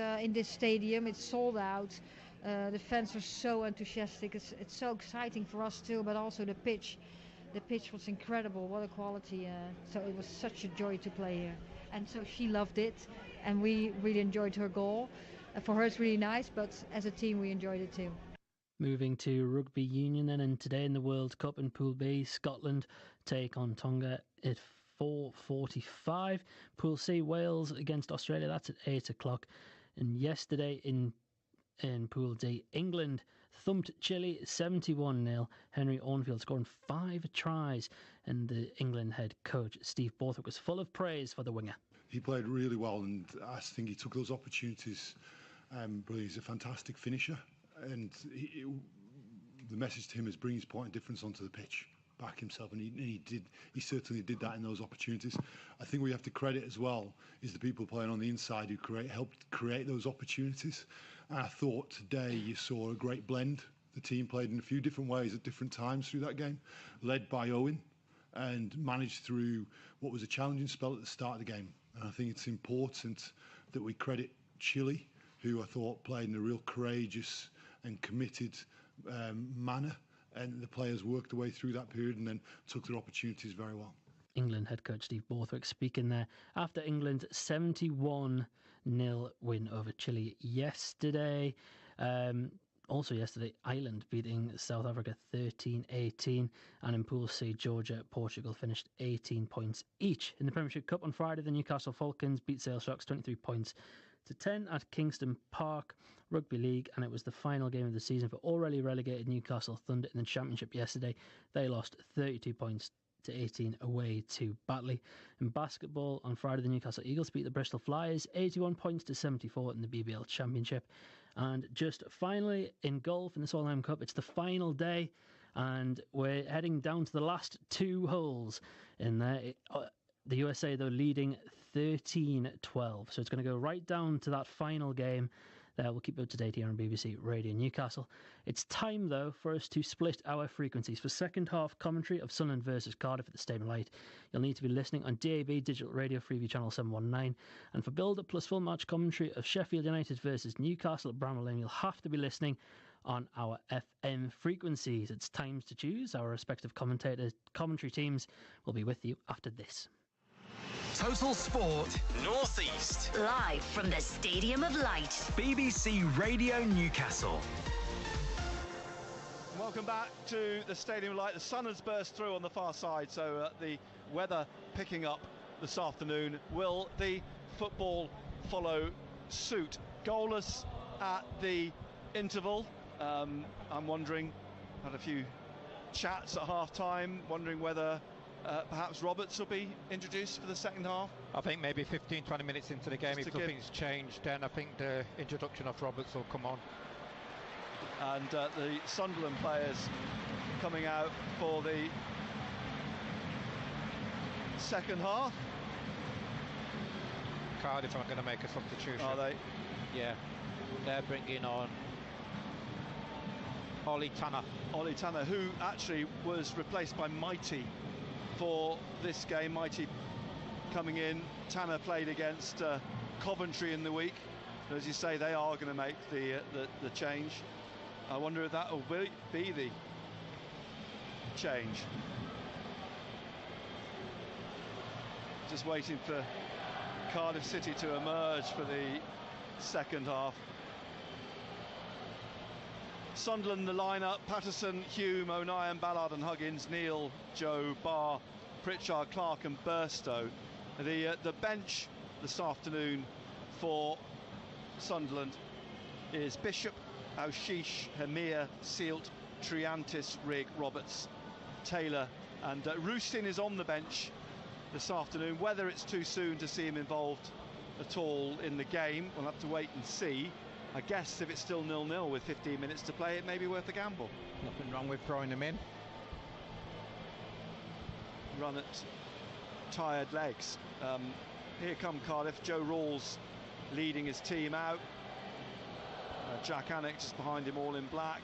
stadium. It's sold out. The fans are so enthusiastic. It's so exciting for us too, but also the pitch. The pitch was incredible. What a quality! So it was such a joy to play here, and so she loved it, and we really enjoyed her goal. For her, it's really nice, but as a team, we enjoyed it too. Moving to Rugby Union then, and today in the World Cup in Pool B, Scotland take on Tonga at 4:45. Pool C, Wales against Australia, that's at 8 o'clock. And yesterday in Pool D, England thumped Chile 71-0. Henry Ornfield scoring 5 tries, and the England head coach Steve Borthwick was full of praise for the winger. He played really well, and I think he took those opportunities. But he's a fantastic finisher, and the message to him is bring his point of difference onto the pitch, back himself, and he certainly did that in those opportunities. I think we have to credit as well is the people playing on the inside who helped create those opportunities. And I thought today you saw a great blend. The team played in a few different ways at different times through that game, led by Owen, and managed through what was a challenging spell at the start of the game. And I think it's important that we credit Chile, who I thought played in a real courageous and committed manner, and the players worked their way through that period and then took their opportunities very well. England head coach Steve Borthwick speaking there after England's 71-0 win over Chile yesterday. Also yesterday, Ireland beating South Africa 13-18, and in Pool C, Georgia, Portugal finished 18 points each. In the Premiership Cup on Friday, the Newcastle Falcons beat Sale Sharks 23 points to 10 at Kingston Park Rugby League, and it was the final game of the season for already relegated Newcastle Thunder in the Championship yesterday. They lost 32 points to 18 away to Batley. In basketball on Friday, the Newcastle Eagles beat the Bristol Flyers 81 points to 74 in the BBL Championship. And just finally in golf in the Solheim Cup, it's the final day, and we're heading down to the last 2 holes in there. The USA, though, leading 13-12. So it's going to go right down to that final game. We'll keep you up to date here on BBC Radio Newcastle. It's time, though, for us to split our frequencies. For second half commentary of Sunderland versus Cardiff at the Stadium Light, you'll need to be listening on DAB Digital Radio Freeview Channel 719. And for build-up plus full match commentary of Sheffield United versus Newcastle at Bramall Lane, you'll have to be listening on our FM frequencies. It's time to choose. Our respective commentary teams will be with you after this. Total Sport Northeast. Live from the Stadium of Light. BBC Radio Newcastle. Welcome back to the Stadium of Light. The sun has burst through on the far side, so the weather picking up this afternoon. Will the football follow suit? Goalless at the interval. I'm wondering, had a few chats at half-time, wondering whether perhaps Roberts will be introduced for the second half. I think maybe 15-20 minutes into the game, if nothing's changed, then I think the introduction of Roberts will come on. And the Sunderland players coming out for the second half. Cardiff are going to make a substitution. Are they? Yeah. They're bringing on Ollie Tanner. Ollie Tanner, who actually was replaced by Mighty for this game. Mighty coming in. Tanner played against Coventry in the week. And as you say, they are going to make the change. I wonder if that will be the change. Just waiting for Cardiff City to emerge for the second half. Sunderland, the lineup: Patterson, Hume, O'Nien, Ballard and Huggins, Neil, Joe, Barr, Pritchard, Clark and Burstow. The bench this afternoon for Sunderland is Bishop, Aushish, Hamir, Sealt, Triantis, Rigg, Roberts, Taylor and Roustin is on the bench this afternoon. Whether it's too soon to see him involved at all in the game, we'll have to wait and see. I guess if it's still 0-0 with 15 minutes to play, it may be worth a gamble. Nothing wrong with throwing him in. Run at tired legs. Here come Cardiff. Joe Rawls leading his team out. Jack Annex is behind him, all in black.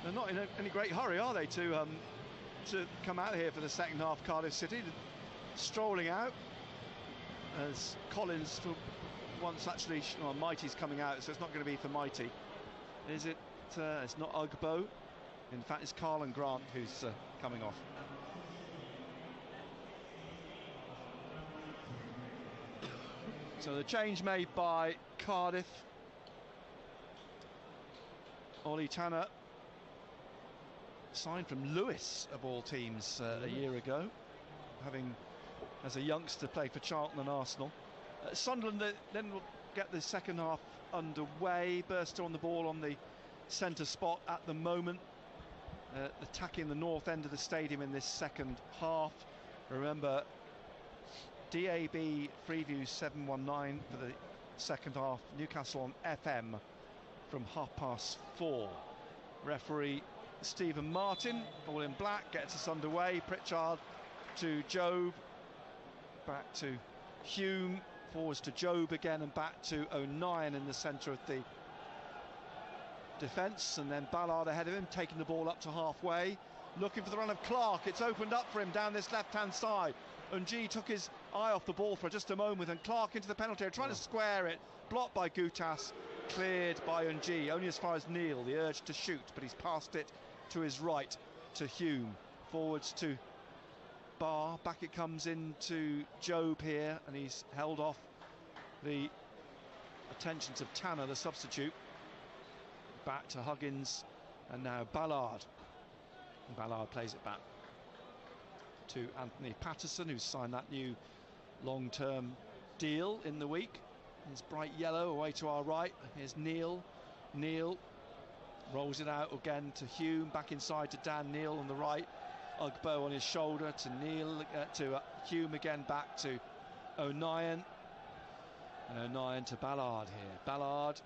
They're not in any great hurry, are they, to come out here for the second half? Cardiff City strolling out as Collins for once actually, well, Mighty's coming out, so it's not going to be for Mighty. Is it? It's not Ugbo. In fact, it's Carlin Grant who's coming off. So the change made by Cardiff. Ollie Tanner, signed from Lewis of all teams a year ago, having as a youngster played for Charlton and Arsenal. Sunderland then will get the second half underway. Burstow on the ball on the centre spot at the moment, attacking the north end of the stadium in this second half. Remember, DAB Freeview 719 for the second half. Newcastle on FM from 4:30. Referee Stephen Martin, all in black, gets us underway. Pritchard to Jobe, back to Hume, forwards to Jobe again, and back to O'Nien in the centre of the defence, and then Ballard ahead of him, taking the ball up to halfway, looking for the run of Clark. It's opened up for him down this left-hand side. Unji took his eye off the ball for just a moment, and Clark into the penalty area, trying to square it, blocked by Gutas, cleared by Unji, only as far as Neil, the urge to shoot, but he's passed it to his right to Hume. Forwards to Barr, back it comes into Jobe here, and he's held off the attentions of Tanner, the substitute. Back to Huggins, and now Ballard. And Ballard plays it back to Anthony Patterson, who's signed that new long-term deal in the week. It's bright yellow away to our right. Here's Neil. Neil rolls it out again to Hume, back inside to Dan Neil on the right. Ugbo on his shoulder to Neil, to Hume again, back to O'Nien. And O'Nien to Ballard here. Ballard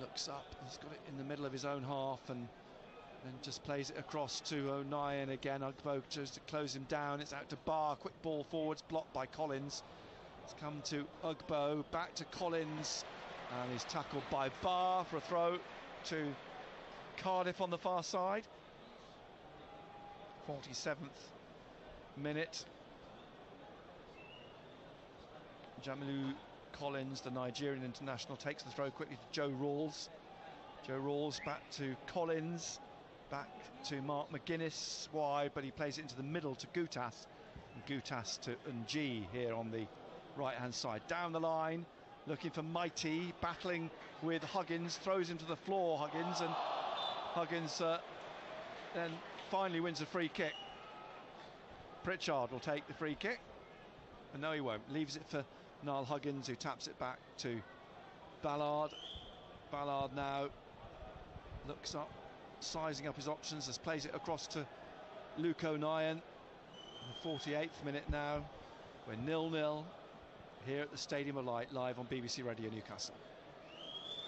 looks up, he's got it in the middle of his own half, and then just plays it across to O'Nien again. Ugbo chose to close him down. It's out to Barr, quick ball forwards, blocked by Collins. It's come to Ugbo, back to Collins, and he's tackled by Barr for a throw to Cardiff on the far side. 47th minute. Jamilu Collins, the Nigerian international, takes the throw quickly to Joe Rawls. Joe Rawls back to Collins, back to Mark McGuinness wide, but he plays it into the middle to Gutas, and Gutas to Unji here on the right hand side. Down the line, looking for Mighty, battling with Huggins, throws him to the floor, Huggins, and Huggins then finally wins a free kick. Pritchard will take the free kick, but no, he won't. Leaves it for Niall Huggins, who taps it back to Ballard. Ballard now looks up, sizing up his options, as plays it across to Luke O'Nien. The 48th minute now. We're 0-0 here at the Stadium of Light, live on BBC Radio Newcastle.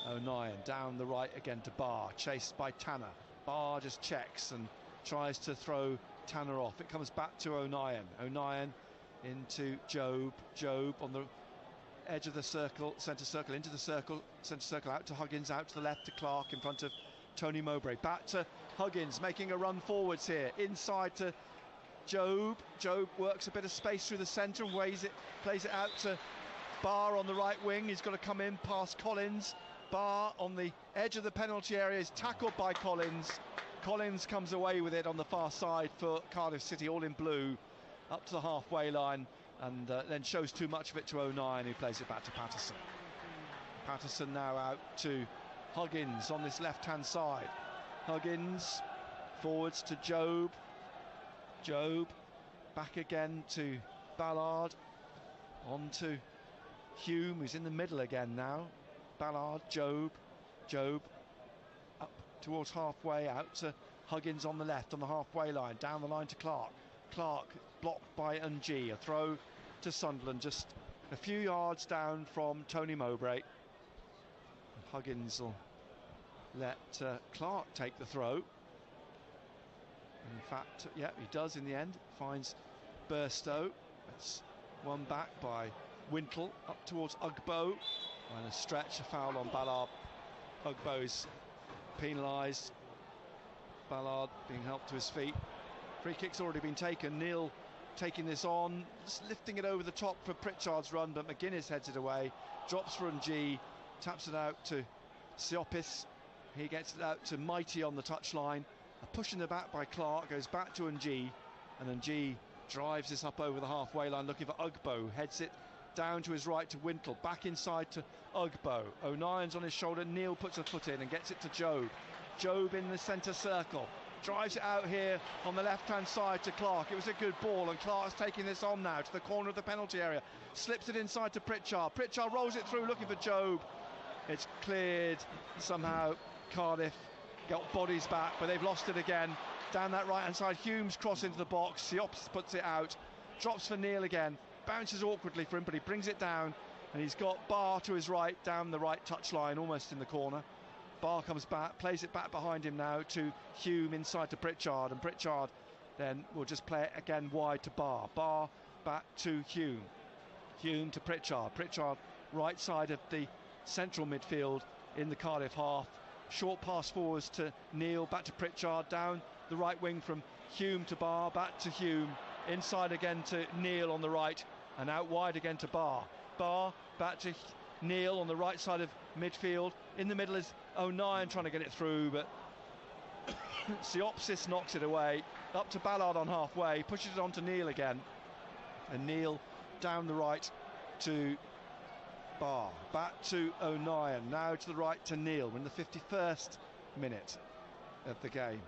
O'Nien down the right again to Barr, chased by Tanner. Barr just checks and tries to throw Tanner off. It comes back to O'Nien. O'Nien into Jobe. Jobe on the edge of the circle, centre circle, into the circle, centre circle, out to Huggins, out to the left to Clark, in front of Tony Mowbray. Back to Huggins, making a run forwards here, inside to Jobe. Jobe works a bit of space through the centre and plays it out to Barr on the right wing. He's got to come in past Collins. Barr on the edge of the penalty area is tackled by Collins. Collins comes away with it on the far side for Cardiff City, all in blue, up to the halfway line. and then shows too much of it to O'Nien, who plays it back to Patterson. Patterson now out to Huggins on this left-hand side. Huggins forwards to Job. Job back again to Ballard. On to Hume, who's in the middle again now. Ballard, Job. Job up towards halfway, out to Huggins on the left on the halfway line, down the line to Clark. Clark blocked by Ng. A throw to Sunderland, just a few yards down from Tony Mowbray. Huggins will let Clark take the throw. In fact, yeah, he does in the end. Finds Burstow. That's won back by Wintle up towards Ugbo. And a stretch, a foul on Ballard. Ugbo is penalised. Ballard being helped to his feet. Free kick's already been taken. Neil taking this on, just lifting it over the top for Pritchard's run, but McGuinness heads it away. Drops for Ng, taps it out to Siopis. He gets it out to Mighty on the touchline. A push in the back by Clark, goes back to Ng, and Ng drives this up over the halfway line looking for Ugbo. Heads it down to his right to Wintle, back inside to Ugbo. O'Nien's on his shoulder. Neil puts a foot in and gets it to Job. Job in the centre circle, drives it out here on the left-hand side to Clark. It was a good ball, and Clark's taking this on now to the corner of the penalty area. Slips it inside to Pritchard. Pritchard rolls it through looking for Job. It's cleared somehow. Cardiff got bodies back, but they've lost it again. Down that right-hand side, Humes cross into the box. Siops puts it out. Drops for Neil again. Bounces awkwardly for him, but he brings it down, and he's got Barr to his right, down the right touchline, almost in the corner. Barr comes back, plays it back behind him now to Hume inside to Pritchard, and Pritchard then will just play it again wide to Barr. Barr back to Hume. Hume to Pritchard. Pritchard right side of the central midfield in the Cardiff half. Short pass forwards to Neil, back to Pritchard, down the right wing from Hume to Barr, back to Hume, inside again to Neil on the right, and out wide again to Barr. Barr back to Neil on the right side of midfield. In the middle is O'Nien trying to get it through, but Siopsis knocks it away. Up to Ballard on halfway, pushes it on to Neil again, and Neil down the right to Barr, back to O'Nien, now to the right to Neil. We're in the 51st minute of the game.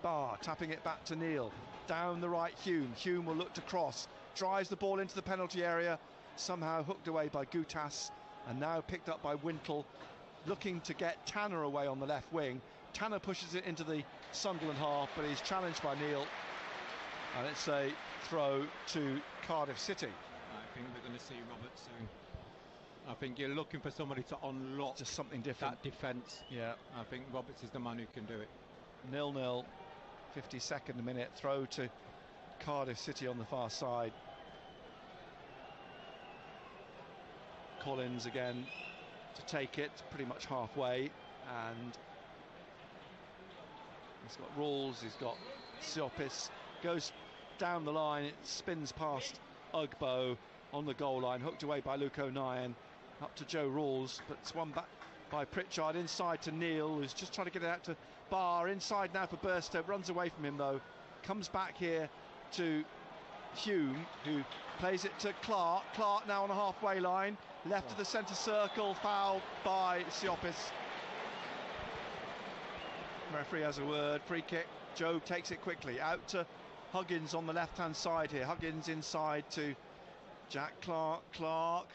Barr tapping it back to Neil, down the right Hume. Hume will look to cross, drives the ball into the penalty area, somehow hooked away by Gutas, and now picked up by Wintle, looking to get Tanner away on the left wing. Tanner pushes it into the Sunderland half, but he's challenged by Neil, and it's a throw to Cardiff City. I think we're going to see Roberts soon. I think you're looking for somebody to unlock just something different. That defence. Yeah, I think Roberts is the man who can do it. 0-0, 52nd minute, throw to Cardiff City on the far side. Collins again to take it, pretty much halfway, and he's got Rawls, he's got Siopis, goes down the line, it spins past Ugbo on the goal line, hooked away by Luke O'Nien, up to Joe Rawls, but it's won back by Pritchard, inside to Neil, who's just trying to get it out to Barr, inside now for Burstow, runs away from him though, comes back here to Hume, who plays it to Clark. Clark now on a halfway line, left of the centre circle, foul by Siopis. Referee has a word, free kick. Job takes it quickly, out to Huggins on the left-hand side here. Huggins inside to Jack Clark. Clark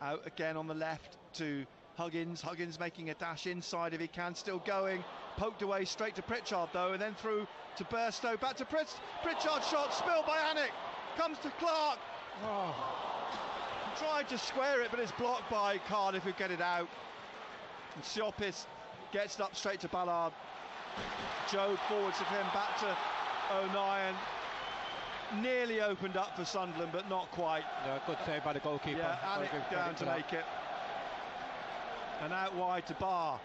out again on the left to Huggins. Huggins making a dash inside if he can, still going. Poked away straight to Pritchard though, and then through to Burstow, back to Pritchard, shot spilled by Anik. Comes to Clark. Tried to square it, but it's blocked by Cardiff, who get it out. And Siopis gets it up straight to Ballard. Joe forwards of him, back to O'Nien. Nearly opened up for Sunderland, but not quite. Yeah, good save by the goalkeeper. Yeah, Anik down to make it. And out wide to Barr.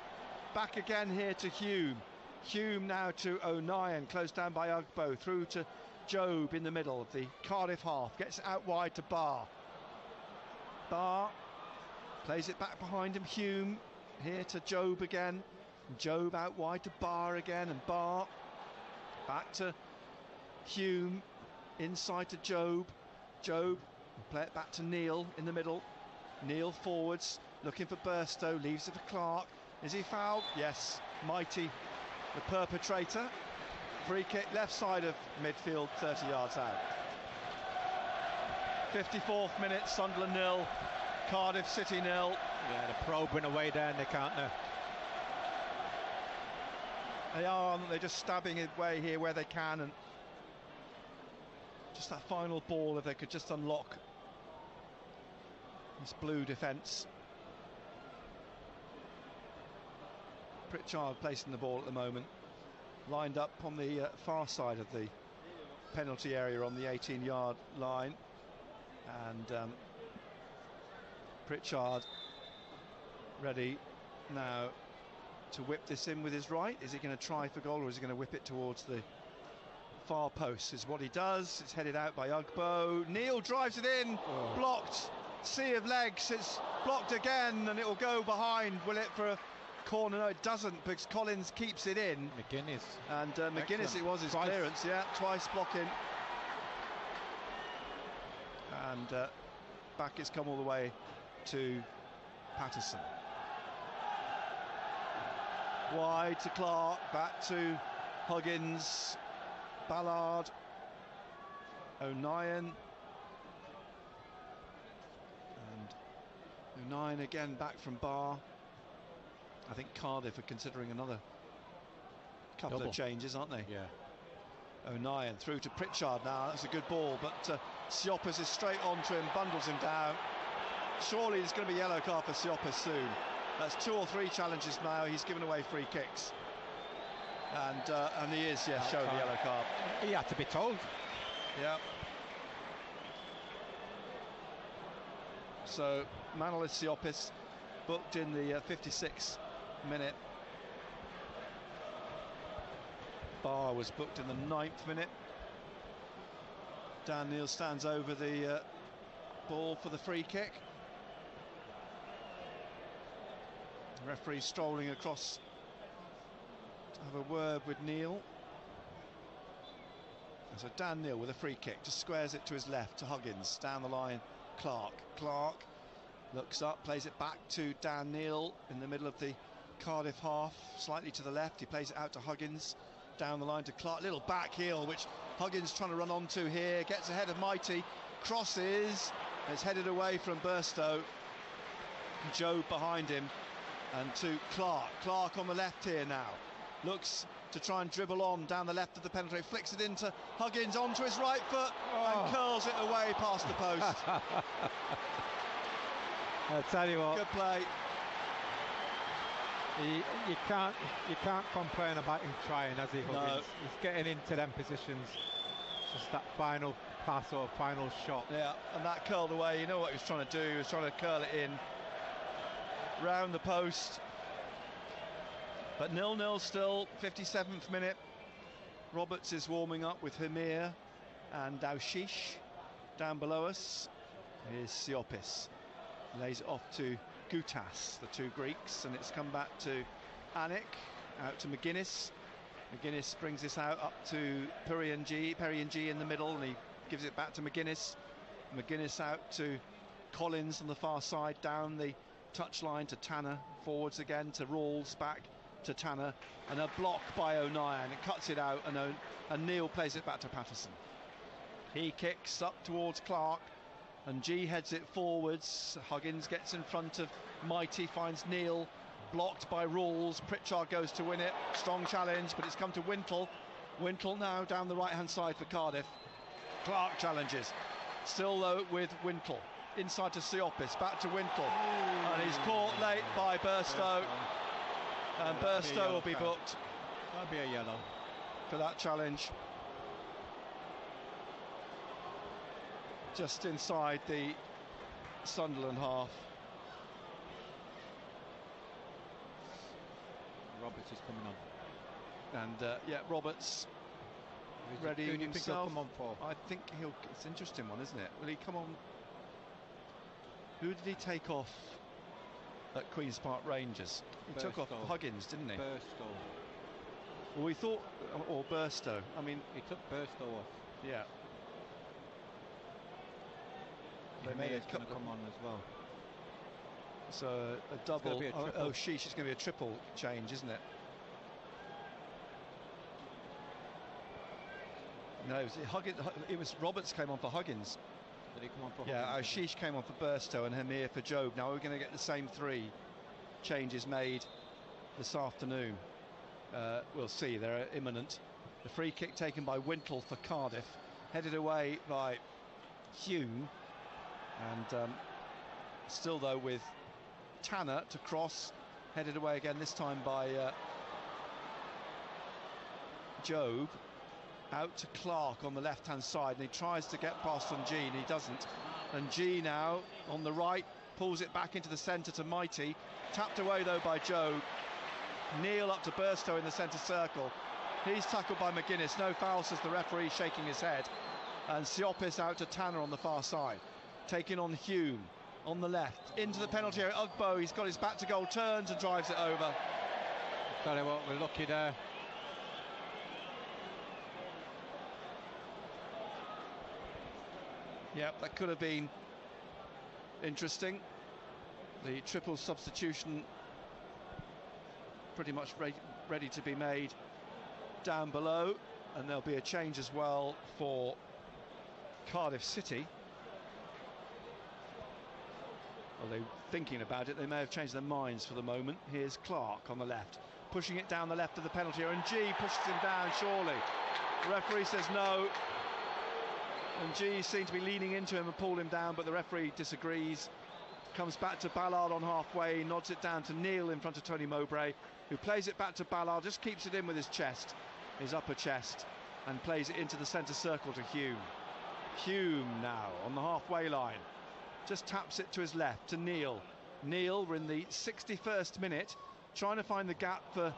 Back again here to Hume. Hume now to O'Nien, closed down by Ugbo, through to Job in the middle of the Cardiff half, gets it out wide to Barr. Barr plays it back behind him. Hume here to Job again. Job out wide to Barr again, and Barr back to Hume, inside to Job. Job Play it back to Neil in the middle. Neil forwards, looking for Burstow, leaves it for Clark. Is he fouled? Yes. Mighty, the perpetrator. Free kick left side of midfield, 30 yards out. 54th minute, Sunderland 0, Cardiff City 0. Yeah, the probe went away there, and they can't. They are, they're just stabbing away here where they can, and just that final ball, if they could just unlock this blue defence. Pritchard placing the ball at the moment, lined up on the far side of the penalty area on the 18-yard line, and Pritchard ready now to whip this in with his right. Is he going to try for goal, or is he going to whip it towards the far post? Is what he does. It's headed out by Ugbo. Neil drives it in, blocked. Sea of legs, it's blocked again, and it will go behind. Will it for a corner? No, it doesn't, because Collins keeps it in. McGuinness. And McGuinness, it was his clearance, yeah, twice blocking. And back it's come all the way to Patterson. Wide to Clark, back to Huggins, Ballard, O'Nien. And O'Nien again back from Barr. I think Cardiff are considering another couple of changes, aren't they? Yeah. O'Nien through to Pritchard now. That's a good ball, but Siopis is straight onto him, bundles him down. Surely there's going to be a yellow card for Siopis soon. That's 2 or 3 challenges now. He's given away free kicks, and he is, yeah, showing the yellow card. He had to be told. Yeah. So Manolis Siopis booked in the 56th minute. Barr was booked in the 9th minute. Dan Neil stands over the ball for the free kick. The referee strolling across to have a word with Neil. And so Dan Neil with a free kick, just squares it to his left to Huggins, down the line Clark. Clark looks up, plays it back to Dan Neil in the middle of the Cardiff half, slightly to the left. He plays it out to Huggins, down the line to Clark. Little back heel which Huggins trying to run onto here, gets ahead of Mighty, crosses, it's headed away from Burstow. Joe behind him, and to Clark. Clark on the left here now, looks to try and dribble on down the left of the penalty, flicks it into Huggins onto his right foot and curls it away past the post. I'll tell you what, good play. You can't complain about him trying, has he, Huggins? No. He's getting into them positions. Just that final pass or final shot. Yeah, and that curled away. You know what he was trying to do? He was trying to curl it in round the post. But 0-0 still, 57th minute. Roberts is warming up with Hamir and Daushish. Down below us is Siopis. Lays it off to Gutas, the 2 Greeks, and it's come back to Anik, out to McGuinness. McGuinness brings this out up to Perianji in the middle, and he gives it back to McGuinness. McGuinness out to Collins on the far side, down the touchline to Tanner, forwards again to Rawls, back to Tanner, and a block by O'Nien. It cuts it out, and Neil plays it back to Patterson. He kicks up towards Clark, and G heads it forwards. Huggins gets in front of Mighty, finds Neil, blocked by Rawls. Pritchard goes to win it, strong challenge, but it's come to Wintle. Wintle now down the right hand side for Cardiff. Clark challenges, still though with Wintle, inside to Siopis, back to Wintle, and he's caught late by Burstow, and Burstow will be booked. That'll be a yellow for that challenge. Just inside the Sunderland half. Roberts is coming on. And yeah, Roberts ready Who do you himself. think he'll come on for? I think it's an interesting one, isn't it? Will he come on? Who did he take off at Queen's Park Rangers? He took off Huggins, didn't he? Burstow. Well, we thought, or Burstow. I mean, he took Burstow off. Yeah. They made a couple come on as well. So a double. Be a oh, sheesh! It's going to be a triple change, isn't it? No, it was Roberts came on for Huggins. Did he come on for Yeah, Huggins? Sheesh came on for Burstow and Hamir for Job. Now we're going to get the same 3 changes made this afternoon. We'll see, they're imminent. The free kick taken by Wintle for Cardiff, headed away by Hume, and still though with Tanner to cross, headed away again, this time by Job. Out to Clark on the left-hand side, and he tries to get past on G, and he doesn't. And G now on the right pulls it back into the centre to Mighty, tapped away though by Job. Neil up to Burstow in the centre circle. He's tackled by McGuinness. No foul, says the referee, shaking his head. And Siopis out to Tanner on the far side, taking on Hume on the left into the penalty area. Ugbo, he's got his back to goal, turns and drives it over. Tell you what, we're lucky there. Yep, that could have been interesting. The triple substitution pretty much ready to be made down below, and there'll be a change as well for Cardiff City. Well, they're thinking about it, they may have changed their minds for the moment. Here's Clark on the left, pushing it down the left of the penalty area, and G pushes him down, surely. The referee says no. And G seemed to be leaning into him and pulled him down, but the referee disagrees. Comes back to Ballard on halfway, nods it down to Neil in front of Tony Mowbray, who plays it back to Ballard, just keeps it in with his chest, his upper chest, and plays it into the centre circle to Hume. Hume now on the halfway line, just taps it to his left to Neil. Neil, we're in the 61st minute, trying to find the gap for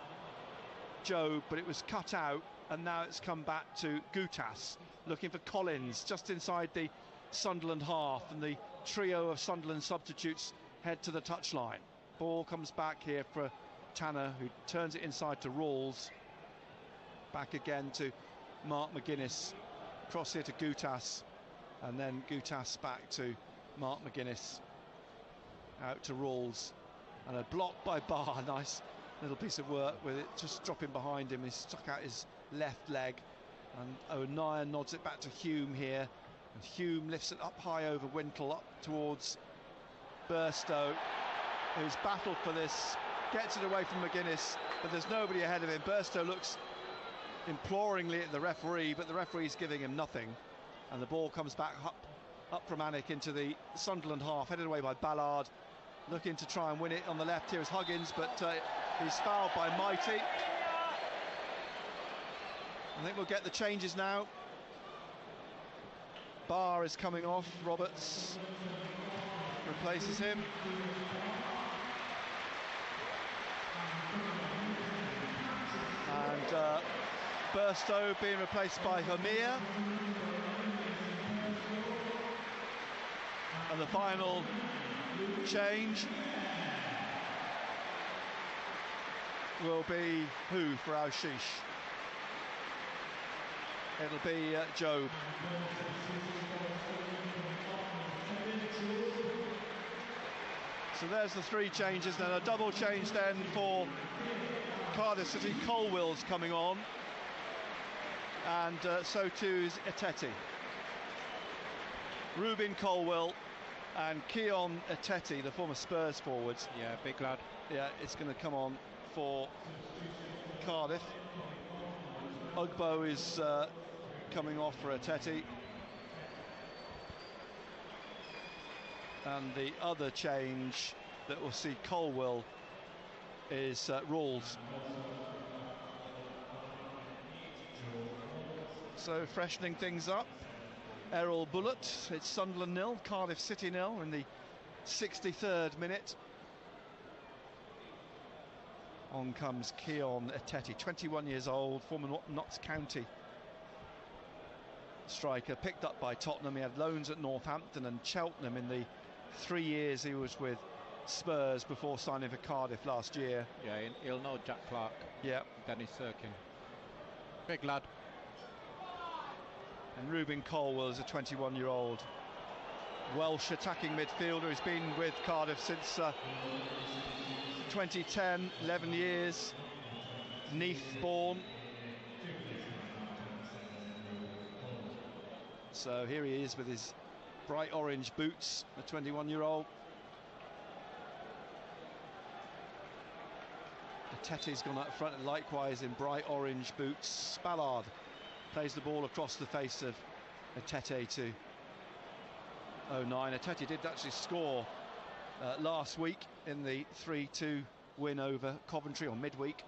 Job, but it was cut out, and now it's come back to Gutas, looking for Collins just inside the Sunderland half, and the trio of Sunderland substitutes head to the touchline. Ball comes back here for Tanner, who turns it inside to Rawls. Back again to Mark McGuinness. Cross here to Gutas, and then Gutas back to Mark McGuinness. Out to Rawls, and a block by Barr. Nice little piece of work with it just dropping behind him. He stuck out his left leg, and O'Neill nods it back to Hume here, and Hume lifts it up high over Wintle, up towards Burstow, who's battled for this, gets it away from McGuinness, but there's nobody ahead of him. Burstow looks imploringly at the referee, but the referee's giving him nothing, and the ball comes back up from Anik into the Sunderland half, headed away by Ballard, looking to try and win it on the left. Here is Huggins, but he's fouled by Mighty. I think we'll get the changes now. Barr is coming off, Roberts replaces him. And Burstow being replaced by Hamir. And the final change will be who for Al-Shish? It'll be Job. So there's the 3 changes, then a double change then for Cardiff City. Colwell's coming on, and so too is Etete. Rubin Colwell and Keon Etete, the former Spurs forwards. Yeah, big lad. Yeah, it's going to come on for Cardiff. Ugbo is coming off for Etete. And the other change that we'll see Colwell is Rawls. So freshening things up. Errol Bullitt, it's Sunderland 0, Cardiff City 0 in the 63rd minute. On comes Keon Etete, 21 years old, former Notts County striker, picked up by Tottenham. He had loans at Northampton and Cheltenham in the 3 years he was with Spurs before signing for Cardiff last year. Yeah, he'll know Jack Clark. Yeah. Dennis Sirkin. Big lad. And Rubin Colwell is a 21-year-old Welsh attacking midfielder who's been with Cardiff since 2010, 11 years, Neath born. So here he is with his bright orange boots, the 21-year-old. Tete's gone up front, and likewise in bright orange boots. Ballard plays the ball across the face of Tete to O'Nien. Tete did actually score last week in the 3-2 win over Coventry on midweek.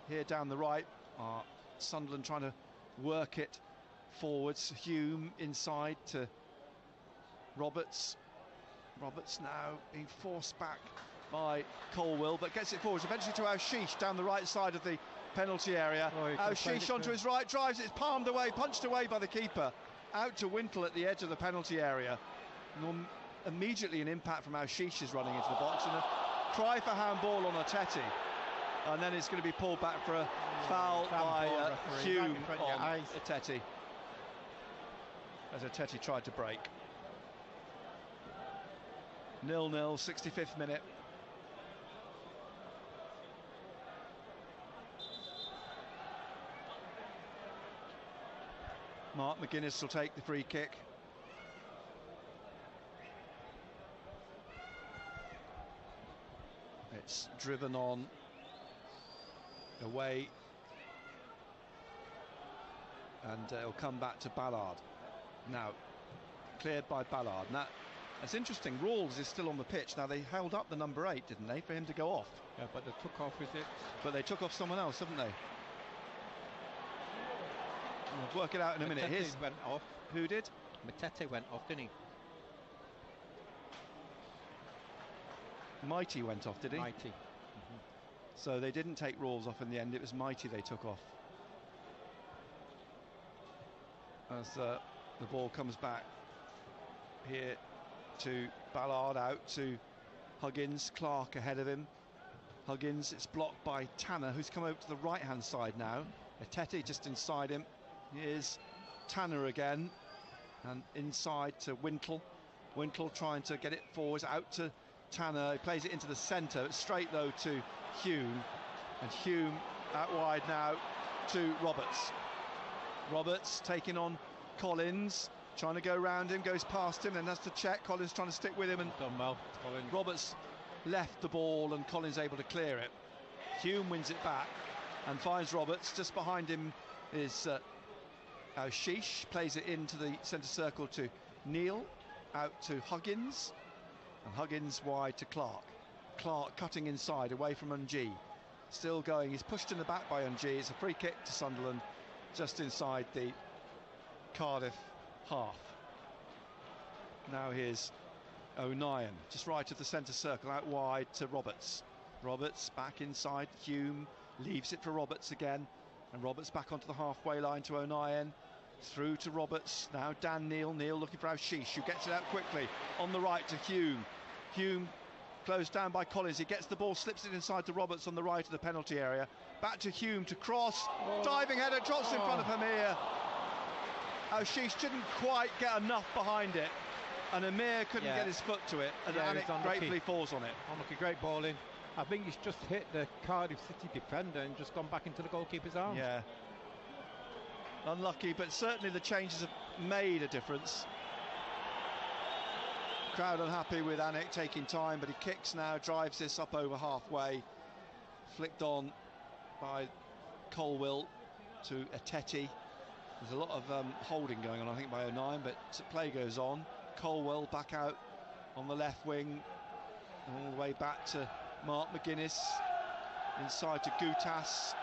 Here down the right are Sunderland trying to work it forwards. Hume inside to Roberts. Roberts now being forced back by Colwill, but gets it forwards eventually to Aushish down the right side of the penalty area. Aushish onto his right, drives it, palmed away, punched away by the keeper. Out to Wintle at the edge of the penalty area. Immediately an impact from Aushish is running into the box, and a cry for handball on Tete. And then it's going to be pulled back for a foul by Hume on Tete, as Tete tried to break. 0-0, 65th minute. Mark McGuinness will take the free kick. It's driven on away, and it'll come back to Ballard. Now cleared by Ballard. Now that's interesting, Rawls is still on the pitch. Now they held up the number 8, didn't they, for him to go off? Yeah, but they took off, is it? But they took off someone else, haven't they? We'll work it out in a minute. Matete went off. Who did? Matete went off, didn't he? Mighty went off, did he? Mighty. So they didn't take Rawls off in the end, it was Mighty they took off. As the ball comes back here to Ballard, out to Huggins, Clark ahead of him. Huggins, it's blocked by Tanner, who's come over to the right-hand side now. Tete just inside him. Here's Tanner again, and inside to Wintle. Wintle trying to get it forwards, out to Tanner. He plays it into the centre, straight though to Hume, and Hume out wide now to Roberts. Roberts taking on Collins, trying to go round him, goes past him, and has to check. Collins trying to stick with him, and done well. Collins. Roberts left the ball, and Collins able to clear it. Hume wins it back and finds Roberts. Just behind him is Aushish, plays it into the centre circle to Neil, out to Huggins, and Huggins wide to Clark. Clark cutting inside away from Unji, still going, he's pushed in the back by Unji. It's a free kick to Sunderland just inside the Cardiff half. Now here's O'Nien, just right of the centre circle, out wide to Roberts. Roberts back inside, Hume leaves it for Roberts again, and Roberts back onto the halfway line to O'Nien, through to Roberts, now Dan Neil looking for Aushish, who gets it out quickly on the right to Hume. Hume closed down by Collins, he gets the ball, slips it inside to Roberts on the right of the penalty area, back to Hume to cross, diving header, drops in front of Amir. Aushish didn't quite get enough behind it, and Amir couldn't get his foot to it, and Anik gratefully falls on it. Unlucky, great ball in. I think he's just hit the Cardiff City defender and just gone back into the goalkeeper's arms. Yeah. Unlucky, but certainly the changes have made a difference. Crowd unhappy with Anik taking time, but he kicks now, drives this up over halfway. Flicked on by Colwill to Tete. There's a lot of holding going on, I think, by O'Nien, but play goes on. Colwill back out on the left wing, all the way back to Mark McGuinness, inside to Gutas.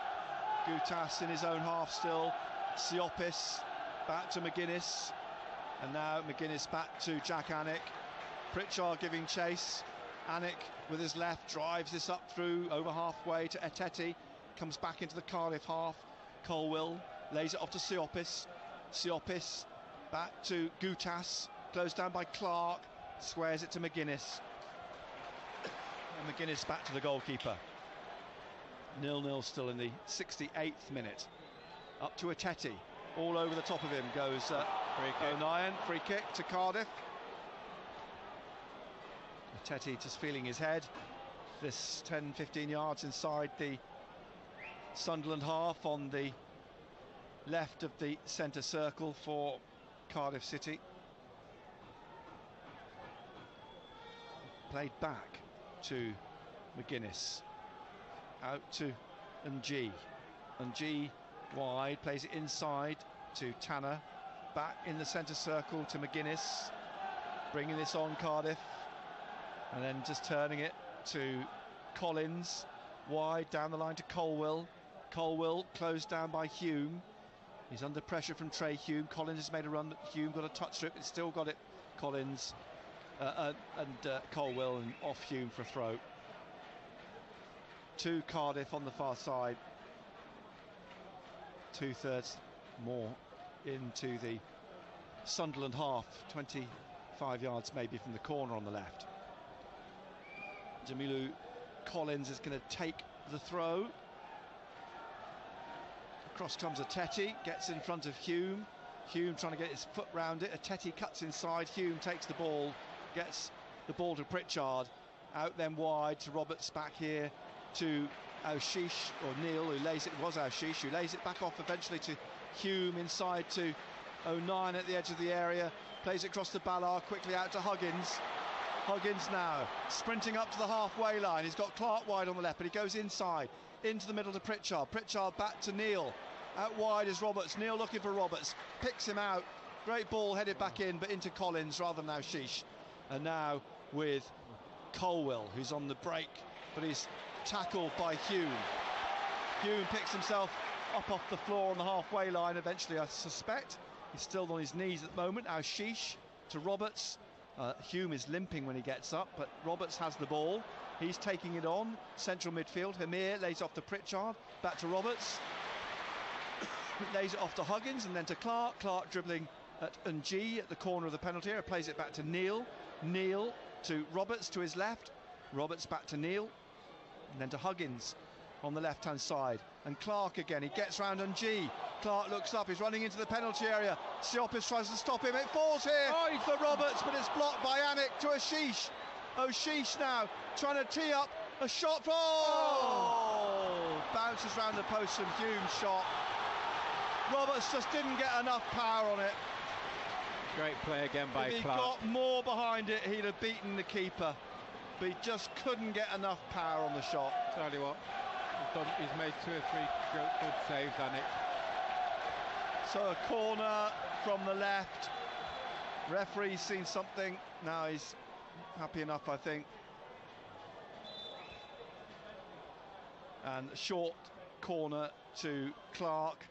Gutas in his own half still. Siopis back to McGuinness, and now McGuinness back to Jack Anik. Pritchard giving chase. Anik with his left drives this up through over halfway to Tete. Comes back into the Cardiff half. Colwill lays it off to Siopis. Siopis back to Gutas. Closed down by Clark. Squares it to McGuinness. And McGuinness back to the goalkeeper. 0-0 still in the 68th minute. Up to Tete. All over the top of him goes O'Nien. Free kick to Cardiff. Teti just feeling his head. This 10-15 yards inside the Sunderland half on the left of the centre circle for Cardiff City. Played back to McGuinness, out to Ng wide, plays it inside to Tanner, back in the centre circle to McGuinness, bringing this on Cardiff, and then just turning it to Collins, wide down the line to Colwill. Colwill closed down by Hume. He's under pressure from Trey Hume. Collins has made a run. Hume got a touch strip. It's still got it. Collins and Colwill, and off Hume for a throw. To Cardiff on the far side. 2/3 more into the Sunderland half. 25 yards maybe from the corner on the left. Jamilu Collins is going to take the throw. Across comes Teti, gets in front of Hume. Hume trying to get his foot round it. Teti cuts inside. Hume takes the ball, gets the ball to Pritchard. Out then wide to Roberts, back here to Ashish, or Neil, who lays it. It was Ashish who lays it back off eventually to Hume, inside to O'Nien at the edge of the area. Plays it across to Ballard, quickly out to Huggins. Huggins now sprinting up to the halfway line. He's got Clark wide on the left, but he goes inside into the middle to Pritchard. Pritchard back to Neil. Out wide is Roberts. Neil looking for Roberts, picks him out. Great ball headed back in, but into Collins rather than Ashish. And now with Colwill, who's on the break, but he's tackled by Hume. Hume picks himself up off the floor on the halfway line eventually, I suspect. He's still on his knees at the moment. Ashish to Roberts. Hume is limping when he gets up, but Roberts has the ball. He's taking it on. Central midfield. Hamir lays off to Pritchard. Back to Roberts. Lays it off to Huggins and then to Clark. Clark dribbling at Ng at the corner of the penalty area. Plays it back to Neil. Neil to Roberts to his left. Roberts back to Neil. And then to Huggins on the left-hand side. And Clark again. He gets round Ng. Clark looks up. He's running into the penalty area. Siopis tries to stop him. It falls here for Roberts, but it's blocked by Anik to Ashish. Ashish now trying to tee up a shot. Bounces round the post and Hume's shot. Roberts just didn't get enough power on it. Great play again by Clark. If he got more behind it, he'd have beaten the keeper. But he just couldn't get enough power on the shot. Tell you what, he's made 2 or 3 good saves on it. So a corner from the left. Referee's seen something. Now he's happy enough, I think. And a short corner to Clark.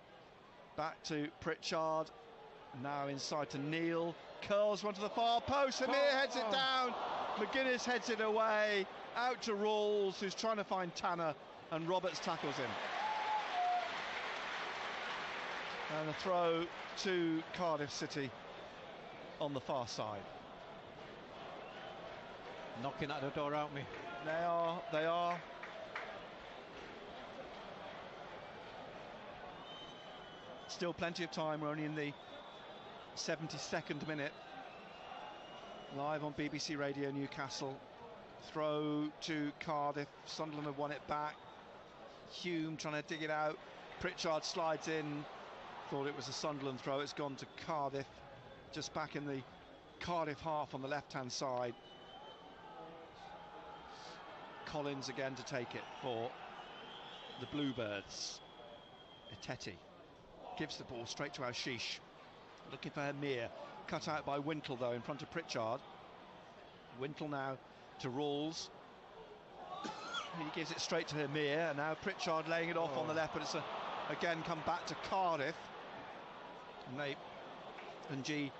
Back to Pritchard. Now inside to Neil. Curls one to the far post. Amir heads it down. McGuinness heads it away. Out to Rawls, who's trying to find Tanner. And Roberts tackles him. And a throw to Cardiff City on the far side. Knocking at the door, aren't we? They are. Still plenty of time. We're only in the 72nd minute. Live on BBC Radio Newcastle. Throw to Cardiff. Sunderland have won it back. Hume trying to dig it out. Pritchard slides in. Thought it was a Sunderland throw. It's gone to Cardiff. Just back in the Cardiff half on the left-hand side. Collins again to take it for the Bluebirds. Teti gives the ball straight to Ashish. Looking for Hamir. Cut out by Wintle though in front of Pritchard. Wintle now to Rawls. He gives it straight to Hamir, and now Pritchard laying it off on the left, but it's again come back to Cardiff. And G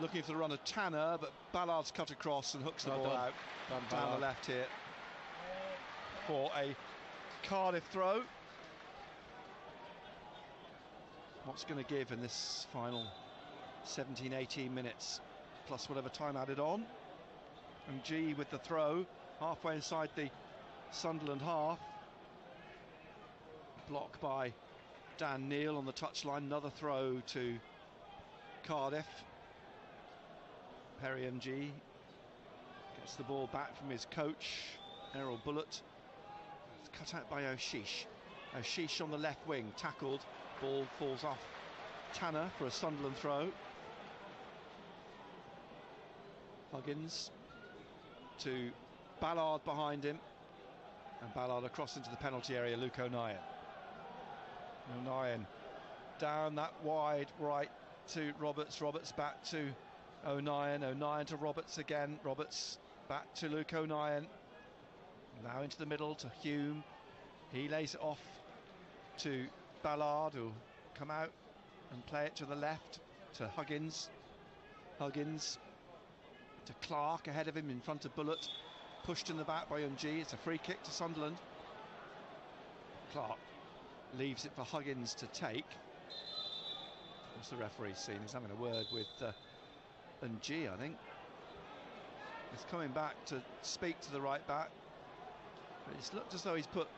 looking for the run of Tanner, but Ballard's cut across and hooks the ball out down the left here for a Cardiff throw. What's going to give in this final 17-18 minutes, plus whatever time added on. And G with the throw, halfway inside the Sunderland half. Block by Dan Neil on the touchline. Another throw to Cardiff. Perry MG Gets the ball back from his coach, Errol Bullitt. It's cut out by O'Sheesh. O'Sheesh on the left wing, tackled. Ball falls off Tanner for a Sunderland throw. Huggins to Ballard behind him, and Ballard across into the penalty area. Luke O'Nien. O'Nien down that wide right to Roberts. Roberts back to O'Nien. O'Nien to Roberts again. Roberts back to Luke O'Nien. Now into the middle to Hume. He lays it off to Ballard, who'll come out and play it to the left to Huggins. Huggins to Clark ahead of him in front of Bullitt. Pushed in the back by Unji. It's a free kick to Sunderland. Clark leaves it for Huggins to take. What's the referee seen? He's having a word with Unji, I think. He's coming back to speak to the right back. But it's looked as though he's put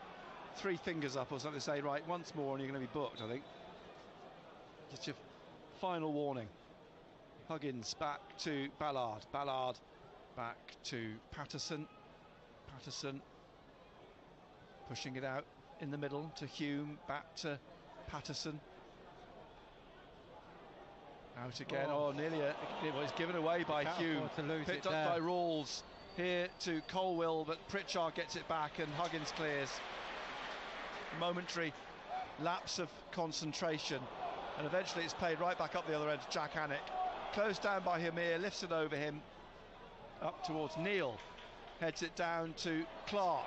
3 fingers up or something to say, right, once more and you're going to be booked, I think. Just your final warning. Huggins back to Ballard. Ballard back to Patterson. Patterson pushing it out in the middle to Hume. Back to Patterson. Out again. Oh, nearly it was given away by Hume. Picked up by Rawls. Here to Colwill, but Pritchard gets it back and Huggins clears. Momentary lapse of concentration, and eventually it's played right back up the other end to Jack Hannock. Closed down by Hamir, lifts it over him up towards Neil, heads it down to Clark.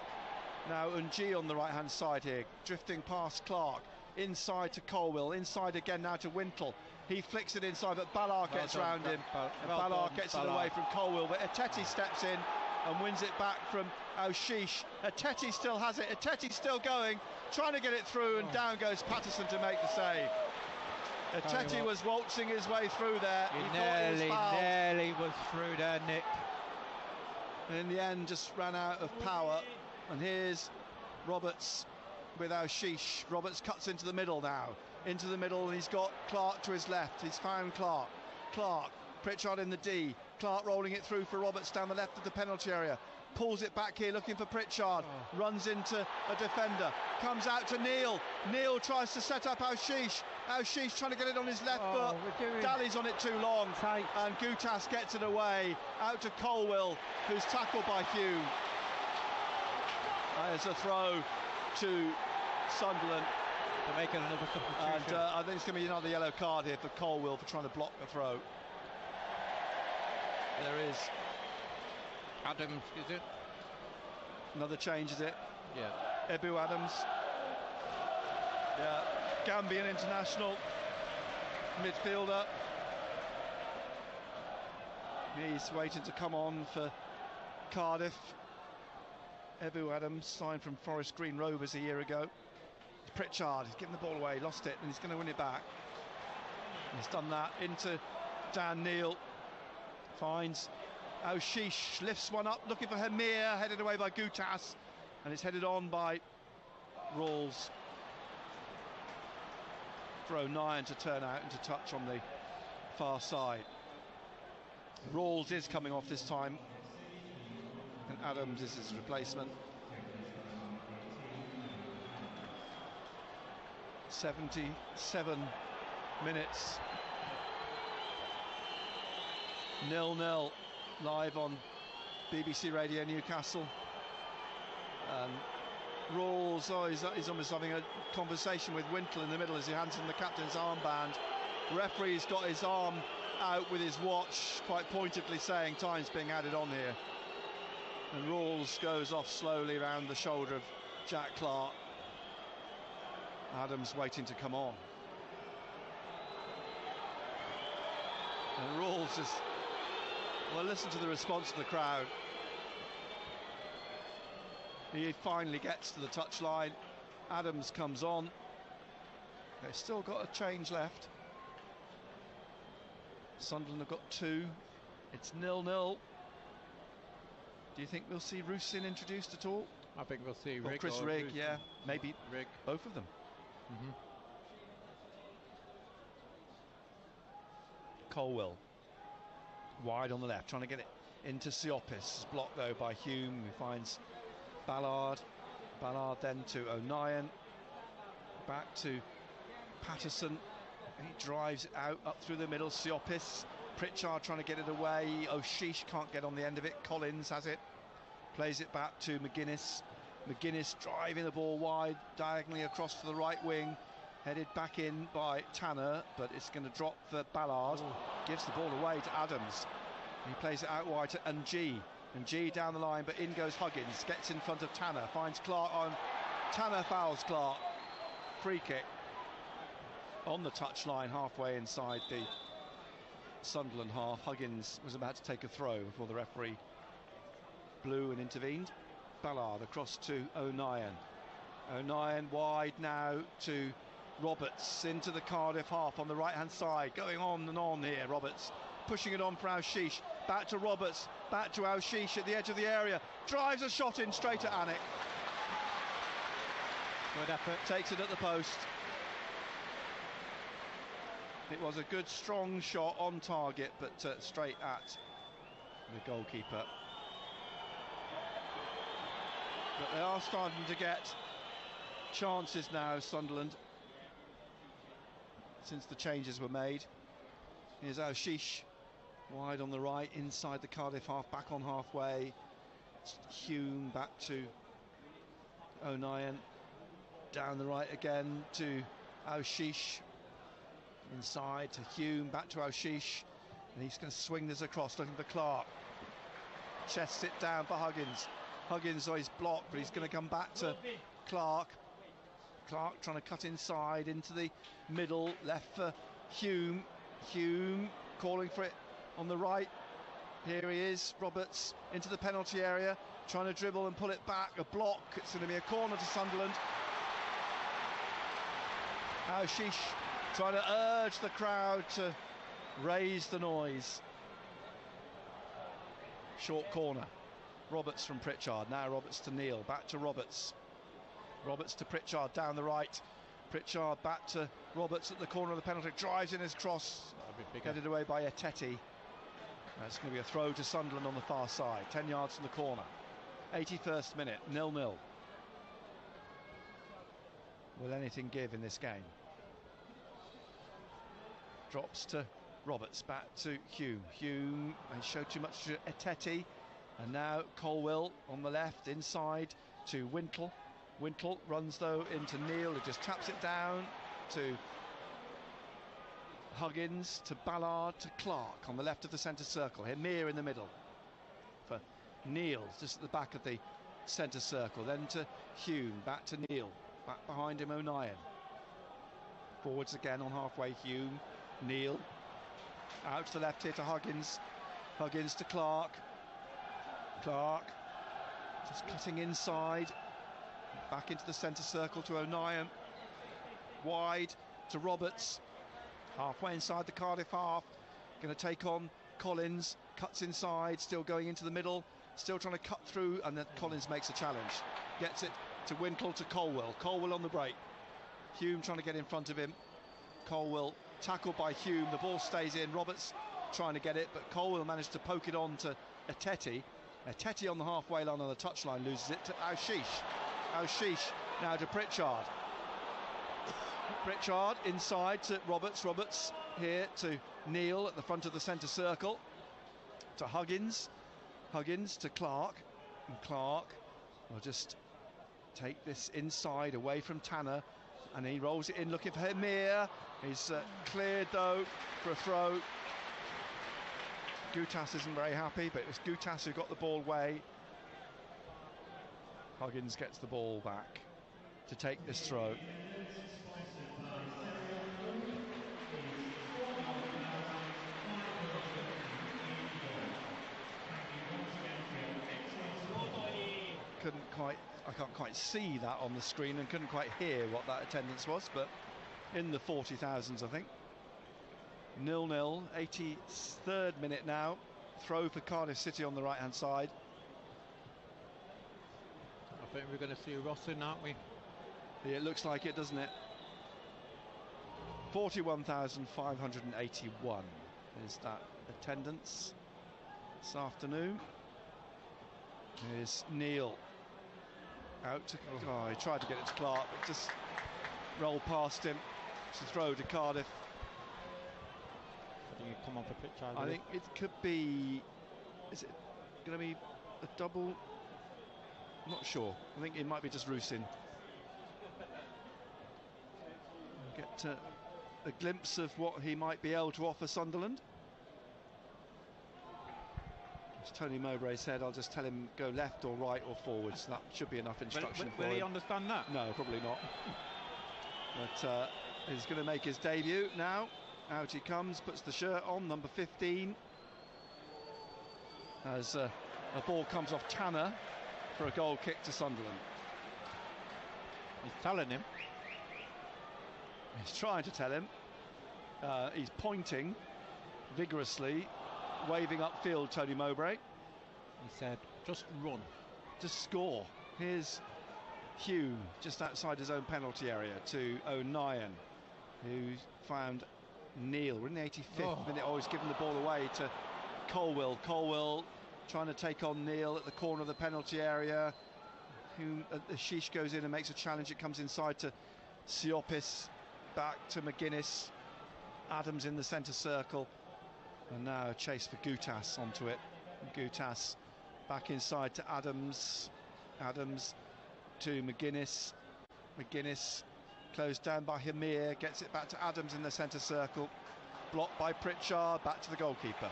Now Unji on the right hand side here, drifting past Clark, inside to Colwill, inside again now to Wintle. He flicks it inside, but Ballard gets round him, and Ballard gets it away from Colwill, but Etete steps in and wins it back from O'Sheesh. Etete still has it, Etete still going, trying to get it through, and down goes Patterson to make the save. Etete was waltzing his way through there. He nearly was through there, Nick. And in the end, just ran out of power. And here's Roberts with O'Sheesh. Roberts cuts into the middle now. Into the middle, and he's got Clark to his left. He's found Clark. Clark, Pritchard in the D. Clark rolling it through for Roberts down the left of the penalty area. Pulls it back here looking for Pritchard. Runs into a defender. Comes out to Neil. Neil tries to set up O'Sheesh. O'Sheesh trying to get it on his left foot. Dally's on it too long. And Gutas gets it away. Out to Colwill, who's tackled by Hume. There's a throw to Sunderland. They're making another substitution. And I think it's going to be another yellow card here for Colwill for trying to block the throw. There is Adams, is it? Another change, is it? Yeah. Ebu Adams. Yeah. Gambian international midfielder. He's waiting to come on for Cardiff. Ebu Adams, signed from Forest Green Rovers a year ago. Pritchard, he's given the ball away, lost it, and he's going to win it back. He's done that into Dan Neil. Finds O'Sheesh, lifts one up, looking for Hamir, headed away by Gutas, and it's headed on by Rawls. For O'Nien to turn out and to touch on the far side. Rawls is coming off this time, and Adams is his replacement. 77 minutes. 0-0 live on BBC Radio Newcastle. And Rawls, he's almost having a conversation with Wintle in the middle as he hands him the captain's armband. Referee's got his arm out with his watch, quite pointedly saying time's being added on here. And Rawls goes off slowly round the shoulder of Jack Clark. Adams waiting to come on. And Rawls just, well, listen to the response of the crowd. He finally gets to the touchline. Adams comes on. They've still got a change left. Sunderland have got 2. It's 0-0. Do you think we'll see Rusyn introduced at all? I think we'll see Rigg. Chris Rigg, yeah. Maybe Rigg. Both of them. Colwill wide on the left, trying to get it into Siopis. Blocked though by Hume, who finds Ballard. Ballard then to O'Nien. Back to Patterson. He drives it out up through the middle. Siopis. Pritchard trying to get it away. O'Sheesh can't get on the end of it. Collins has it. Plays it back to McGuinness. McGuinness driving the ball wide, diagonally across to the right wing. Headed back in by Tanner, but it's going to drop for Ballard. Gives the ball away to Adams. He plays it out wide to Ng. Ng down the line, but in goes Huggins. Gets in front of Tanner. Finds Clark on. Tanner fouls Clark. Free kick on the touchline, halfway inside the Sunderland half. Huggins was about to take a throw before the referee blew and intervened. Ballard across to O'Nien. O'Nien wide now to Roberts into the Cardiff half on the right hand side. Going on and on here. Roberts pushing it on for O'Sheesh. Back to Roberts. Back to O'Sheesh at the edge of the area. Drives a shot in straight at Anik. Good effort. Takes it at the post. It was a good strong shot on target, but straight at the goalkeeper. But they are starting to get chances now, Sunderland, since the changes were made. Here's O'Sheesh wide on the right, inside the Cardiff half, back on halfway. Hume back to O'Nien, down the right again to O'Sheesh. Inside to Hume, back to O'Sheesh, and he's going to swing this across, looking for Clark. Chests it down for Huggins. Huggins is blocked, but he's going to come back to Clark. Clark trying to cut inside into the middle, left for Hume. Hume calling for it on the right. Here he is, Roberts into the penalty area, trying to dribble and pull it back. A block, it's going to be a corner to Sunderland. O'Sheesh trying to urge the crowd to raise the noise. Short corner. Roberts from Pritchard. Now Roberts to Neil. Back to Roberts. Roberts to Pritchard down the right. Pritchard back to Roberts at the corner of the penalty. Drives in his cross. Headed away by Eteti. That's going to be a throw to Sunderland on the far side. 10 yards from the corner. 81st minute. 0-0. Will anything give in this game? Drops to Roberts, back to Hume. Hume, he showed too much to Eteti. And now Colwill on the left, inside to Wintle. Wintle runs though into Neil, who just taps it down to Huggins, to Ballard, to Clark on the left of the centre circle. Hemir in the middle for Neil, just at the back of the centre circle. Then to Hume, back to Neil, back behind him O'Nien. Forwards again on halfway, Hume, Neil, out to the left here to Huggins. Huggins to Clark. Clark just cutting inside, back into the centre circle to O'Nien, wide to Roberts, halfway inside the Cardiff half, going to take on Collins, cuts inside, still going into the middle, still trying to cut through, and then Collins makes a challenge, gets it to Wintle to Colwill. Colwill on the break, Hume trying to get in front of him. Colwill tackled by Hume, the ball stays in. Roberts trying to get it, but Colwill managed to poke it on to Eteti. Eteti on the halfway line on the touchline loses it to O'Sheesh. O'Sheesh now to Pritchard. Pritchard inside to Roberts. Roberts here to Neil at the front of the centre circle. To Huggins. Huggins to Clark. And Clark will just take this inside away from Tanner. And he rolls it in looking for Hemir. He's cleared though for a throw. Gutas isn't very happy, but it was Gutas who got the ball away. Huggins gets the ball back to take this throw. I can't quite see that on the screen and couldn't quite hear what that attendance was, but in the 40,000s I think. 0-0, 83rd minute now. Throw for Cardiff City on the right hand side. I think we're going to see Rossin, aren't we? Yeah, it looks like it, doesn't it? 41,581 is that attendance. this afternoon. Here's Neil. Out to... Oh, he tried to get it to Clark, but just rolled past him. It's a throw to Cardiff. I think you come off the pitch, I think it could be... Is it going to be a double? I'm not sure. I think it might be just Rusin. Get a glimpse of what he might be able to offer Sunderland. As Tony Mowbray said, I'll just tell him go left or right or forwards. That should be enough instruction for him. Will he understand that? No, probably not. But he's going to make his debut now. Out he comes, puts the shirt on, number 15. As a ball comes off Tanner for a goal kick to Sunderland. He's telling him. He's trying to tell him. He's pointing vigorously, waving upfield, Tony Mowbray. He said, just run. Just score. Here's Hugh, just outside his own penalty area, to O'Nien, who found Neil. We're in the 85th minute. Oh, he's given the ball away to Colwill. Colwill trying to take on Neil at the corner of the penalty area. Who Ashish goes in and makes a challenge. It comes inside to Siopis, back to McGuinness. Adams in the centre circle. And now a chase for Gutas onto it. Gutas back inside to Adams. Adams to McGuinness. McGuinness closed down by Hamir. Gets it back to Adams in the centre circle. Blocked by Pritchard. Back to the goalkeeper.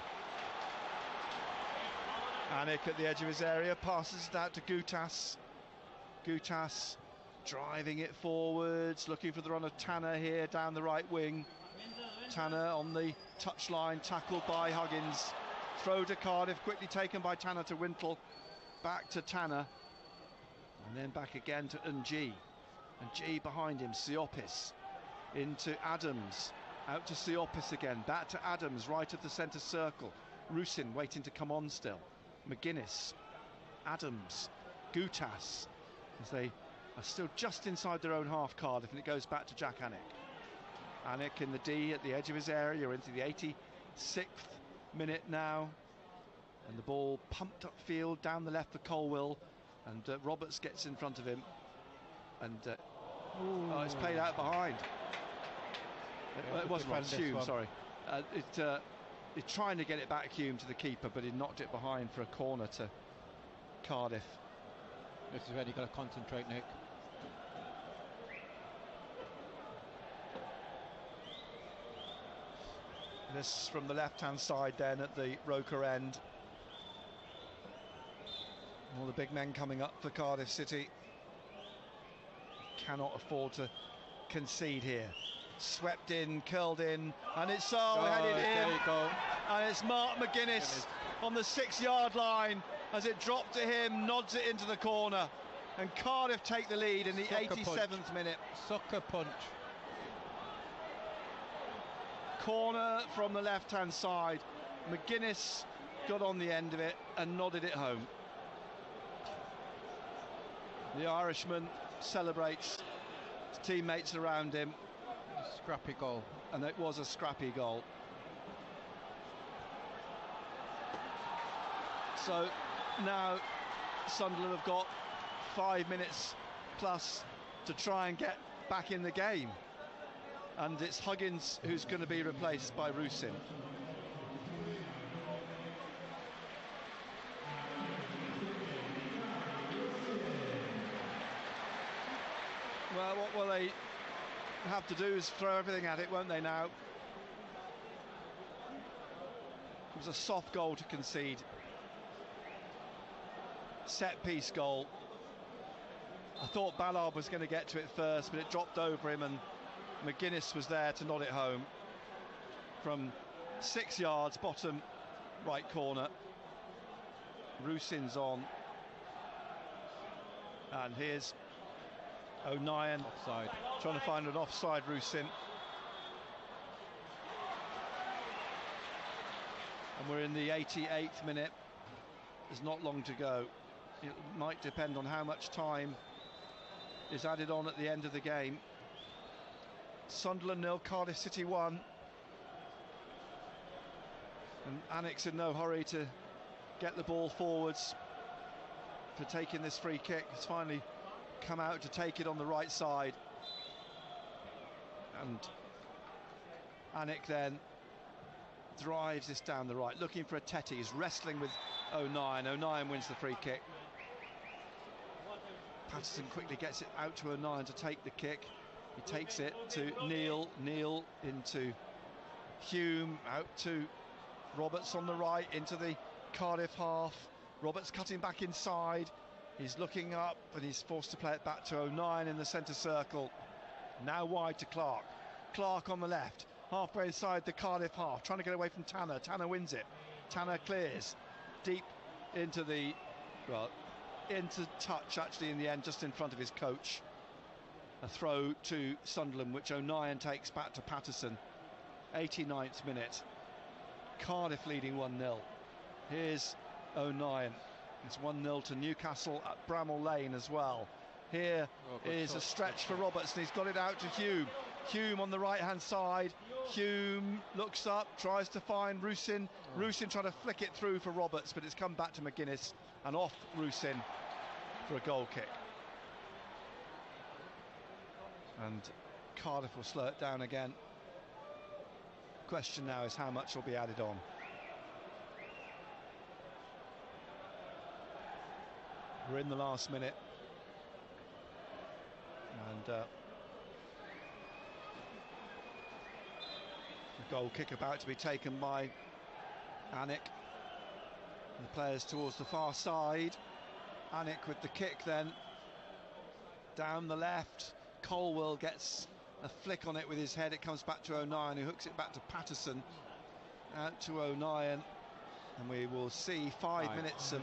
Anik at the edge of his area. Passes it out to Gutas. Gutas driving it forwards. Looking for the run of Tanner here down the right wing. Tanner on the touchline, tackled by Huggins. Throw to Cardiff, quickly taken by Tanner to Wintle. Back to Tanner. And then back again to Ng. Ng behind him, Siopis. Into Adams. Out to Siopis again. Back to Adams, right of the centre circle. Rusin waiting to come on still. McGuinness. Adams. Gutas. As they are still just inside their own half, Cardiff, and it goes back to Jack Anik. Anik in the D at the edge of his area. You're into the 86th minute now. And the ball pumped upfield down the left for Colwill. And Roberts gets in front of him. And it's played out behind. It wasn't Roberts, Hume, sorry. It's trying to get it back, Hume, to the keeper, but he knocked it behind for a corner to Cardiff. This is where you've got to concentrate, Nick. This from the left-hand side then at the Roker end. All the big men coming up for Cardiff City. Cannot afford to concede here. Swept in, curled in, and it's headed in. There you go. And it's Mark McGuinness on the 6-yard line as it dropped to him, nods it into the corner. And Cardiff take the lead in the 87th minute. Sucker punch. Corner from the left-hand side. McGuinness got on the end of it and nodded it home. The Irishman celebrates, his teammates around him. A scrappy goal. And it was a scrappy goal. So now Sunderland have got 5 minutes plus to try and get back in the game. And it's Huggins who's going to be replaced by Rusin. Well, what will they have to do is throw everything at it, won't they now? It was a soft goal to concede. Set piece goal. I thought Ballard was going to get to it first, but it dropped over him and McGuinness was there to nod it home from 6 yards, bottom right corner. Rusin's on. And here's O'Nien. Offside. Trying to find an offside Rusin. And we're in the 88th minute. There's not long to go. It might depend on how much time is added on at the end of the game. Sunderland 0, Cardiff City 1. And Anik's in no hurry to get the ball forwards for taking this free kick. It's finally come out to take it on the right side, and Anik then drives this down the right, looking for a Teti. He's wrestling with O'Nien. O'Nien wins the free kick. Patterson quickly gets it out to O'Nien to take the kick. He takes it to Neil. Neil into Hume, out to Roberts on the right, into the Cardiff half. Roberts cutting back inside. He's looking up, and he's forced to play it back to O'Nien in the centre circle. Now wide to Clark. Clark on the left, halfway inside the Cardiff half, trying to get away from Tanner. Tanner wins it. Tanner clears deep into the, well, into touch actually in the end, just in front of his coach. A throw to Sunderland, which O'Nien takes back to Patterson. 89th minute. Cardiff leading 1-0. Here's O'Nien. It's 1-0 to Newcastle at Bramall Lane as well. Here is a stretch for Roberts, and he's got it out to Hume. Hume on the right-hand side. Hume looks up, tries to find Rusin. Rusin trying to flick it through for Roberts, but it's come back to McGuinness and off Rusin for a goal kick. And Cardiff will slow it down again. Question now is how much will be added on. We're in the last minute, and the goal kick about to be taken by Anik. The players towards the far side. Anik with the kick then down the left. Colwell gets a flick on it with his head. It comes back to O'Nien, who hooks it back to Patterson. Out to O'Nien, and we will see 5 minutes of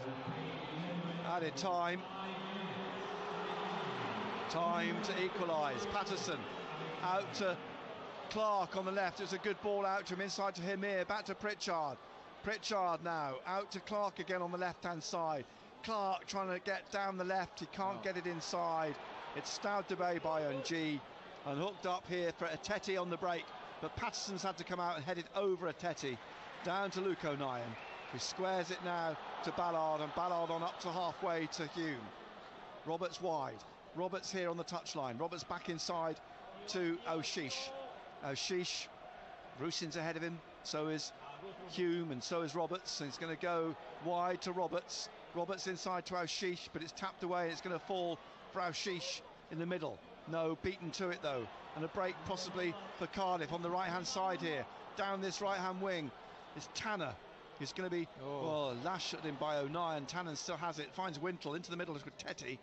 added time. Time to equalise. Patterson out to Clark on the left. It's a good ball out to him, inside to Hemir, back to Pritchard. Pritchard now out to Clark again on the left-hand side. Clark trying to get down the left. He can't get it inside. It's stabbed away by Ng and hooked up here for Ateti on the break. But Patterson's had to come out and head it over Ateti down to Luke O'Nien, who squares it now to Ballard, and Ballard on up to halfway to Hume. Roberts wide. Roberts here on the touchline. Roberts back inside to O'Sheesh. O'Sheesh, Rusin's ahead of him, so is Hume, and so is Roberts, and he's going to go wide to Roberts. Roberts inside to O'Sheesh, but it's tapped away. It's going to fall for O'Sheesh in the middle. No, beaten to it though, and a break possibly for Cardiff on the right-hand side here. Down this right-hand wing is Tanner. He's going to be lashed at him by O'Nien. Tanner still has it, finds Wintle into the middle with Teti.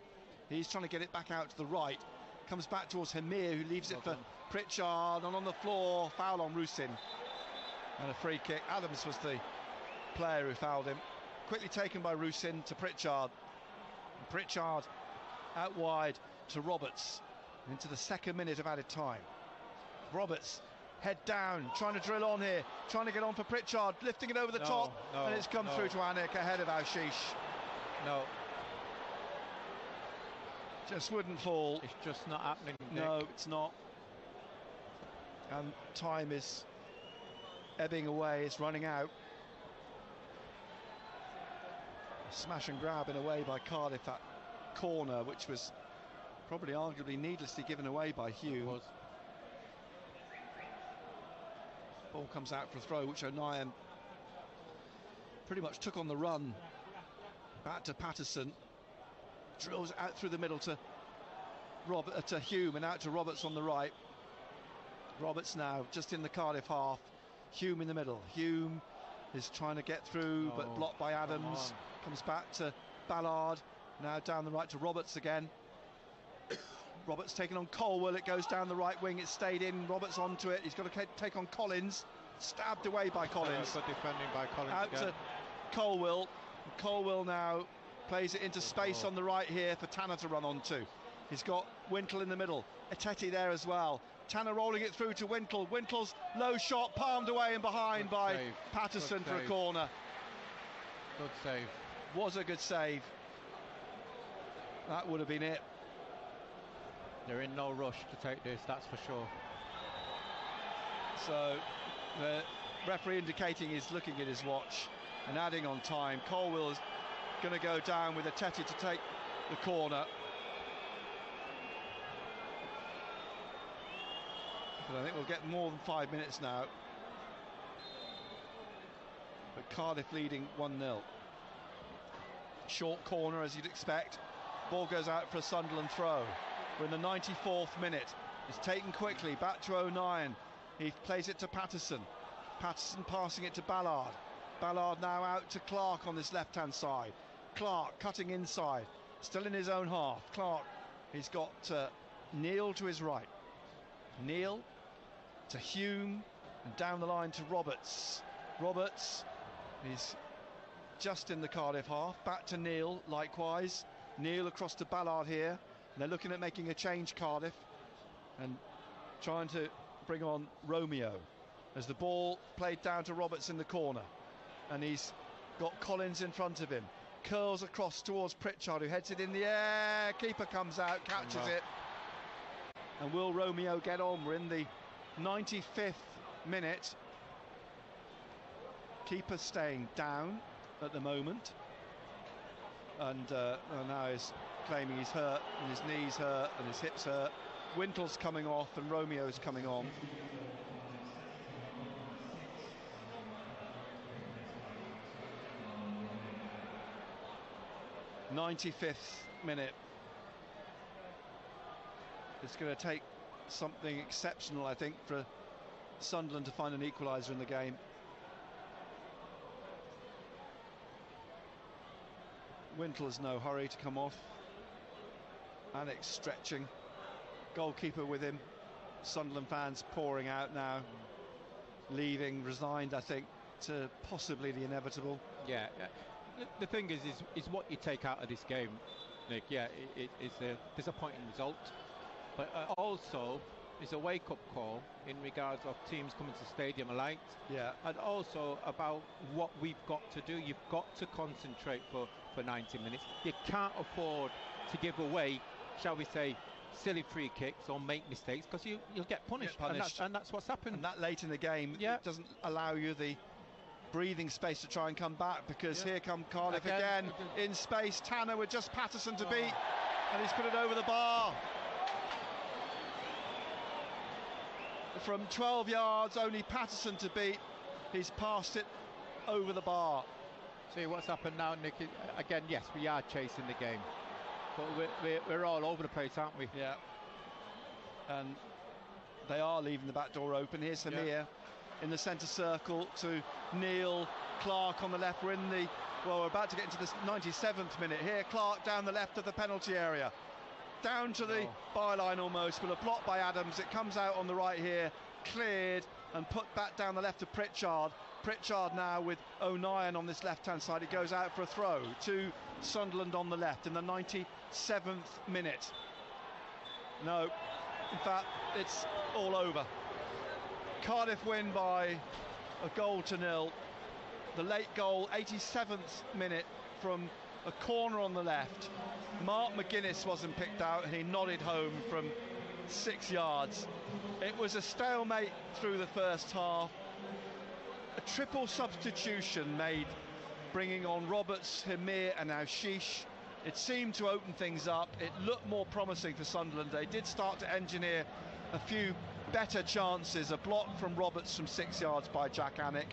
He's trying to get it back out to the right. Comes back towards Hemir, who leaves it for Pritchard, and on the floor, foul on Rusin. And a free kick. Adams was the player who fouled him. Quickly taken by Rusin to Pritchard. And Pritchard out wide to Roberts into the second minute of added time. Roberts head down, trying to drill on here, trying to get on for Pritchard, lifting it over the top, and it's come through to Anik ahead of O'Sheesh. No. Just wouldn't fall. It's just not happening, Nick. No, it's not. And time is ebbing away, it's running out. A smash and grab in a way by Cardiff, that corner, which was probably arguably needlessly given away by Hume. Ball comes out for a throw, which O'Nien pretty much took on the run. Back to Patterson. Drills out through the middle to Hume, and out to Roberts on the right. Roberts now just in the Cardiff half. Hume in the middle. Hume is trying to get through, but blocked by Adams. Comes back to Ballard. Now down the right to Roberts again. Roberts taking on Colwell. It goes down the right wing. It's stayed in. Roberts onto it. He's got to take on Collins. Stabbed away by Collins. Good defending by Collins out again. to Colwell. Colwell now plays it into space on the right here for Tanner to run onto. He's got Wintle in the middle. Ateti there as well. Tanner rolling it through to Wintle. Wintle's low shot palmed away and behind by Patterson for a corner. Good save. Was a good save. That would have been it. They're in no rush to take this, that's for sure. So the referee indicating he's looking at his watch. and adding on time. Colwell is going to go down with Ateti to take the corner. But I think we'll get more than 5 minutes now. But Cardiff leading 1-0. Short corner, as you'd expect. Ball goes out for a Sunderland throw. We're in the 94th minute. It's taken quickly, back to O'Nien. He plays it to Patterson. Patterson passing it to Ballard. Ballard now out to Clark on this left-hand side. Clark cutting inside, still in his own half. Clark, he's got Neil to his right. Neil to Hume, and down the line to Roberts. Roberts, he's just in the Cardiff half. Back to Neil, likewise. Neil across to Ballard here. And they're looking at making a change, Cardiff, and trying to bring on Romeo as the ball played down to Roberts in the corner, and he's got Collins in front of him. Curls across towards Pritchard, who heads it in the air. Keeper comes out, catches it. And will Romeo get on? We're in the 95th minute. Keeper staying down at the moment, and now he's claiming he's hurt, and his knees hurt, and his hips hurt. Wintle's coming off, and Romeo's coming on. '95th minute. It's going to take something exceptional, I think, for Sunderland to find an equaliser in the game. Wintle's no hurry to come off. Anik stretching. Goalkeeper with him. Sunderland fans pouring out now. Leaving, resigned, I think, to possibly the inevitable. Yeah. The thing is what you take out of this game, Nick. Yeah, it's a disappointing result, but also it's a wake-up call in regards of teams coming to Stadium of Light. Yeah. And also about what we've got to do. You've got to concentrate for 90 minutes. You can't afford to give away, shall we say, silly free kicks or make mistakes, because you'll get punished. And that's what's happened. And that late in the game, it doesn't allow you the breathing space to try and come back, because here come Cardiff again in space. Tanner with just Patterson to beat, and he's put it over the bar. From 12 yards, only Patterson to beat. He's passed it over the bar. See what's happened now, Nick. Again, yes, we are chasing the game, but we're all over the place, aren't we? Yeah. And they are leaving the back door open. Here's Hamir in the centre circle to Neil. Clark on the left. We're about to get into the 97th minute here. Clark down the left of the penalty area, down to the byline almost, but a block by Adams. It comes out on the right here, cleared and put back down the left to Pritchard. Pritchard now with O'Nien on this left-hand side. It goes out for a throw to Sunderland on the left in the 97th minute. No, in fact, it's all over. Cardiff win by 1-0. The late goal, 87th minute, from a corner on the left. Mark McGuinness wasn't picked out, and he nodded home from 6 yards. It was a stalemate through the first half. A triple substitution made, bringing on Roberts, Hamir and Aushish. It seemed to open things up. It looked more promising for Sunderland. They did start to engineer a few better chances. A block from Roberts from 6 yards by Jack Anik.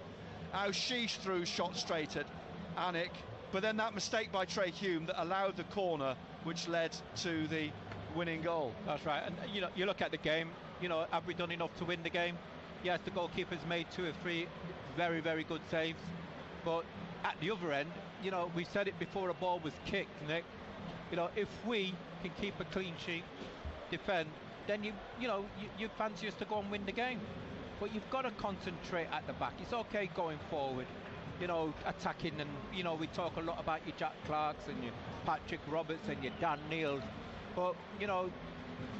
Aushish threw shot straight at Anik, but then that mistake by Trey Hume that allowed the corner, which led to the winning goal. That's right. And you look at the game, have we done enough to win the game? Yes, the goalkeeper's made 2 or 3 very, very good saves, but at the other end, we said it before a ball was kicked, Nick. If we can keep a clean sheet, defend, then you fancy us to go and win the game. But you've got to concentrate at the back. It's okay going forward, attacking, and we talk a lot about your Jack Clarks and your Patrick Roberts and your Dan Neils, but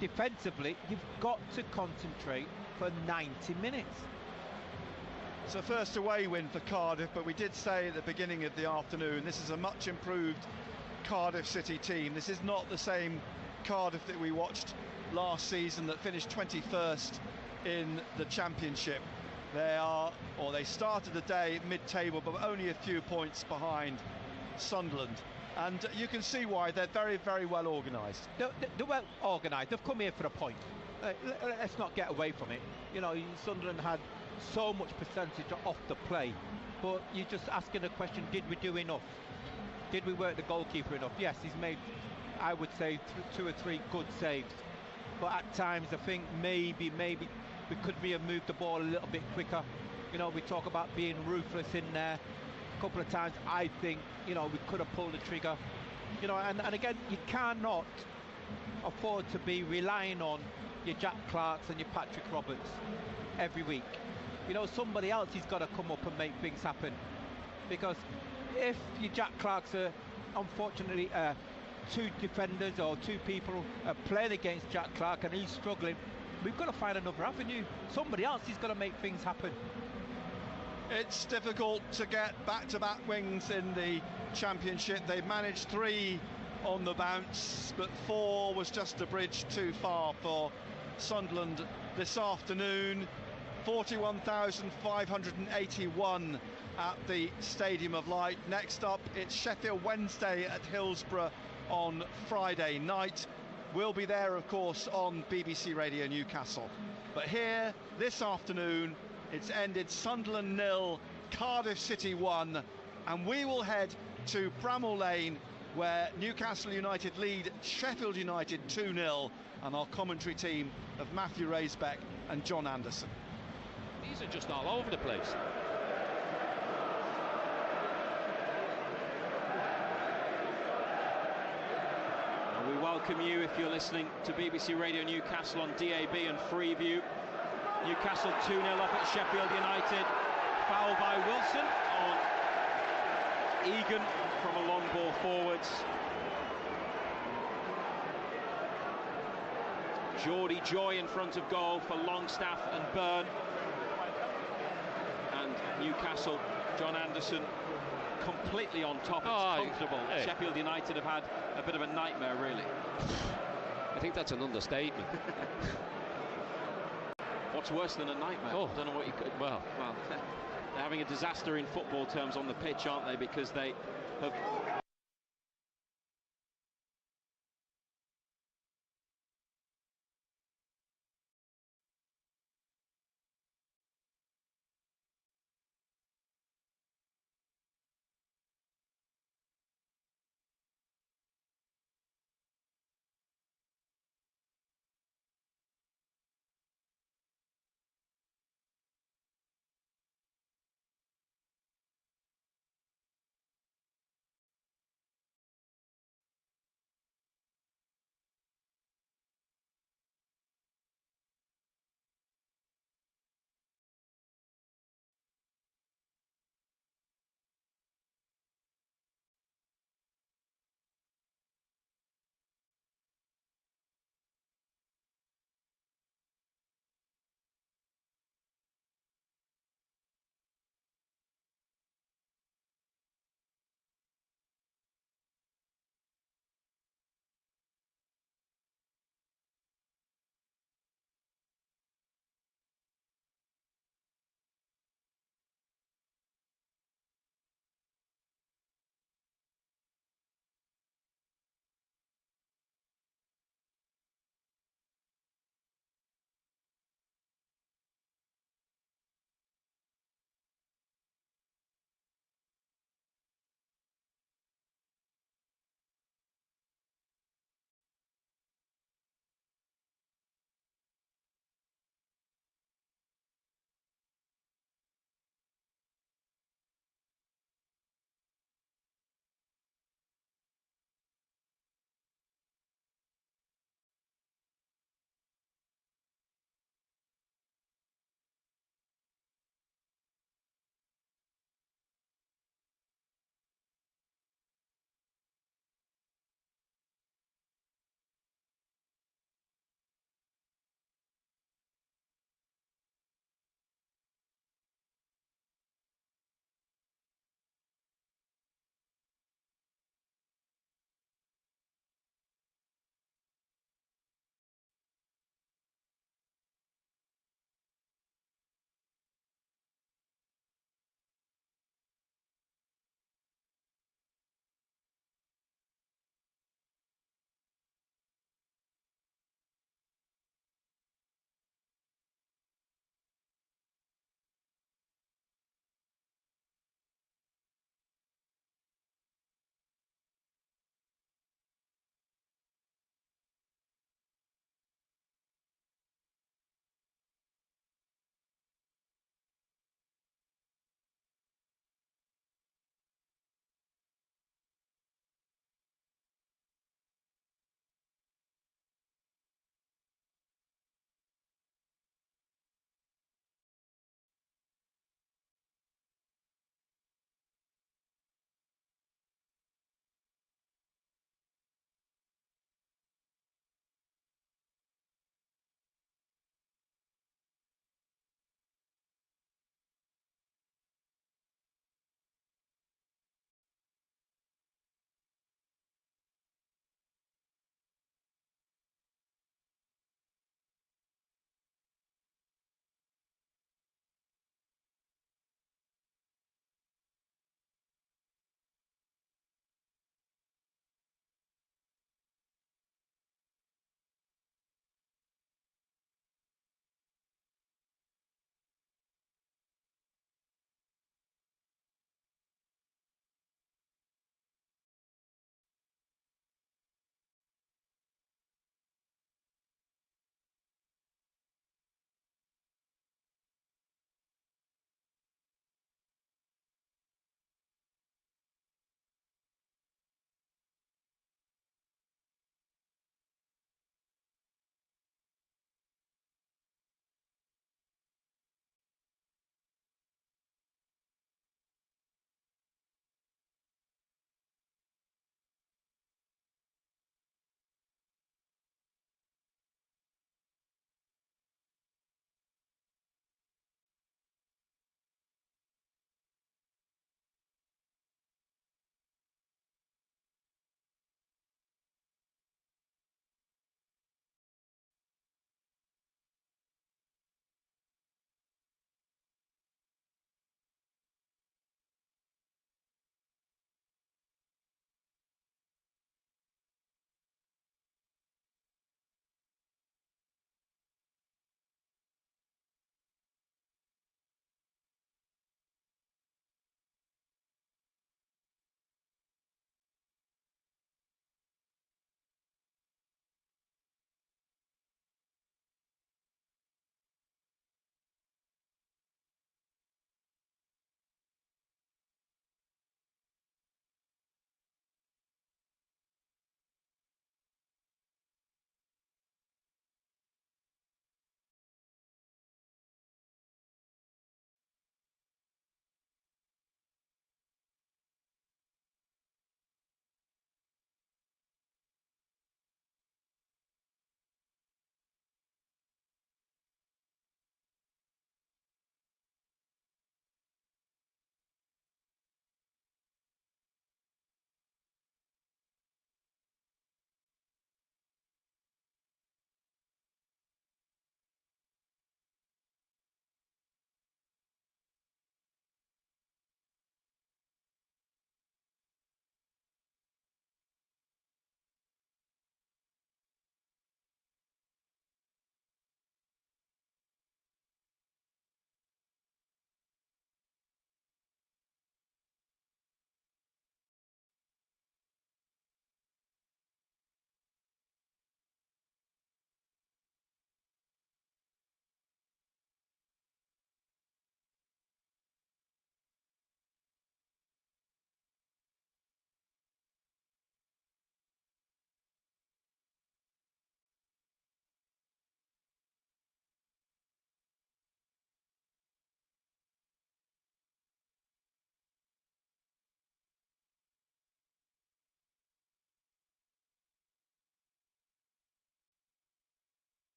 defensively you've got to concentrate for 90 minutes. It's a first away win for Cardiff, but we did say at the beginning of the afternoon this is a much improved Cardiff City team. This is not the same Cardiff that we watched last season that finished 21st in the Championship. They started the day mid-table, but only a few points behind Sunderland. And you can see why. They're very, very well organised. They're well organised. They've come here for a point. Let's not get away from it. You know, Sunderland had so much percentage off the play, but you're just asking the question, did we do enough? Did we work the goalkeeper enough? Yes, he's made, I would say, 2 or 3 good saves. But at times, I think maybe we could have moved the ball a little bit quicker. You know, we talk about being ruthless in there. A couple of times, I think, you know, we could have pulled the trigger. You know, and again, you cannot afford to be relying on your Jack Clarks and your Patrick Roberts every week. You know, somebody else has got to come up and make things happen. Because if your Jack Clarks are, unfortunately, 2 defenders or 2 people playing against Jack Clark and he's struggling, we've got to find another avenue. Somebody else is going to make things happen. It's difficult to get back-to-back wins in the Championship. They've managed 3 on the bounce, but 4 was just a bridge too far for Sunderland this afternoon. 41,581 at the Stadium of Light. Next up, it's Sheffield Wednesday at Hillsborough on Friday night. We'll be there, of course, on BBC Radio Newcastle. But here, this afternoon, it's ended Sunderland 0, Cardiff City 1, and we will head to Bramall Lane, where Newcastle United lead Sheffield United 2-0, and our commentary team of Matthew Raisbeck and John Anderson. These are just all over the place. And we welcome you if you're listening to BBC Radio Newcastle on DAB and Freeview. Newcastle 2-0 up at Sheffield United. Foul by Wilson on Egan from a long ball forwards. Geordie Joy in front of goal for Longstaff and Byrne. And Newcastle, John Anderson, completely on top. It's comfortable. Hey. Sheffield United have had a bit of a nightmare, really. I think that's an understatement. What's worse than a nightmare? Oh. I don't know what you could... Well, they're having a disaster in football terms on the pitch, aren't they? Because they have